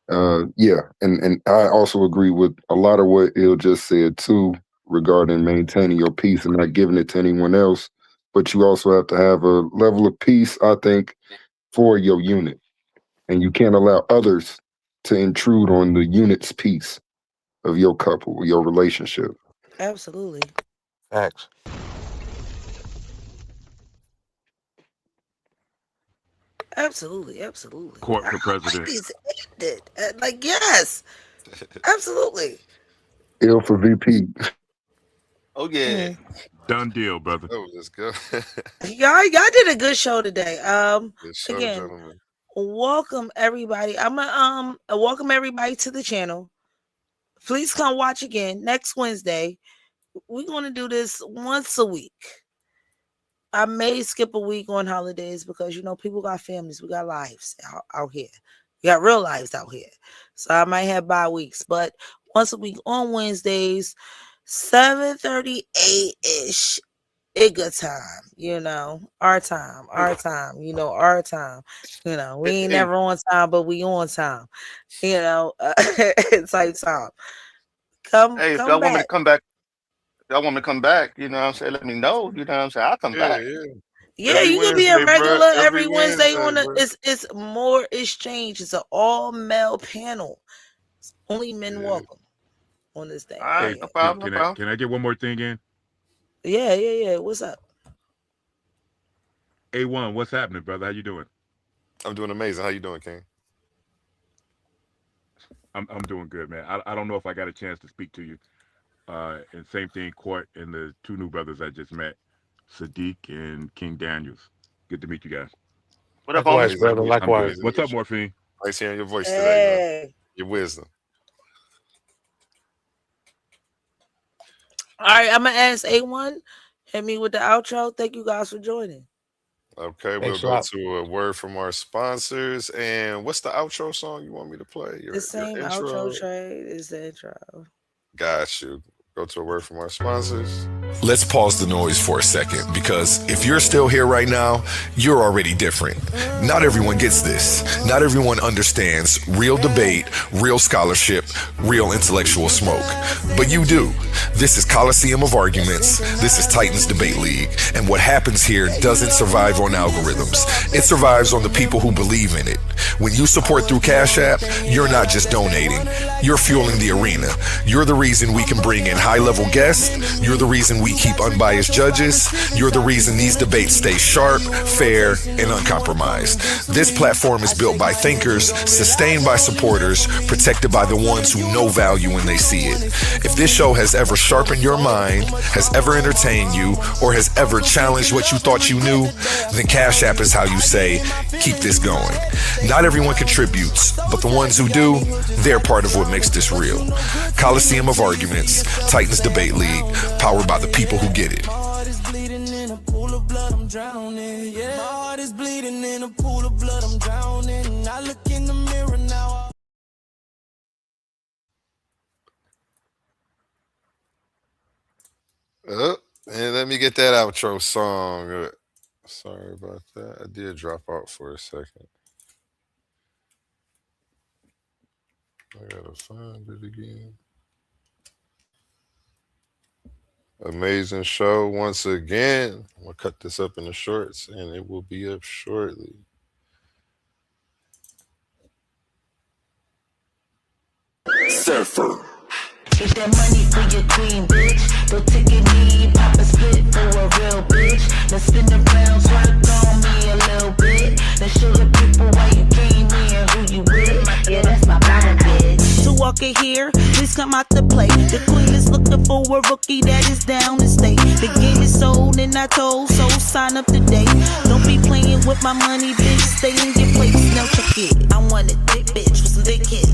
And I also agree with a lot of what Il just said too, regarding maintaining your peace and not giving it to anyone else. But you also have to have a level of peace, I think, for your unit. And you can't allow others to intrude on the unit's peace of your couple, your relationship. Absolutely. Facts. Absolutely. Court for president. Like, yes. Absolutely. Ill for VP. Oh yeah. Done deal, brother. Oh, let's go. Y'all did a good show today. Good show, Again, gentlemen. welcome everybody. I'm gonna welcome everybody to the channel. Please come watch again next Wednesday. We're gonna do this once a week. I may skip a week on holidays because people got families, we got lives out here. We got real lives out here. So I might have bye weeks, but once a week on Wednesdays, 7:38-ish. A good time, our time, our time. We ain't never on time, but we on time, type time. Hey, if y'all Come want me to back. come back, y'all want me to come back, you know what I'm saying? Let me know, you know what I'm saying? I'll come back. Yeah, Every you could be a Wednesday, regular bruh. every Every Wednesday on Wednesday, the it's more exchange. It's an all male panel. Only men welcome on this thing. All right, Hey, no problem, no problem. can I get one more thing in? Yeah. What's up? A1, what's happening, brother? How you doing? I'm doing amazing. How you doing, King? I'm doing good, man. I don't know if I got a chance to speak to you. And same thing, Court and the two new brothers I just met, Sadiq and King Daniels. Good to meet you guys. What up, Likewise, homie? brother. I'm Likewise. good. What's up, Morphine? Nice hearing your voice today, man. Hey. Your wisdom. All right, I'm gonna ask A1. Hit me with the outro. Thank you guys for joining. Okay, we'll Thanks a go lot. to a word from our sponsors. And what's the outro song you want me to play? The same outro trade is the intro. Got you. Go to a word from our sponsors. Let's pause the noise for a second, because if you're still here right now, you're already different. Not everyone gets this. Not everyone understands real debate, real scholarship, real intellectual smoke. But you do. This is Coliseum of Arguments. This is Titans Debate League. And what happens here doesn't survive on algorithms. It survives on the people who believe in it. When you support through Cash App, you're not just donating. You're fueling the arena. You're the reason we can bring in high-level guests. You're the reason we keep unbiased judges, you're the reason these debates stay sharp, fair, and uncompromised. This platform is built by thinkers, sustained by supporters, protected by the ones who know value when they see it. If this show has ever sharpened your mind, has ever entertained you, or has ever challenged what you thought you knew, then Cash App is how you say, keep this going. Not everyone contributes, but the ones who do, they're part of what makes this real. Coliseum of Arguments, Titans Debate League, powered by the people who get it. My heart is bleeding in a pool of blood, I'm drowning. Yeah, my heart is bleeding in a pool of blood, I'm drowning. I look in the mirror now. And let me get that outro song. Sorry about that. I did drop out for a second. I gotta find it again. Amazing show once again. I'm gonna cut this up into shorts and it will be up shortly. Surfer. Get that money for your queen, bitch. Go take a knee, pop a split for a real bitch. Now spin around, twerk on me a little bit. Now show the people why you came here, who you with. Yeah, that's my bottom bitch. To walk it here, please come out to play. The queen is looking for a rookie that is down to stay. The game is sold and I told, so sign up today. Don't be playing with my money, bitch. Stay in your place, now check it. I want a thick bitch with some big hips.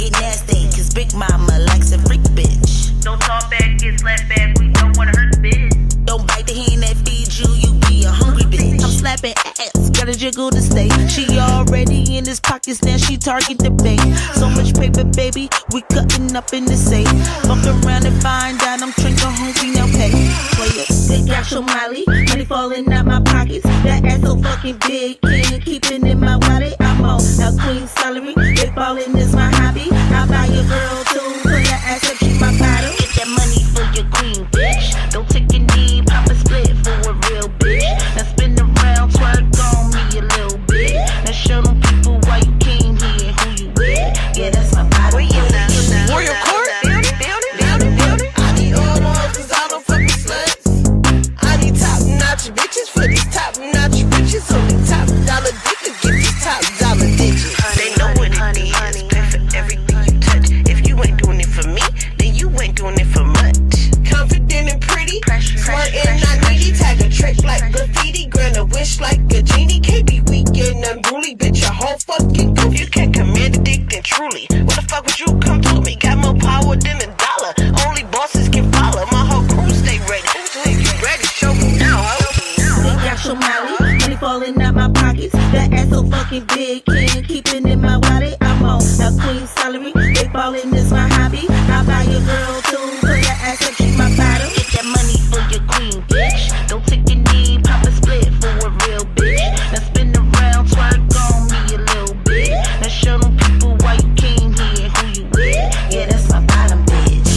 Get nasty, cause Big Mama likes a freak bitch. Don't talk back, get slapped back, we don't wanna hurt the bitch. Don't bite the hand that feeds you, you be a hungry bitch. I'm slapping ass, gotta jiggle to stay. She already in his pockets, now she target the bank. So much paper, baby, we cutting up in the safe. Fuck around and find out I'm drinking hungry, now pay. Play it, they got your Molly, money falling out my pockets. That ass so fucking big, can't keep it in my wallet. I'm on now queen's salary, if ballin' is my hobby. I'll buy your girl too, put her ass up, she my bottom. Get that money for your queen, bitch. Don't take a knee, pop a split for a real bitch. Now spin around, twerk on me a little bit. Now show them people why you came here, who you with. Yeah, that's my bottom bitch. Warrior Court, build it. I need all ones cause I don't fuck with sluts. I need top-notch bitches for these top-notch bitches. Only top-dollar dick to get these top-dollar digits. They know what it is, pay for everything you touch. If you ain't doing it for me, then you ain't doing it for much. Confident and pretty, smart and not needy. Tag a trick like graffiti, grant a wish like a genie. Can't be weak and unruly, bitch, a whole fucking goof. You can't command a dick, then truly, what the fuck would you come to me? Got more power than a dollar, only bosses can follow. My whole crew stay ready, if you ready, show me now, They got your Molly, money falling out my pockets. That ass so fucking big, can't keep it in my wallet. I'm on now queen's salary, they ballin' is my hobby. I'll buy your girl too, put her ass up, she my bottom. Get that money for your queen, bitch. Don't take a knee, pop a split for a real bitch. Now spin around, twerk on me a little bit. Now show them people why you came here, who you with. Yeah, that's my bottom bitch.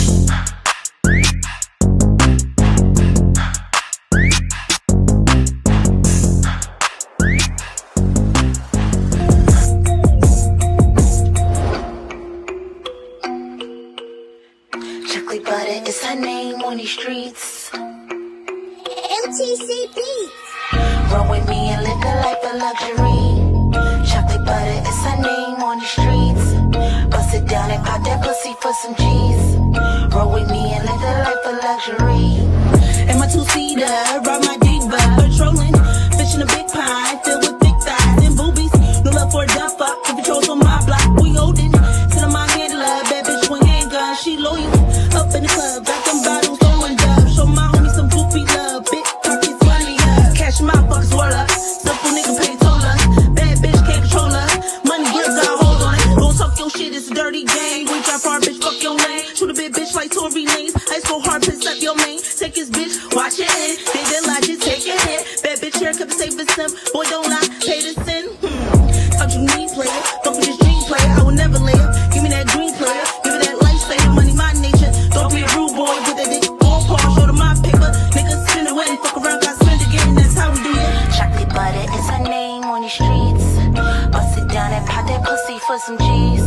Chocolate butter is her name on these streets. MTC Beats. Roll with me and live the life of luxury. Chocolate butter is her name on the streets. Bust it down and pop that pussy for some cheese. Roll with me and live the life of luxury. And my two-seater, ride my diva, patrolling, fish in a big pie, filled with thick thighs and boobies. No love for a dumb fuck, the patrols on my block, we holding. Sit on my handler, bad bitch with handgun, she loyal. Up in the club, got them bottles throwing dubs. Show my homie some goofy love, big pockets money up. Cash in my pockets swirl up, simple nigga pay toll us. Bad bitch can't control us, money grip got hold on it. Don't talk your shit, it's a dirty game. We drive far, bitch, fuck your lane. Shoot a big bitch like Tory Lanez, ice go hard, piss up your main. down and pop that pussy for some G's.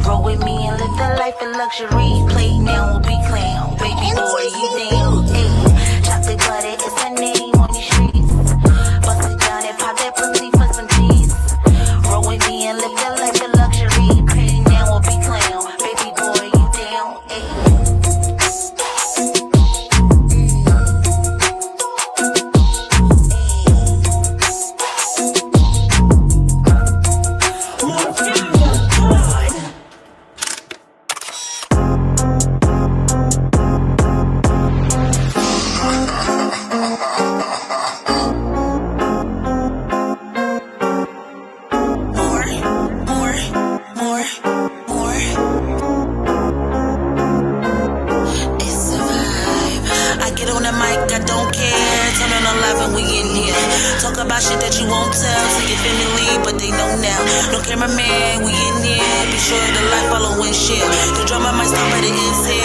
Roll with me and live the life of luxury. Play now will be clown. Baby boy, you down. Ayy, chocolate butter is her name on these streets. Bust it down and pop that pussy for some G's. Roll with me and live the life of luxury. Play now will be clown. Baby boy, you down. Ayy. Shit that you won't tell to your family, but they know now. No cameraman, we in here. Be sure the light follow and share. The drama might stop at the end here.